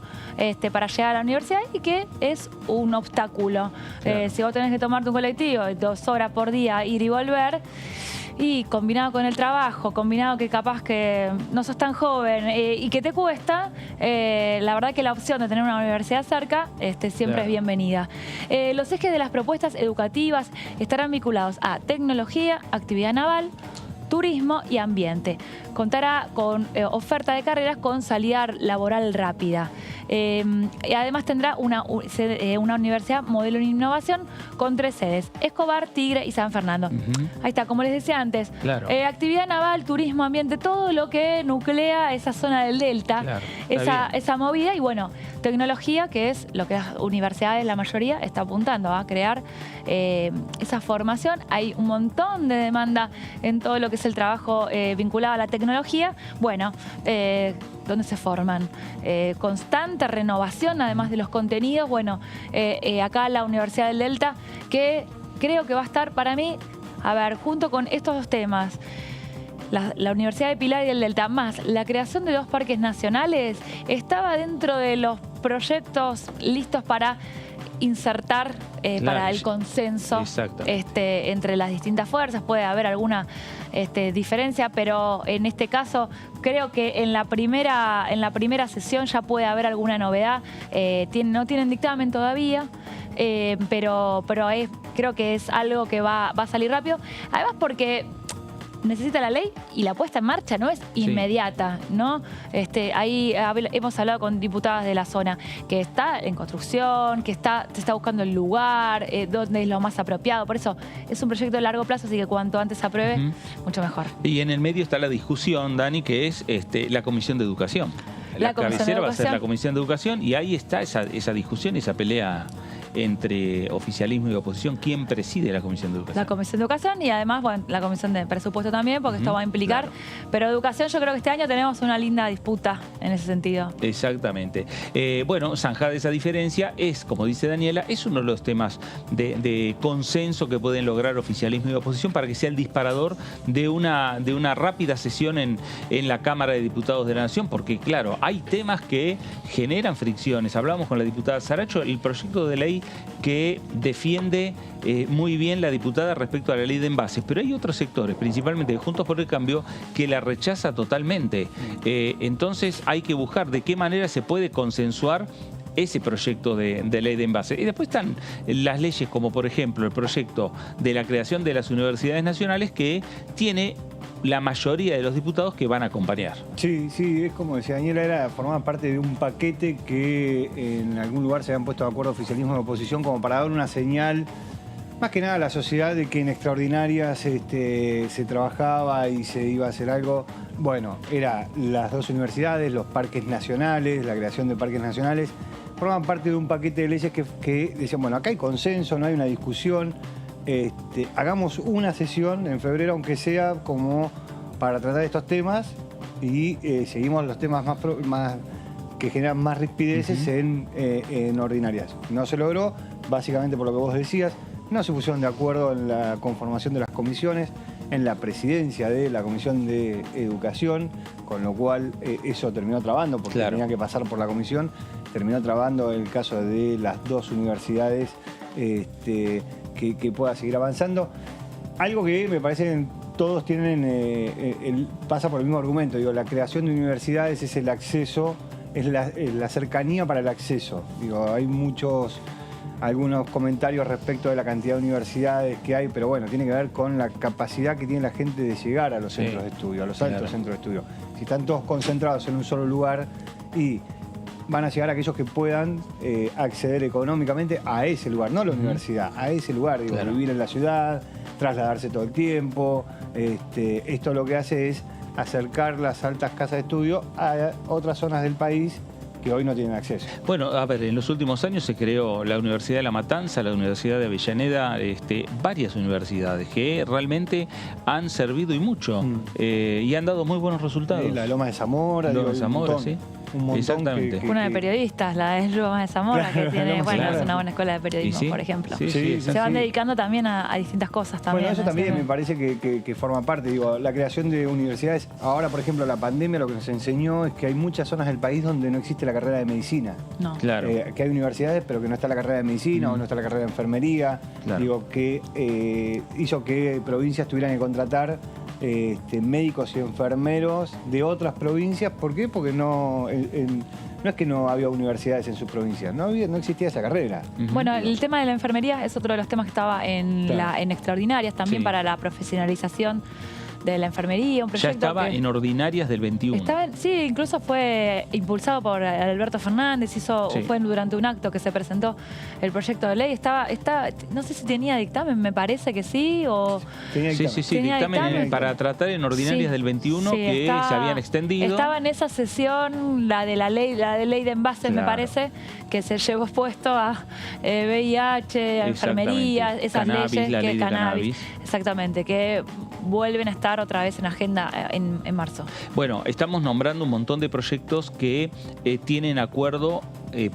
para llegar a la universidad y que es un obstáculo. Claro. Si vos tenés que tomarte un colectivo de 2 horas por día, ir y volver, y combinado con el trabajo, combinado que capaz que no sos tan joven y que te cuesta, la verdad que la opción de tener una universidad cerca siempre es bienvenida. Los ejes de las propuestas educativas estarán vinculados a tecnología, actividad naval, turismo y ambiente. Contará con oferta de carreras con salida laboral rápida. Y además tendrá una universidad modelo en innovación con 3 sedes: Escobar, Tigre y San Fernando. Ahí está, como les decía antes. Claro. Actividad naval, turismo, ambiente, todo lo que nuclea esa zona del Delta, claro, esa movida. Y bueno, tecnología, que es lo que las universidades, la mayoría, está apuntando a crear esa formación. Hay un montón de demanda en todo lo que es el trabajo vinculado a la tecnología. Bueno, ¿dónde se forman? Constante renovación, además de los contenidos. Bueno, acá la Universidad del Delta, que creo que va a estar para mí, a ver, junto con estos 2 temas, la Universidad de Pilar y el Delta, más la creación de 2 parques nacionales, estaba dentro de los proyectos listos para insertar claro, para el consenso entre las distintas fuerzas. Puede haber alguna diferencia, pero en este caso creo que en la primera sesión ya puede haber alguna novedad. No tienen dictamen todavía, pero creo que es algo que va a salir rápido. Además porque necesita la ley y la puesta en marcha no es inmediata, ¿no? Ahí hemos hablado con diputadas de la zona que está en construcción, que se está buscando el lugar, donde es lo más apropiado. Por eso es un proyecto de largo plazo, así que cuanto antes se apruebe, mucho mejor. Y en el medio está la discusión, Dani, que es la Comisión de Educación. La cabecera va a ser la Comisión de Educación y ahí está esa discusión, esa pelea entre oficialismo y oposición. ¿Quién preside la Comisión de Educación? La Comisión de Educación y además, bueno, la Comisión de Presupuesto también, porque esto va a implicar. Claro. Pero educación, yo creo que este año tenemos una linda disputa en ese sentido. Exactamente. Bueno, zanjada esa diferencia es, como dice Daniela, es uno de los temas de consenso que pueden lograr oficialismo y oposición para que sea el disparador de una rápida sesión en la Cámara de Diputados de la Nación, porque claro, hay temas que generan fricciones. Hablamos con la diputada Saracho, el proyecto de ley que defiende muy bien la diputada respecto a la ley de envases, pero hay otros sectores, principalmente de Juntos por el Cambio, que la rechaza totalmente. Entonces hay que buscar de qué manera se puede consensuar ese proyecto de ley de envase. Y después están las leyes como, por ejemplo, el proyecto de la creación de las universidades nacionales, que tiene la mayoría de los diputados que van a acompañar. Sí, sí, es como decía Daniela, formaba parte de un paquete que en algún lugar se habían puesto de acuerdo oficialismo y oposición como para dar una señal, más que nada a la sociedad, de que en extraordinarias se trabajaba y se iba a hacer algo. Bueno, era las dos universidades, los parques nacionales, la creación de parques nacionales, forman parte de un paquete de leyes que decían, bueno, acá hay consenso, no hay una discusión. Hagamos una sesión en febrero, aunque sea como para tratar estos temas, y seguimos los temas más que generan más rispideces en ordinarias. No se logró, básicamente por lo que vos decías, no se pusieron de acuerdo en la conformación de las comisiones, en la presidencia de la Comisión de Educación, con lo cual eso terminó trabando, porque tenía que pasar por la comisión, terminó trabando el caso de las dos universidades, que pueda seguir avanzando. Algo que me parece que todos tienen, pasa por el mismo argumento. Digo, la creación de universidades es el acceso, es la cercanía para el acceso. Digo, hay algunos comentarios respecto de la cantidad de universidades que hay, pero bueno, tiene que ver con la capacidad que tiene la gente de llegar a los centros de estudio, a los altos centros de estudio. Si están todos concentrados en un solo lugar, y van a llegar aquellos que puedan acceder económicamente a ese lugar, no a la universidad, a ese lugar, digo, vivir en la ciudad, trasladarse todo el tiempo. Esto lo que hace es acercar las altas casas de estudio a otras zonas del país que hoy no tienen acceso. Bueno, a ver, en los últimos años se creó la Universidad de La Matanza, la Universidad de Avellaneda, varias universidades que realmente han servido y mucho, y han dado muy buenos resultados. La Loma de Zamora. Loma de Zamora, sí. Un montón. Exactamente. Una de periodistas, la de Loma de Zamora, que tiene, bueno, es una buena escuela de periodismo, por ejemplo. Se van dedicando también a distintas cosas también. Bueno, eso también me parece que forma parte. Digo, la creación de universidades. Ahora, por ejemplo, la pandemia lo que nos enseñó es que hay muchas zonas del país donde no existe la carrera de medicina. No. Claro. Que hay universidades, pero que no está la carrera de medicina o no está la carrera de enfermería. Claro. Digo, que hizo que provincias tuvieran que contratar médicos y enfermeros de otras provincias. ¿Por qué? Porque no es que no había universidades en sus provincias, no existía esa carrera. Bueno, el tema de la enfermería es otro de los temas que estaba en extraordinarias también, para la profesionalización de la enfermería, un proyecto ya estaba en ordinarias del 21. Sí, incluso fue impulsado por Alberto Fernández, fue durante un acto que se presentó el proyecto de ley. No sé si tenía dictamen, me parece que sí, o... Sí, dictamen para tratar en ordinarias del 21 que se habían extendido. Estaba en esa sesión la de ley de envases, me parece, que se llevó puesto a VIH, a enfermería, esas leyes, la ley de cannabis. Exactamente, que vuelven a estar otra vez en agenda en marzo. Bueno, estamos nombrando un montón de proyectos que tienen acuerdo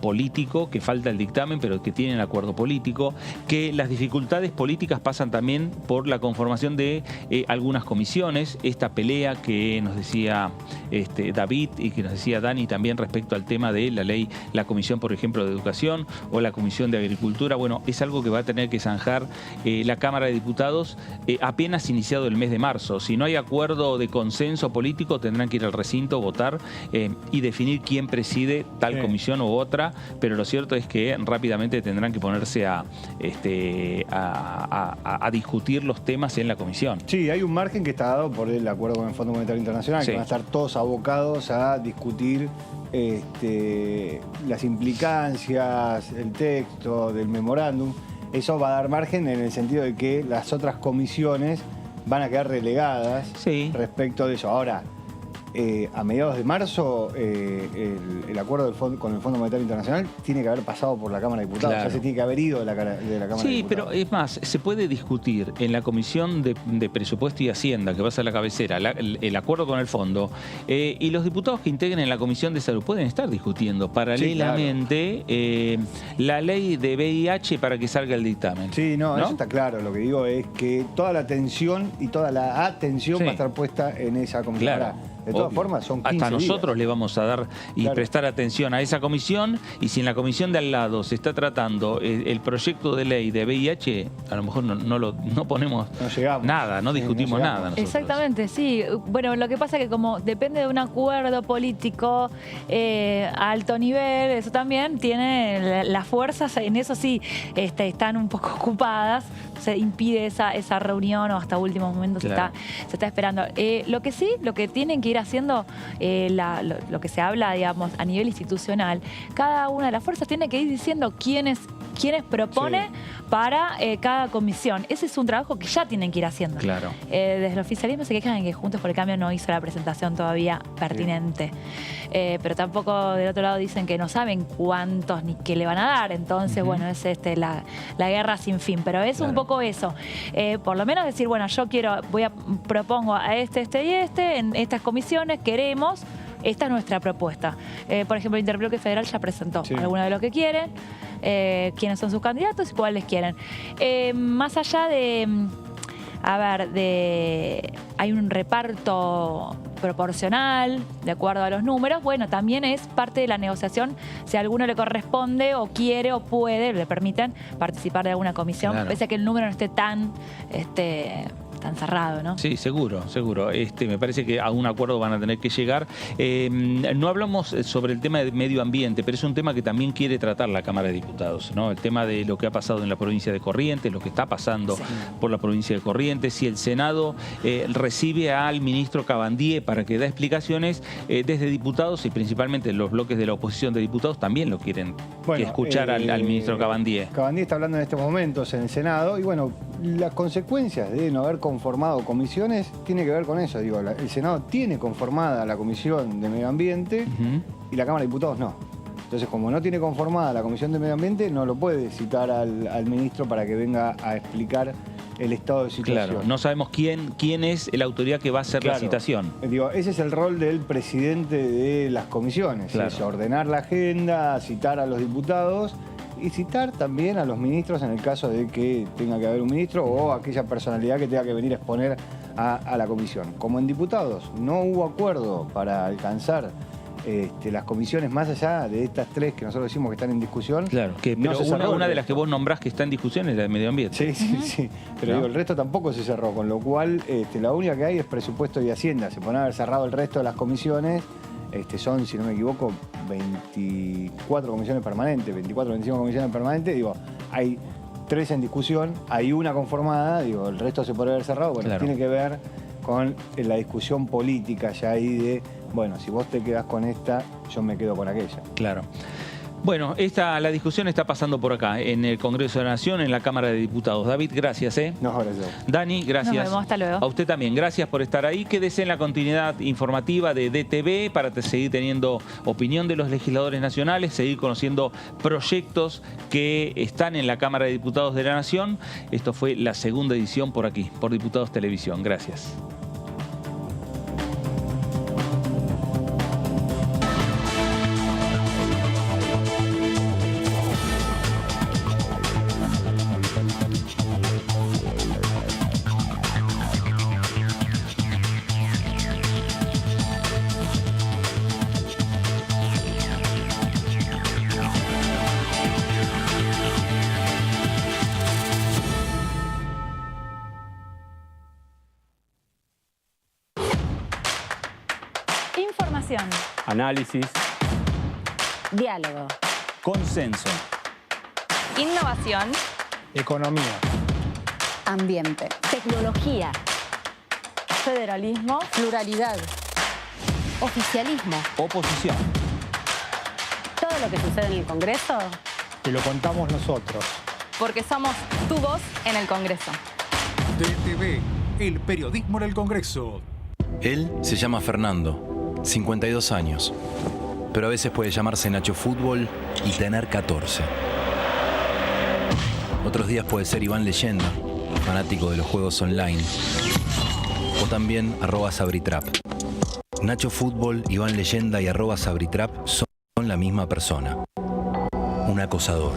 político, que falta el dictamen, pero que tienen acuerdo político, que las dificultades políticas pasan también por la conformación de algunas comisiones, esta pelea que nos decía David y que nos decía Dani también respecto al tema de la ley, la comisión, por ejemplo, de educación o la comisión de agricultura. Bueno, es algo que va a tener que zanjar la Cámara de Diputados apenas iniciado el mes de marzo. Si no hay acuerdo de consenso político, tendrán que ir al recinto, votar y definir quién preside tal comisión u otra, pero lo cierto es que rápidamente tendrán que ponerse a discutir los temas en la comisión. Sí, hay un margen que está dado por el acuerdo con el Fondo Monetario Internacional, que van a estar todos abocados a discutir las implicancias, el texto del memorándum. Eso va a dar margen en el sentido de que las otras comisiones van a quedar relegadas respecto de eso. Ahora, a mediados de marzo, el acuerdo con el Fondo Monetario Internacional tiene que haber pasado por la Cámara de Diputados. Claro. O sea, se tiene que haber ido de la Cámara de Diputados. Sí, pero es más, se puede discutir en la Comisión de Presupuesto y Hacienda, que va a ser la cabecera, el acuerdo con el Fondo, y los diputados que integren en la Comisión de Salud pueden estar discutiendo paralelamente la ley de VIH para que salga el dictamen. Sí, no, eso está claro. Lo que digo es que toda la atención y toda la atención va a estar puesta en esa comisión. Claro. De todas formas, son 15 Hasta nosotros días. le vamos a dar y prestar atención a esa comisión, y si en la comisión de al lado se está tratando el proyecto de ley de VIH, a lo mejor no ponemos nada, no discutimos nada nosotros. Exactamente, sí. Bueno, lo que pasa es que como depende de un acuerdo político a alto nivel, eso también tiene las fuerzas, en eso sí están un poco ocupadas, se impide esa reunión, o hasta últimos momentos se está esperando. Lo que tienen que ir haciendo, lo que se habla, digamos, a nivel institucional, cada una de las fuerzas tiene que ir diciendo quiénes propone para cada comisión. Ese es un trabajo que ya tienen que ir haciendo. Claro. Desde el oficialismo se quejan de que Juntos por el Cambio no hizo la presentación todavía pertinente. Pero tampoco del otro lado dicen que no saben cuántos ni qué le van a dar. Entonces, bueno, es la guerra sin fin. Pero es un poco eso. Por lo menos decir, bueno, yo propongo a este y este, en estas comisiones queremos. Esta es nuestra propuesta. Por ejemplo, el Interbloque Federal ya presentó algunos de los que quieren, quiénes son sus candidatos y cuáles quieren. Más allá hay un reparto proporcional, de acuerdo a los números, bueno, también es parte de la negociación si a alguno le corresponde o quiere o puede, le permiten participar de alguna comisión, pese a que el número no esté tan cerrado, ¿no? Sí, seguro. Me parece que a un acuerdo van a tener que llegar. No hablamos sobre el tema de medio ambiente, pero es un tema que también quiere tratar la Cámara de Diputados, ¿no? El tema de lo que ha pasado en la provincia de Corrientes, lo que está pasando por la provincia de Corrientes, si el Senado recibe al ministro Cabandier para que dé explicaciones, desde diputados y principalmente los bloques de la oposición de diputados también lo quieren escuchar al ministro Cabandier. Cabandier está hablando en estos momentos en el Senado y bueno, las consecuencias de no haber conformado comisiones tiene que ver con eso. Digo, el Senado tiene conformada la Comisión de Medio Ambiente y la Cámara de Diputados no. Entonces, como no tiene conformada la Comisión de Medio Ambiente, no lo puede citar al ministro para que venga a explicar el estado de situación. Claro, no sabemos quién es la autoridad que va a hacer la citación. Digo, ese es el rol del presidente de las comisiones, es ordenar la agenda, citar a los diputados y citar también a los ministros en el caso de que tenga que haber un ministro o aquella personalidad que tenga que venir a exponer a la comisión. Como en diputados no hubo acuerdo para alcanzar las comisiones más allá de estas tres que nosotros decimos que están en discusión. Claro, pero una de las que vos nombrás que está en discusión es la de medio ambiente. Sí. Pero digo, el resto tampoco se cerró, con lo cual la única que hay es presupuesto y hacienda. Se pueden haber cerrado el resto de las comisiones. Son, si no me equivoco, 24 comisiones permanentes, 24 o 25 comisiones permanentes. Digo, hay 3 en discusión, hay una conformada, digo, el resto se puede haber cerrado. Bueno, tiene que ver con la discusión política ya ahí de, bueno, si vos te quedás con esta, yo me quedo con aquella. Claro. Bueno, la discusión está pasando por acá, en el Congreso de la Nación, en la Cámara de Diputados. David, gracias. No, gracias. Dani, gracias. Nos vemos, hasta luego. A usted también, gracias por estar ahí. Quédese en la continuidad informativa de DTV para seguir teniendo opinión de los legisladores nacionales, seguir conociendo proyectos que están en la Cámara de Diputados de la Nación. Esto fue la segunda edición por aquí, por Diputados Televisión. Gracias. Información. Análisis. Diálogo. Consenso. Innovación. Economía. Ambiente. Tecnología. Federalismo. Pluralidad. Oficialismo. Oposición. Todo lo que sucede en el Congreso. Te lo contamos nosotros. Porque somos tu voz en el Congreso. DTV, el periodismo en el Congreso. Él se llama Fernando, 52 años, pero a veces puede llamarse Nacho Fútbol y tener 14. Otros días puede ser Iván Leyenda, fanático de los juegos online, o también @Sabritrap. Nacho Fútbol, Iván Leyenda y @Sabritrap son la misma persona, un acosador.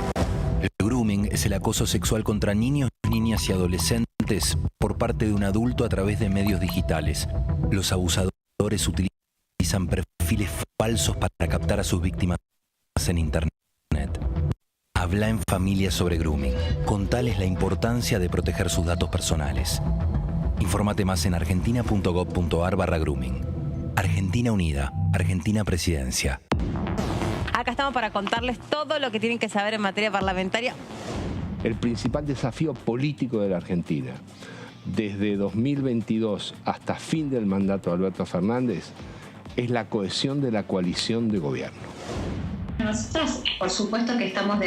El grooming es el acoso sexual contra niños, niñas y adolescentes por parte de un adulto a través de medios digitales. Los abusadores utilizan utilizan perfiles falsos para captar a sus víctimas en Internet. Habla en familia sobre grooming. Contales la importancia de proteger sus datos personales. Infórmate más en argentina.gov.ar/grooming. Argentina Unida. Argentina Presidencia. Acá estamos para contarles todo lo que tienen que saber en materia parlamentaria. El principal desafío político de la Argentina, desde 2022 hasta fin del mandato de Alberto Fernández, es la cohesión de la coalición de gobierno. Nosotros, por supuesto que estamos de